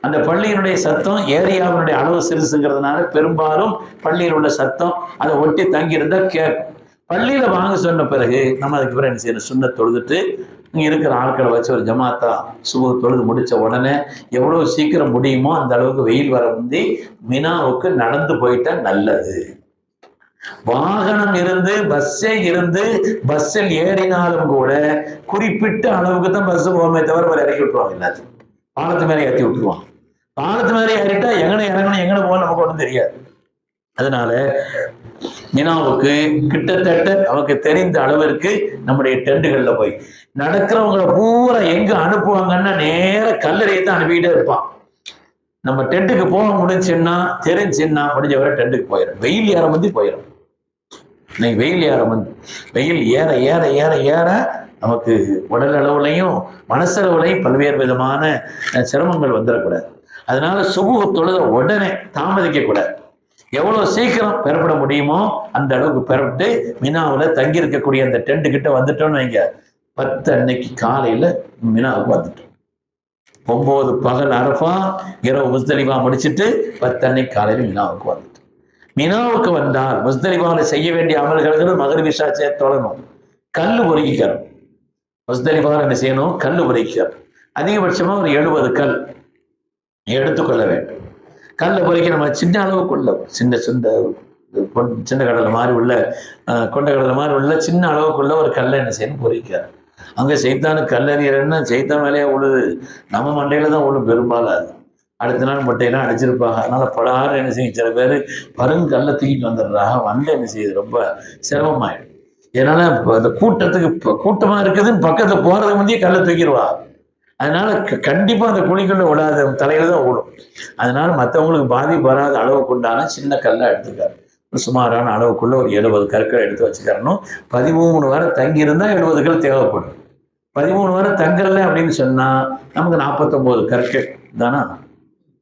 அந்த பள்ளியினுடைய சத்தம் ஏரியாவினுடைய அளவு சிறுசுங்கிறதுனால பெரும்பாலும் பள்ளியில் உள்ள சத்தம் அதை ஒட்டி தங்கி இருந்தா கேட்கும். பள்ளியில வாங்க சொன்ன பிறகு நம்ம அதுக்கு பிறகு என்ன செய்யணும், சுன்னத் தொழுதுட்டு இங்க இருக்கிற ஆட்களை வச்சு ஒரு ஜமாத்தா சுபஹ் தொழுது முடிச்ச உடனே எவ்வளவு சீக்கிரம் முடியுமோ அந்த அளவுக்கு வெயில் வர முந்தி மினாவுக்கு நடந்து போயிட்டா நல்லது. வாகனம் இருந்து பஸ்ஸே இருந்து பஸ்ஸில் ஏறினாலும் கூட குறிப்பிட்ட அளவுக்கு தான் பஸ் போகமே தவிர வேற இறக்கி விட்டுருவாங்க. எல்லாத்தையும் பாலத்து மேலே ஏற்றி விட்டுருவான். பாலத்து மேலே ஏறிட்டா எங்கன இறங்கணும் எங்கன போக நமக்கு ஒன்றும் தெரியாது. அதனால மினாவுக்கு கிட்டத்தட்ட நமக்கு தெரிந்த அளவிற்கு நம்முடைய டெண்டுகள்ல போய் நடக்கிறவங்களை பூரா எங்க அனுப்புவாங்கன்னா நேர கல்லறையை தான் அனுப்பிக்கிட்டே இருப்பான். நம்ம டென்ட்டுக்கு போக முடிஞ்சுன்னா தெரிஞ்சுன்னா முடிஞ்ச வரை டென்ட்டுக்கு போயிடும். வெயில் ஏற வந்து போயிடும். இன்னைக்கு வெயில் ஏற வந்து வெயில் ஏற ஏற ஏற ஏற நமக்கு உடல் அளவுலையும் மனசளவுலையும் பல்வேறு விதமான சிரமங்கள் வந்துடக்கூடாது. அதனால சுபஹ் தொழுத உடனே தாமதிக்க கூடாது. எவ்வளவு சீக்கிரம் பெறப்பட முடியுமோ அந்த அளவுக்கு பெறப்பட்டு மினாவில் தங்கி இருக்கக்கூடிய அந்த டென்ட் கிட்ட வந்துட்டோம்னு வைங்க, 10 அன்னைக்கு காலையில மினாவுக்கு வந்துட்டோம். 9 பகல் அரஃபா, இரவு முஸ்தலிஃபா முடிச்சுட்டு 10 அன்னைக்கு காலையில மினாவுக்கு வந்துட்டோம். மினாவுக்கு வந்தால் முஸ்தலிஃபாவில் செய்ய வேண்டிய அமல்கள் மகரிப் இஷா சேர்த்து தொழணும். கல்லு பொறுக்கிக்கிறோம். முஸ்தலிஃபாவில் என்ன செய்யணும், கல்லு பொறுக்கிக்கிறோம். அதிகபட்சமா ஒரு 70 கல் எடுத்துக்கொள்ள வேண்டும். கல்லை பொறுக்கி நம்ம சின்ன அளவுக்குள்ள சின்ன கடலை மாதிரி உள்ள கொண்ட கடலை மாதிரி உள்ள சின்ன அளவுக்குள்ள ஒரு கல்லை என்ன செய்யணும், பொறிக்கிறார். அங்கே செய்தானு கல்லறியறன்னா செய்தான் மேலேயே உழுது, நம்ம மண்டையில தான் உழும் பெரும்பாலும். அது அடுத்த நாள் மட்டையெல்லாம் அடிச்சிருப்பாங்க. அதனால படாறு என்ன செய்யும், சில பேர் பருங்கல்ல தூக்கிட்டு வந்துடுறாங்க. வண்டை என்ன செய்யுது, ரொம்ப சிரமமாயிடும். ஏன்னால அந்த கூட்டத்துக்கு கூட்டமா இருக்குதுன்னு பக்கத்துல போறதுக்கு முந்தைய கல்லை தூக்கிடுவா. அதனால கண்டிப்பா அந்த குழிக்குள்ள விடாத தலையில தான் ஓடும். அதனால மற்றவங்களுக்கு பாதிப்பு வராத அளவுக்கு உண்டான சின்ன கல்லை எடுத்துக்காரு. சுமாரான அளவுக்குள்ள ஒரு 70 கற்கள் எடுத்து வச்சுக்கணும். 13 வாரம் தங்கி இருந்தா 70 கல் தேவைப்படும். 13 வாரம் தங்கல அப்படின்னு சொன்னா நமக்கு 49 கற்கள் தானா,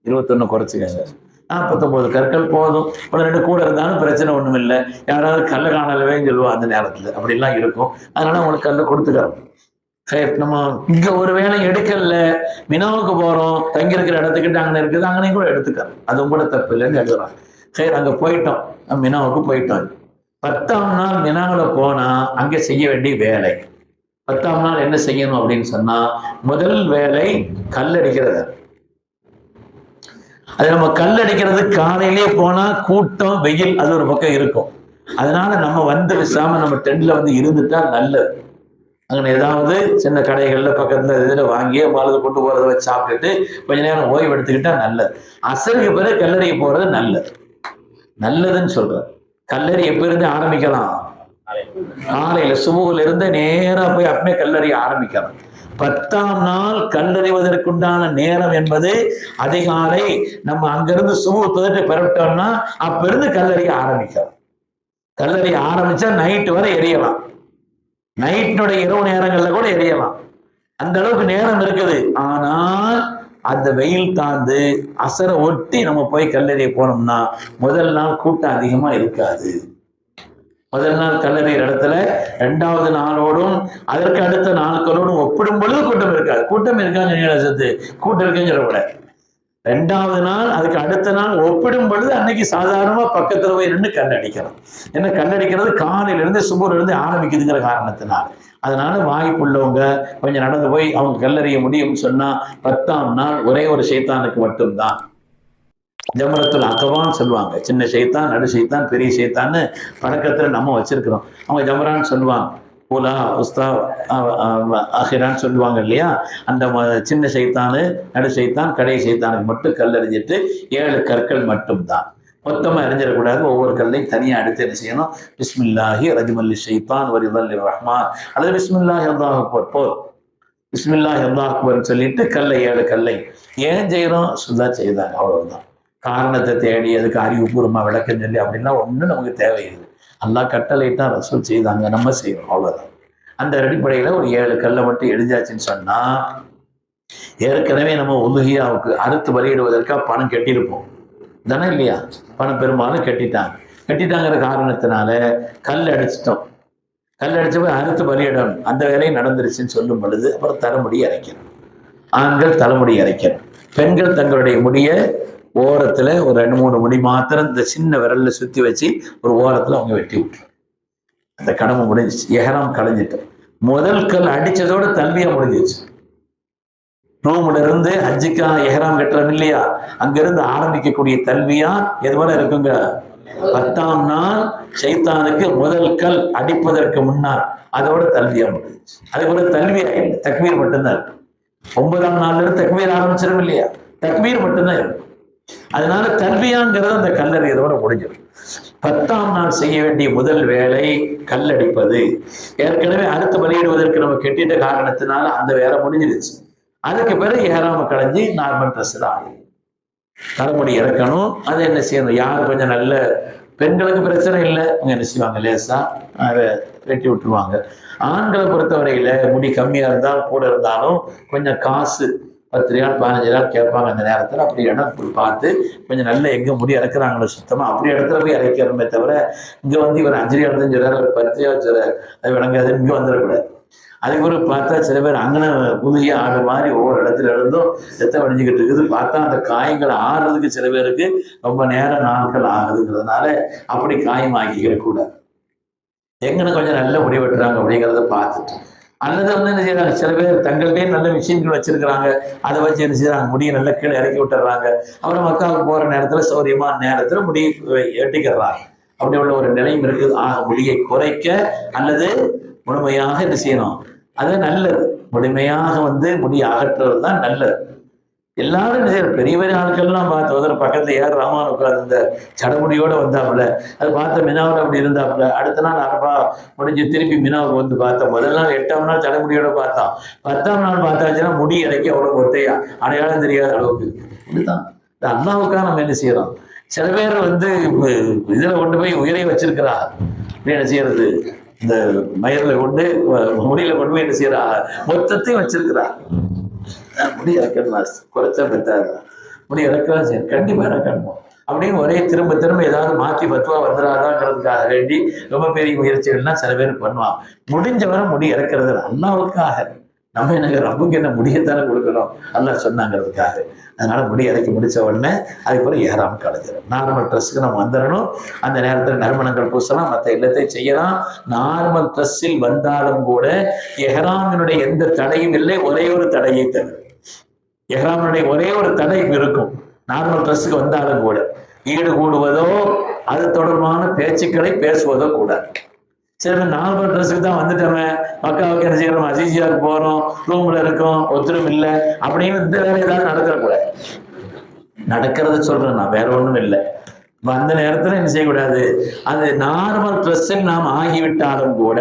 21 குறைச்சிக்கங்க. 49 கற்கள் போதும். 2 கூட இருந்தாலும் பிரச்சனை ஒண்ணும் இல்லை. யாராவது கல்லை காணலவேன்னு சொல்லுவா அந்த நேரத்துல, அப்படிலாம் இருக்கும். அதனால அவங்களுக்கு கல்லை கொடுத்துக்கிறோம். நம்ம இங்க ஒரு வேளை எடுக்கல, மினாவுக்கு போறோம், தங்கி இருக்கிற இடத்துக்கிட்ட அங்கே இருக்குது, அங்கனையும் கூட எடுத்துக்கிறோம். அதுவும் கூட தப்பு இல்லைன்னு எழுதுறாங்க. சரி, அங்க போயிட்டோம், மினாவுக்கு போயிட்டோம். 10ஆம் நாள் மினாவில் போனா அங்க செய்ய வேண்டிய வேலை, 10ஆம் நாள் என்ன செய்யணும் அப்படின்னு சொன்னா, முதல் வேலை கல்லடிக்கிறது. அது நம்ம கல்லடிக்கிறது காலையிலே போனா கூட்டம் வெயில் அது ஒரு பக்கம் இருக்கும். அதனால நம்ம வந்து விசாம நம்ம டென்ட்ல வந்து இருந்துட்டா நல்லது. அங்கே ஏதாவது சின்ன கடைகள்ல பக்கத்துல இதில் வாங்கி பாலது கொண்டு போறதை வச்சு சாப்பிட்டுட்டு கொஞ்ச நேரம் ஓய்வு எடுத்துக்கிட்டா நல்லது. அசருக்கு பிறகு கல்லறைக்கு போறது நல்லதுன்னு சொல்றேன். கல்லறி எப்ப இருந்து ஆரம்பிக்கலாம், காலையில சுபுகுல இருந்து நேரா போய் அப்பவே கல்லறிய ஆரம்பிக்கலாம். 10ஆம் நாள் கல்லறிவதற்குண்டான நேரம் என்பது அதிகாலை. நம்ம அங்கிருந்து சுபு தொழிற்று பெறவிட்டோம்னா அப்ப இருந்து கல்லறிய ஆரம்பிக்கலாம். கல்லறிய ஆரம்பிச்சா நைட்டு வரை எரியலாம். நைட்டினுடைய இரவு நேரங்கள்ல கூட எரியலாம், அந்த அளவுக்கு நேரம் இருக்குது. ஆனால் அந்த வெயில் தாழ்ந்து அசரை ஒட்டி நம்ம போய் கல்லெறிய போனோம்னா முதல் நாள் கூட்டம் அதிகமா இருக்காது. முதல் நாள் கல்லெறிகிற இடத்துல 2வது நாளோடும் அதற்கு அடுத்த நாட்களோடும் ஒப்பிடும் பொழுது கூட்டம் இருக்காது. கூட்டம் இருக்காங்க, கூட்டம் இருக்குங்கிற விட 2வது நாள் அதுக்கு அடுத்த நாள் ஒப்பிடும் பொழுது அன்னைக்கு சாதாரணமா பக்கத்துல போய் நின்று கல்லடிக்கிறோம். ஏன்னா கல்லடிக்கிறது காலையில இருந்து சுபூர்ல இருந்து ஆரம்பிக்குதுங்கிற காரணத்தினால். அதனால வாய்ப்புள்ளவங்க கொஞ்சம் நடந்து போய் அவங்க கல்லறிய முடியும்னு சொன்னா 10ஆம் நாள் ஒரே ஒரு ஷைத்தானுக்கு மட்டும்தான் ஜம்ரத்துல் அகவான்னு சொல்லுவாங்க. சின்ன ஷைத்தான், நடு ஷைத்தான், பெரிய ஷைத்தான்னு பழக்கத்துல நம்ம வச்சிருக்கிறோம். அவங்க ஜம்ரான்னு சொல்லுவாங்க, பூலா உஸ்தா ஆஹிரான்னு சொல்லுவாங்க இல்லையா. அந்த சின்ன ஷைத்தானு, நடு ஷைத்தான், கடை ஷைத்தானுக்கு மட்டும் கல் எறிஞ்சிட்டு 7 கற்கள் மட்டும்தான், மொத்தமா எறிஞ்சிடக்கூடாது. ஒவ்வொரு கல்லையும் தனியா எடுத்து என்ன செய்யணும், பிஸ்மில்லாஹி ரஜ்மல்லி ஷைத்தான் வரிதல்லி ரஹ்மான், அல்லது பிஸ்மில்லாஹி அல்லாஹ் அக்பர் போர், பிஸ்மில்லாஹி அல்லாஹ் அக்பர்னு சொல்லிட்டு கல்லை 7 கல்லை ஏன் செய்யறோம், சுதா செய்தாங்க, அவ்வளவுதான். காரணத்தை தேடி அதுக்கு அறிவுபூர்வமா விளக்கம் சொல்லி அப்படின்னா ஒன்றும் நமக்கு தேவையில்லை. அல்லாஹ் கட்டளையிட்டா ரசூல் செய்தாங்க, நம்ம செய்யறோம், அவ்வளவுதான். அந்த அடிப்படையில ஒரு 7 கல்லை மட்டும் எழுதியாச்சுன்னு சொன்னா, ஏற்கனவே நம்ம உலுஹியாவுக்கு அறுத்து பலியிடுவதற்காக பணம் கட்டியிருப்போம் தானே இல்லையா. பணம் பெரும்பாலும் கட்டிட்டாங்கிற காரணத்தினால கல் அடிச்சிட்டோம். கல் அடிச்ச போய் அறுத்து பலியிடணும், அந்த வேலையும் நடந்துருச்சுன்னு சொல்லும் பொழுது அப்புறம் தலைமுடி அரைக்கணும். ஆண்கள் தலைமுடி அரைக்கணும், பெண்கள் தங்களுடைய முடிய ஓரத்துல ஒரு 2-3 முடி மாத்திரம் இந்த சின்ன விரல்ல சுத்தி வச்சு ஒரு ஓரத்துல அவங்க வெட்டி விட்டுரும். அந்த கடமை முடிஞ்சிச்சு, எஹராம் கலைஞ்சிட்டோம். முதல் கல் அடிச்சதோட தல்வியா முடிஞ்சிச்சு. நோம்புல இருந்து ஹஜ்ஜுக்கான எஹராம் கட்டுறோம் இல்லையா, அங்கிருந்து ஆரம்பிக்கக்கூடிய தல்வியா எது போல இருக்குங்க, 10ஆம் நாள் ஷைத்தானுக்கு முதல் கல் அடிப்பதற்கு முன்னால் அதோட தல்வியா முடிஞ்சிச்சு. அது போல தல்வியா இல்லை, தக்பீர் மட்டும்தான் இருக்கு. 9ஆம் நாள்ல இருந்து தக்பீர் ஆரம்பிச்சிடும் இல்லையா, தக்பீர் மட்டும்தான் இருக்கும். அதனால தல்வியாங்கிறது அந்த கல்லறியதோட முடிஞ்சிடும். 10ஆம் நாள் செய்ய வேண்டிய முதல் வேலை கல்லடிப்பது. ஏற்கனவே அறுத்து பலியிடுவதற்கு நம்ம கெட்டிட்ட காரணத்தினால அந்த வேலை முடிஞ்சிருச்சு. அதுக்கு பிறகு ஏறாம களைஞ்சி நார்மல் ட்ரெஸ் தான் தலைமுடி இறக்கணும். அதை என்ன செய்யணும், யார் கொஞ்சம் நல்ல பெண்களுக்கு பிரச்சனை இல்லை, அவங்க என்ன செய்வாங்க, லேசா அதை வெட்டி விட்டுருவாங்க. ஆண்களை பொறுத்தவரையில முடி கம்மியா இருந்தாலும் கூட இருந்தாலும் கொஞ்சம் காசு 10 ரூபா 15 ரூபா கேட்பாங்க அந்த நேரத்தில். அப்படி இடம் பார்த்து கொஞ்சம் நல்ல எங்கே முடி இறக்குறாங்களோ சுத்தமாக அப்படி இடத்துல போய் இறக்கிறோமே தவிர இங்கே வந்து இவர் 5 ரூபா எடுத்துன்னு சொல்றாரு, ஒரு 10 ரூபா சொல்றாரு, அது விளங்காது, இங்கே வந்துடக்கூடாது. அதுக்கு ஒரு பார்த்தா சில பேர் அங்கன புதிய ஆடு மாதிரி ஒவ்வொரு இடத்துல இருந்தும் செத்த வடிஞ்சுக்கிட்டு இருக்குது. பார்த்தா அந்த காயங்கள் ஆறுறதுக்கு சில பேருக்கு ரொம்ப நேரம் நாட்கள் ஆகுதுங்கிறதுனால அப்படி காயம் ஆக்கிக்கிற கூடாது. எங்கன்னு கொஞ்சம் நல்ல முடி வெட்டுறாங்க அப்படிங்கிறத பார்த்துட்டு, அல்லது வந்து என்ன செய்யறாங்க, சில பேர் தங்கள்கிட்டே நல்ல மிஷின்கள் வச்சிருக்கிறாங்க, அதை வச்சு என்ன செய்யறாங்க, முடியை நல்லா கீழே இறக்கி விட்டுறாங்க. அப்புறம் மக்காவுக்கு போற நேரத்துல சௌரியமான நேரத்துல முடியை எட்டிக்கிறாங்க. அப்படி உள்ள ஒரு நிலையும் இருக்குது. ஆக முடியை குறைக்க அல்லது முழுமையாக என்ன செய்யணும், அது நல்லது. முழுமையாக வந்து முடி அகற்றுறது தான் நல்லது. எல்லாரும் என்ன செய்யற, பெரிய பெரிய ஆட்கள்லாம் பார்த்து ஒரு பக்கத்துல ஏர் ராமான் உட்காந்து இந்த சடமுடியோட வந்தாப்புல, அது பார்த்த மினாவில் அப்படி இருந்தாப்புல. அடுத்த நாள் அரபா முடிஞ்சு திருப்பி மினாவுக்கு வந்து பார்த்தோம். முதல் நாள் 8ஆம் நாள் சடமுடியோட பார்த்தோம். 10ஆம் நாள் பார்த்தாச்சுன்னா முடி இறக்கி அவ்வளவு ஒத்தையா அடையாளம் தெரியாத அளவுக்கு இருக்கு. இப்படிதான் இந்த அல்லாவுக்காக நம்ம என்ன செய்யறோம். சில பேர் வந்து இதுல கொண்டு போய் உயிரை வச்சிருக்கிறா, அப்படி என்ன செய்யறது, இந்த மயிரில் கொண்டு முடியில கொண்டு போய் என்ன செய்யறா, மொத்தத்தையும் வச்சிருக்கிறா. முடி இறக்கணும், குறைச்சா பெற்றாதான் முடி இறக்கலாம், சரி கண்டிப்பா இறக்கணும் அப்படின்னு ஒரே திரும்ப திரும்ப ஏதாவது மாற்றி பத்துவா வந்துடாதாங்கிறதுக்காக வேண்டி ரொம்ப பெரிய முயற்சிகள்லாம் சில பேர் பண்ணுவாங்க. முடிஞ்ச வரை முடி இறக்கிறது அல்லாவுக்காக. நம்ம எனக்கு ரப்புக்கு என்ன முடியத்தானே கொடுக்கணும் அல்லா சொன்னாங்கிறதுக்காக. அதனால முடி இறக்கி முடிச்ச உடனே அதுக்கப்புறம் ஏறாம கலைஞ்சிடும். நார்மல் ட்ரெஸ்ஸுக்கு நம்ம வந்துடணும். அந்த நேரத்தில் நறுமணங்கள் பூசலாம், மற்ற எல்லாத்தையும் செய்யலாம். நார்மல் ட்ரெஸ்ஸில் வந்தாலும் கூட எஹ்ராமினுடைய எந்த தடையும் இல்லை, ஒரே ஒரு தடையை தவிர. எஹ்ராமினுடைய ஒரே ஒரு தடை இருக்கும். நார்மல் ட்ரெஸ்ஸுக்கு வந்தாலும் கூட ஈடு கூடுவதோ அது தொடர்பான பேச்சுக்களை பேசுவதோ கூடாது. சரி, நார்மல் ட்ரெஸ்ஸுக்கு தான் வந்துட்டோமே, மக்காவுக்கு என்ன செய்யறோம், அசிசியாவுக்கு போறோம், ரூம்ல இருக்கோம், ஒத்துரும் இல்லை அப்படின்னு இந்த வேலை ஏதாவது நடக்கக்கூடாது. நடக்கிறத சொல்றேன் நான், வேற ஒண்ணும் இல்லை. அந்த நேரத்துல என்ன செய்யக்கூடாது, அது நார்மல் ட்ரெஸ்ஸில் நாம் ஆகிவிட்டாலும் கூட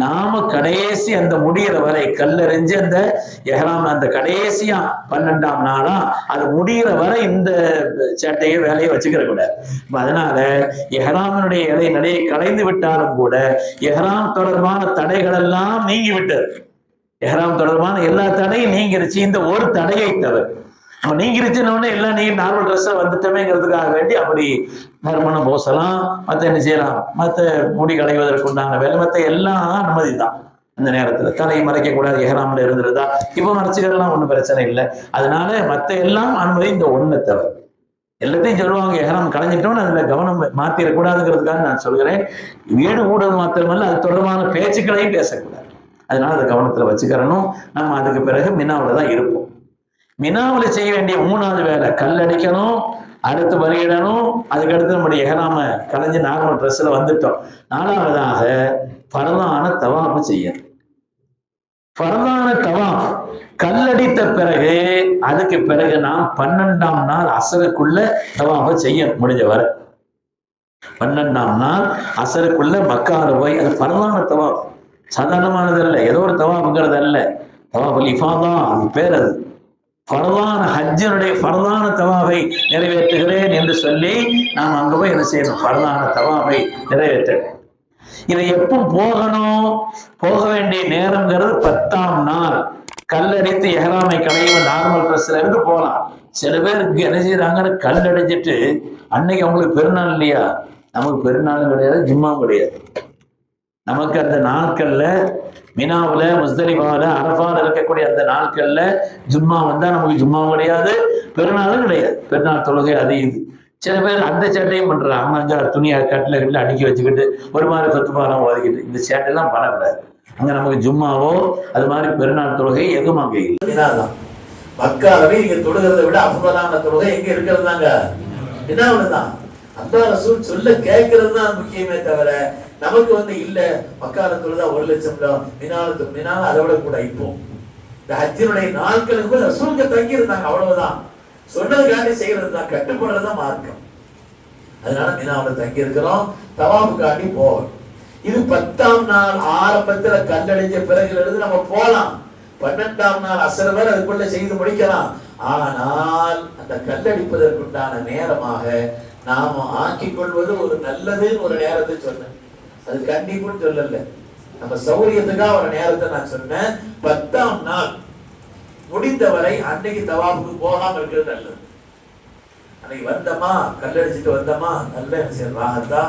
நாம கடைசி அந்த முடிகிற வரை கல்லெறிஞ்சு அந்த எஹ்ராம் அந்த கடைசியா 12ஆம் நாளா அது முடிகிற வரை இந்த சேட்டையை வேலையை வச்சுக்கிற கூடாது. அதனால எஹ்ராமினுடைய நிலையை கலைந்து விட்டாலும் கூட எஹ்ராம் தொடர்பான தடைகள் எல்லாம் நீங்கி விட்டது. எஹ்ராம் தொடர்பான எல்லா தடையும் நீங்கிருச்சு, இந்த ஒரு தடையை தவிர. நம்ம நீங்கிருச்சுன்னு எல்லாம் நீங்க நார்மல் ட்ரெஸ்ஸா வந்துட்டோமேங்கிறதுக்காக வேண்டி அப்படி நறுமணம் பூசலாம், மற்ற என்ன செய்யலாம், மற்ற முடி களைவதற்கு உண்டான வேலை, மற்ற எல்லாம் அனுமதி தான். இந்த நேரத்துல தலையை மறைக்க கூடாது, எஹ்ராம்ல இருந்துருதா இப்ப மறைச்சுக்கலாம், ஒன்றும் பிரச்சனை இல்லை. அதனால மற்ற எல்லாம் அனுமதி, இந்த ஒண்ணு தவிர. எல்லாத்தையும் சொல்லுவாங்க எஹ்ராம் கலைஞ்சிட்டோம்னு அதுல கவனம் மாத்திரக்கூடாதுங்கிறதுக்காக நான் சொல்கிறேன். வீடு கூடுதல் மாத்திரமல்ல, அது தொடர்பான பேச்சுக்களையும் பேசக்கூடாது. அதனால அதை கவனத்துல வச்சுக்கிறணும். நம்ம அதுக்கு பிறகு மினாவில் தான் இருப்போம். மினாவில் செய்ய வேண்டிய 3வது வேலை கல்லடிக்கணும், அடுத்து பலியிடணும், அதுக்கடுத்து நம்முடைய எஹ்ராம கலைஞ்சு நார்மல் ட்ரெஸ்ல வந்துட்டோம். 4வதாக ஃபர்லான தவாஃப் செய்யணும். ஃபர்லான தவாஃப் கல்லடித்த பிறகு அதுக்கு பிறகு நாம் 12ஆம் நாள் அசருக்குள்ள தவாஃப் செய்யணும். முடிஞ்ச வரை 12ஆம் நாள் அசருக்குள்ள மக்கால போய், அது ஃபர்லான தவாஃப், சாதாரணமானது அல்ல, ஏதோ ஒரு தவாஃப்ங்கிறது அல்ல. தவாஃபுல் இஃபாதா அது பேர். அது ஃபர்லான ஹஜ்ஜினுடைய ஃபர்லான தவாஃபை நிறைவேற்றுகிறேன் என்று சொல்லி நாம் அங்க போய் என்ன செய்யணும், ஃபர்லான தவாஃபை நிறைவேற்ற. இதை எப்போ போகணும், போக வேண்டிய நேரம்ங்கிறது 10ஆம் நாள் கல்லடித்து எஹ்ராமை களைவு நார்மல் ட்ரெஸ்ல இருந்து போகலாம். சில பேருக்கு என்ன செய்யறாங்கன்னு கல் அடிச்சிட்டு அன்னைக்கு அவங்களுக்கு பெருநாள் இல்லையா, நமக்கு பெருநாளும் கிடையாது, ஜும்மாவும் கிடையாது. நமக்கு அந்த நாட்கள்ல மினாவுல முஸ்தலிஃபாவுல அரஃபால இருக்கக்கூடிய அந்த நாட்கள்ல ஜும்மா வந்தா நமக்கு ஜும்மாவும் கிடையாது, பெருநாளும் கிடையாது. பெருநாள் தொழுகை அது இது. சில பேர் அந்த சேட்டையும் பண்றாங்க. 5-6 துணியை கட்டில அடுக்கி வச்சுக்கிட்டு ஒரு மாதிரி சொத்துப்பாலாம் ஒதுக்கிட்டு இந்த சேட்டையெல்லாம் பண்ணக்கூடாது. அங்க நமக்கு ஜும்மாவோ அது மாதிரி பெருநாள் தொழுகை எதுவும் அங்க இல்லை. மக்காலவே இங்க தொழுகிறத விட அஃபலான தொழுகை எங்க இருக்கிறது தாங்க, மினாவுல தான். அல்லாஹ் ரசூல் சொல்ல கேட்கறது தான் முக்கியமே தவிர நமக்கு இல்ல மக்கால தொழுதா 1 லட்சம் மினால அதை விட கூட. இப்போ இந்த ஹஜ்ஜினுடைய நாட்களுக்கு ரசூலுக்கு தங்கி இருந்தாங்க, அவ்வளவுதான். சொன்னதுக்காண்டி செய்யறது தான், கட்டுப்படுறதுதான் மார்க்கம். அதனால மினாவுல தங்கி இருக்கிறோம், தவாஃபுக்காண்டி போவோம். இது 10ஆம் நாள் ஆரம்பத்துல கல்லடிஞ்ச பிறகு இருந்து நம்ம போலாம். 12ஆம் நாள் அசர் வரை அதுக்குள்ள செய்து முடிக்கலாம். ஆனால் அந்த கல்லடிப்பதற்குண்டான நேரமாக நாம ஆக்கிக் கொள்வது ஒரு நல்லது. ஒரு நேரத்தை சொன்னேன், அது கண்டிப்புன்னு சொல்லல, நம்ம சௌரியத்துக்காக ஒரு நேரத்தை நான் சொன்னேன். 10ஆம் நாள் முடிந்தவரை அன்னைக்கு தவாஃபுக்கு போகாம இருக்கிறது நல்லது. அன்னைக்கு வந்தோமா கல்லடிச்சுட்டு வந்தோமா நல்ல ராகத்தா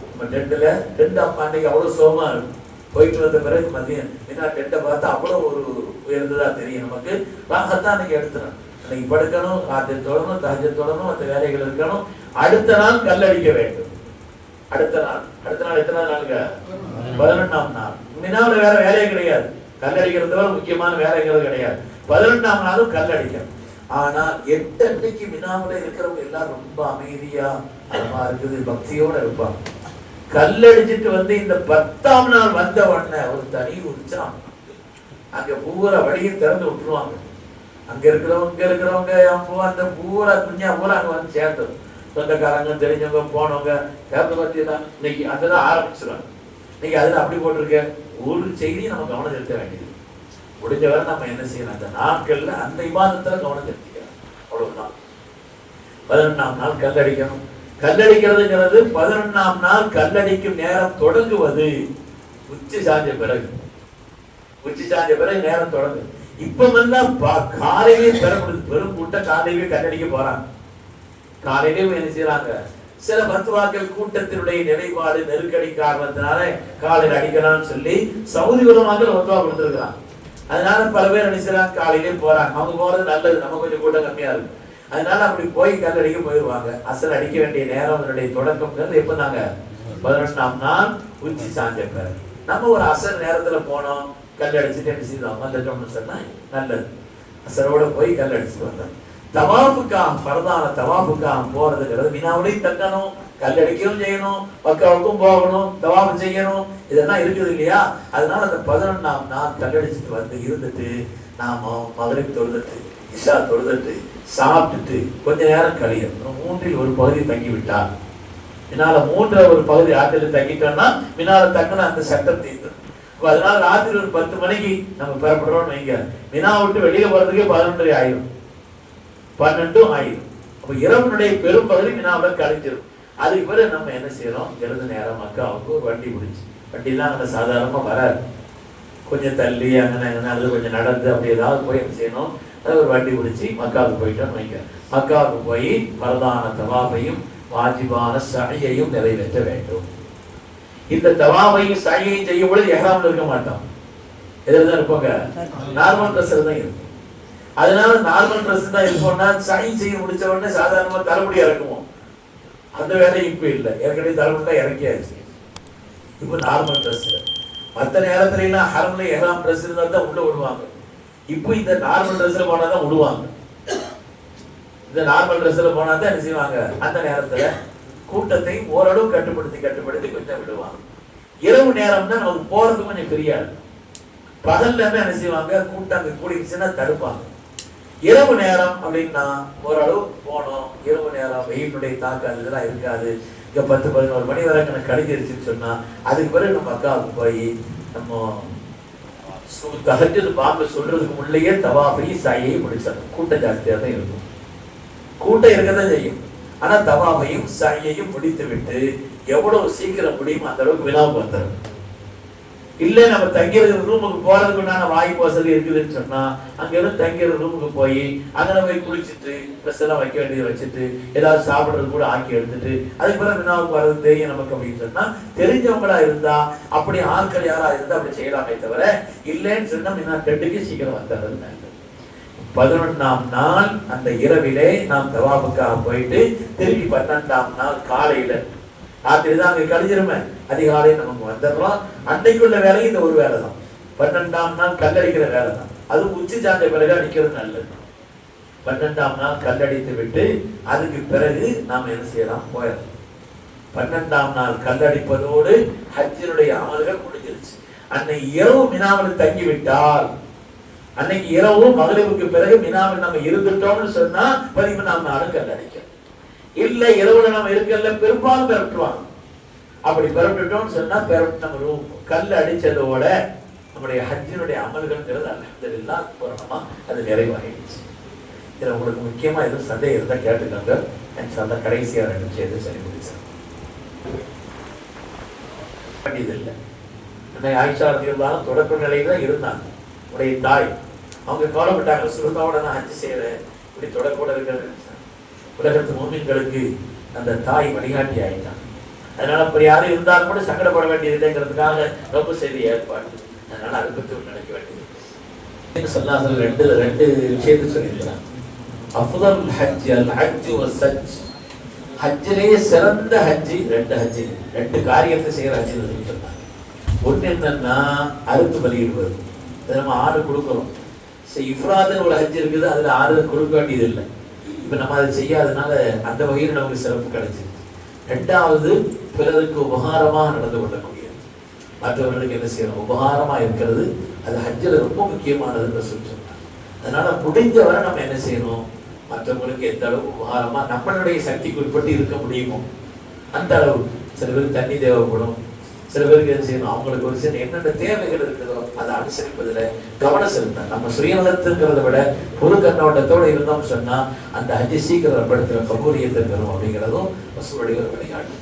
நம்ம டென்ட் அன்னைக்கு அவ்வளவு சோகமா இருக்கும். போயிட்டு வந்த பிறகு மதியம் என்ன டென்ட்டை பார்த்தா அவ்வளவு ஒரு உயர்ந்ததா தெரியும் நமக்கு. ராகத்தா அன்னைக்கு எடுத்துறோம். அன்னைக்கு படுக்கணும், ராத்திரி தொடரணும், தஹஜ்ஜுத் தொடரணும், மற்ற வேலைகள் இருக்கணும். அடுத்த நாள் கல்லடிக்க வேண்டும். அடுத்த நாள் எத்தனை நாளுங்க, 11ஆம் நாள். மினாவுல வேற வேலையே கிடையாது, கல்லடிக்கிறதுல முக்கியமான வேலைகள் கிடையாது. 11ஆம் நாளும் கல்லடிக்கணும். ஆனா 8 அன்னைக்கு மினாவுல இருக்கிறவங்க எல்லாரும் ரொம்ப அமைதியா அதமா இருக்குது, பக்தியோட இருப்பாங்க. கல்லடிச்சிட்டு இந்த 10ஆம் நாள் வந்த உடனே ஒரு தனி உற்சாகம். அங்க பூரா வழியை திறந்து விட்டுருவாங்க. அங்க இருக்கிறவங்க அந்த பூரா துணியா பூரா அங்க வந்து சேர்ந்தது. சொந்தக்காரங்க தெரிஞ்சவங்க போனவங்க சேர்ந்து பார்த்தீங்கன்னா இன்னைக்கு அங்கதான் ஆரம்பிச்சிருவாங்க. இன்னைக்கு அதுல அப்படி போட்டிருக்க ஒரு செய்தியை நம்ம கவனம் செலுத்த வேண்டியது. முடிஞ்சவரை நம்ம என்ன செய்யணும், அந்த நாட்கள்ல அந்த விவாதத்துல கவனம் செலுத்திக்கிறோம், அவ்வளவுதான். 11ஆம் நாள் கல்லடிக்கணும். கல்லடிக்கிறதுங்கிறது 11ஆம் நாள் கல்லடிக்கும் நேரம் தொடங்குவது உச்சி சாஞ்ச பிறகு. நேரம் தொடங்குது. இப்ப காலையிலே பெரும் கூட்டம் காலையிலே கல்லடிக்க போறாங்க. காலையிலே என்ன செய்யறாங்க, சில மத்துவாக்கள் கூட்டத்தினுடைய நிலைப்பாடு நெருக்கடி காரணத்தினால காலையில் அடிக்கலாம்னு சொல்லி சவுதி உலமாக்கள் ஒத்துவா கொடுத்துருக்காங்க. அதனால பல பேர் என்ன செய்யறாங்க, காலையிலே போறாங்க. அவங்க போறது நல்லது, நம்ம கொஞ்சம் கூட்டம் கம்மியா இருக்கு. அதனால அப்படி போய் கல்லடிக்க போயிடுவாங்க. அசல் அடிக்க வேண்டிய நேரம் அதனுடைய தொடக்கம் எப்ப நாங்க 11ஆம் நாள் உச்சி சாஞ்ச பிறகு. நம்ம ஒரு அசல் நேரத்துல போனோம், கல்லடிச்சுட்டு என்ன செய்தோம் வந்துட்டோம்னு சொன்னா நல்லது. அசரோட போய் கல்லடிச்சுட்டு வந்தோம். தவாஃபுக்காக பரதான தவாஃபுக்காக போறதுங்கிறது மினாவுலையும் தங்கணும், கல்லடிக்கவும் செய்யணும், மக்காவுக்கும் போகணும், தவாஃப் செய்யணும், இதெல்லாம் இருக்குது இல்லையா. அதனால அந்த 11ஆம் நாள் கல்லடிச்சுட்டு இருந்துட்டு நாம மகரிப் தொழுதுட்டு இஷா தொழுதுட்டு சாப்பிட்டுட்டு கொஞ்ச நேரம் கழியணும். 3 1 பகுதி தங்கி விட்டார் மினால மூன்ற ஒரு பகுதி ராத்திரி தங்கிட்டோம்னா மினால தங்கின அந்த சட்டம் தீர்ந்தது. அதனால ராத்திரி ஒரு 10 மணிக்கு நம்ம பெறப்படுறோம்னு வைங்க, மினா விட்டு வெளியே போறதுக்கே 11:30 ஆயிரும், 12 ஆயிரும். அப்ப இரவனுடைய பெரும் பகுதி மினாவில் கழிஞ்சிடும். அதுக்கு பிறகு நம்ம என்ன செய்யறோம், இறந்த நேரம் மக்காவுக்கு ஒரு வண்டி பிடிச்சி, வண்டிலாம் அங்கே சாதாரணமா வராது, கொஞ்சம் தள்ளி அங்கே அல்லது கொஞ்சம் நடந்து அப்படி ஏதாவது போய் என்ன செய்யணும், அது ஒரு வண்டி பிடிச்சி மக்காவுக்கு போயிட்டோம்னு வைங்க. மக்காவுக்கு போய் பரதான தவாபையும் வாஜிபான சகையையும் நிறைவேற்ற வேண்டும். இந்த தவாபையும் சகையையும் செய்யும் பொழுது எஹ்ராம்ல இருக்க மாட்டோம், எதிர்தான் இருப்போங்க, நார்மல் ட்ரெஸ்ல தான் இருக்கும். அதனால நார்மல் ட்ரெஸ் தான் இருப்போம்னா சகை செய்ய முடிச்ச உடனே சாதாரணமா தலைமுடியா இருக்குமோ, அந்த வேலையும் இப்ப இல்லை, ஏற்கனவே தலைமுடியா இறக்கியாச்சு. இப்ப நார்மல் ட்ரெஸ். மற்ற நேரத்துல எல்லாம் ஹரம்ல எஹ்ராம் ட்ரெஸ் இருந்தா தான் உள்ள விடுவாங்க. இப்போ இந்த நார்மல் ட்ரெஸ்ல போனா தான் விடுவாங்க. இந்த நார்மல் ட்ரெஸ்ல போனா தான் என்ன செய்வாங்க, அந்த நேரத்துல கூட்டத்தை ஓரளவு கட்டுப்படுத்தி கொஞ்சம் விடுவாங்க. இரவு நேரம் தான் நமக்கு போறது கொஞ்சம் ஃப்ரீயா இருக்கும். பகல்ல என்ன செய்வாங்க, கூட்டம் அங்க கூடிடுச்சுன்னா தடுப்பாங்க. இரவு நேரம் அப்படின்னா ஓரளவு போனோம், இரவு நேரம் வெயிலுடைய தாக்கம் இதெல்லாம் இருக்காது. இங்க 10-11 மணி வரை எனக்கு கழிஞ்சிருச்சுன்னு சொன்னா அதுக்கு பிறகு நம்ம அக்காவுக்கு போய் நம்ம தஹஜ்ஜுத் பாம்பு சொல்றதுக்கு முன்னையே தவாஃபை சாயை முடிச்சிடணும். கூட்டம் ஜாஸ்தியாக தான் இருக்கும், கூட்டம் இருக்கதான் செய்யும். ஆனா தவாஃபையும் சாயையும் முடித்து விட்டு எவ்வளவு சீக்கிரம் முடியுமோ அந்த அளவுக்கு வினாவுக்கு வந்துடும். இல்ல நம்ம தங்கிற ரூமுக்கு போறதுக்கு உண்டான வாய்ப்பு வசதி இருக்குதுன்னு சொன்னா அங்க இருந்து தங்கிற ரூமுக்கு போய் அங்கே போய் குளிச்சுட்டு ட்ரெஸ் எல்லாம் வைக்க வேண்டியதை வச்சுட்டு ஏதாவது சாப்பிடுறது கூட ஆக்கி எடுத்துட்டு அதுக்கு பிறகு வினாவுக்கு வர்றது தெரியும் நமக்கு அப்படின்னு சொன்னா தெரிஞ்சவங்களா இருந்தா அப்படி ஆட்கள் யாரா இருந்தா அப்படி செய்யலாமே தவிர இல்லைன்னு சொன்னா மினா டெட்டுக்கு சீக்கிரம் வந்துடுறது. 11ஆம் நாள் அந்த இரவிலே நாம் தவாபுக்காக போயிட்டு திருப்பி 12ஆம் நாள் காலையில ராத்திரி தான் அங்கே கழிஞ்சிருமே, அதிகாலையில் நமக்கு வந்துடுறோம். அன்னைக்குள்ள வேலையும் இந்த ஒரு வேலை தான். 12ஆம் நாள் கல்லடிக்கிற வேலை தான், அதுவும் உச்சி சார்ந்த பிறகு அடிக்கிறது நல்லது. 12ஆம் நாள் கல்லடித்து விட்டு அதுக்கு பிறகு நாம் என்ன செய்யலாம், போயிடலாம். 12ஆம் நாள் கல்லடிப்பதோடு ஹஜ்ஜினுடைய அமல்கள் முடிஞ்சிருச்சு. அன்னைக்கு இரவு மினாவில் தங்கிவிட்டால், அன்னைக்கு இரவு மகரிபுக்கு பிறகு மினாவில் நம்ம இருந்துட்டோம்னு சொன்னா 13ஆம் நாளும் கல்லடிக்கும். இல்ல இரவுல நம்ம இருக்கல பெரும்பாலும் பெறட்டுவாங்க. அப்படி பெறட்டுட்டோம்னு சொன்னா நம்ம கல் அடிச்சதோட நம்முடைய ஹஜ்ஜினுடைய அமல்கள்ங்கிறது அல்ஹம்துலில்லாஹ் பூரணமா அது நிறைவாகிடுச்சு. இதுல உங்களுக்கு முக்கியமா எதுவும் சந்தேகம் இருந்தா கேட்டுக்கோங்க. இன்ஷாஅல்லாஹ் கடைசியா 2 விஷயத்தை சரி முடிச்சேன். இல்லை அன்னை ஆயிஷா ரலியல்லாஹு தொடக்க நிலையில தான் இருந்தாங்க. உடைய தாய் அவங்க கவலைப்பட்டாங்க, சுருதாவோட நான் ஹஜ் செய்யறேன், இப்படி தொடக்கூட இருக்கிறது. உலகத்து மூமின்களுக்கு அந்த தாய் வழிகாட்டி ஆயிட்டான். அதனால அப்படி யாரும் இருந்தாலும் கூட சங்கடப்பட வேண்டியது இல்லைங்கிறதுக்காக ரொம்ப செய்தி ஏற்பாடு. அதனால அதை பற்றி நினைக்க வேண்டியது சொல்லாசல் 2 விஷயத்தை சொல்லியிருக்கிறான். அஃதல் ஹஜ் அல் ஹஜ் வஸ்ஸஜ், ஹஜ்ஜிலேயே சிறந்த ஹஜ்ஜி 2 ஹஜ்ஜி, 2 காரியத்தை செய்யற ஹஜ்ஜின்னு சொன்னாங்க. ஒன்று என்னன்னா அறுத்து பலியிடுவது. அதை நம்ம ஆடு கொடுக்குறோம். இஃப்ராதுன்னு ஒரு ஹஜ் இருக்குது, அதுல ஆடு கொடுக்க வேண்டியது இல்லை. இப்ப நம்ம அதை செய்யாதனால அந்த வகையில் நமக்கு சிறப்பு கிடைச்சிருக்கு. 2வது பிறருக்கு உபகாரமாக நடந்து கொள்ளக்கூடியது, மற்றவர்களுக்கு என்ன செய்யணும், உபகாரமா இருக்கிறது. அது ஹஜ்ஜில் ரொம்ப முக்கியமானதுன்னு சொல்லி சொன்னாங்க. அதனால முடிஞ்சவரை நம்ம என்ன செய்யணும், மற்றவங்களுக்கு எந்த அளவு உபகாரமா நம்மளுடைய சக்திக்கு உட்பட்டு இருக்க முடியுமோ அந்த அளவு. சில பேருக்கு தண்ணி தேவைப்படும், சில பேருக்கு என்ன செய்யணும், அவங்களுக்கு ஒரு சில என்னென்ன தேவைகள் இருக்குதோ அதை அனுசரிப்பதில் கவனம் செலுத்த. நம்ம சுயநலத்துங்கிறத விட பொது கண்ணோட்டத்தோடு இருந்தோம்னு சொன்னா அந்த ஹஜ் சீக்கிரம் படுத்துகிற கபூரியத்தை பெறும் அப்படிங்கிறதும் ரசூலுடைய ஒரு வழிகாட்டு.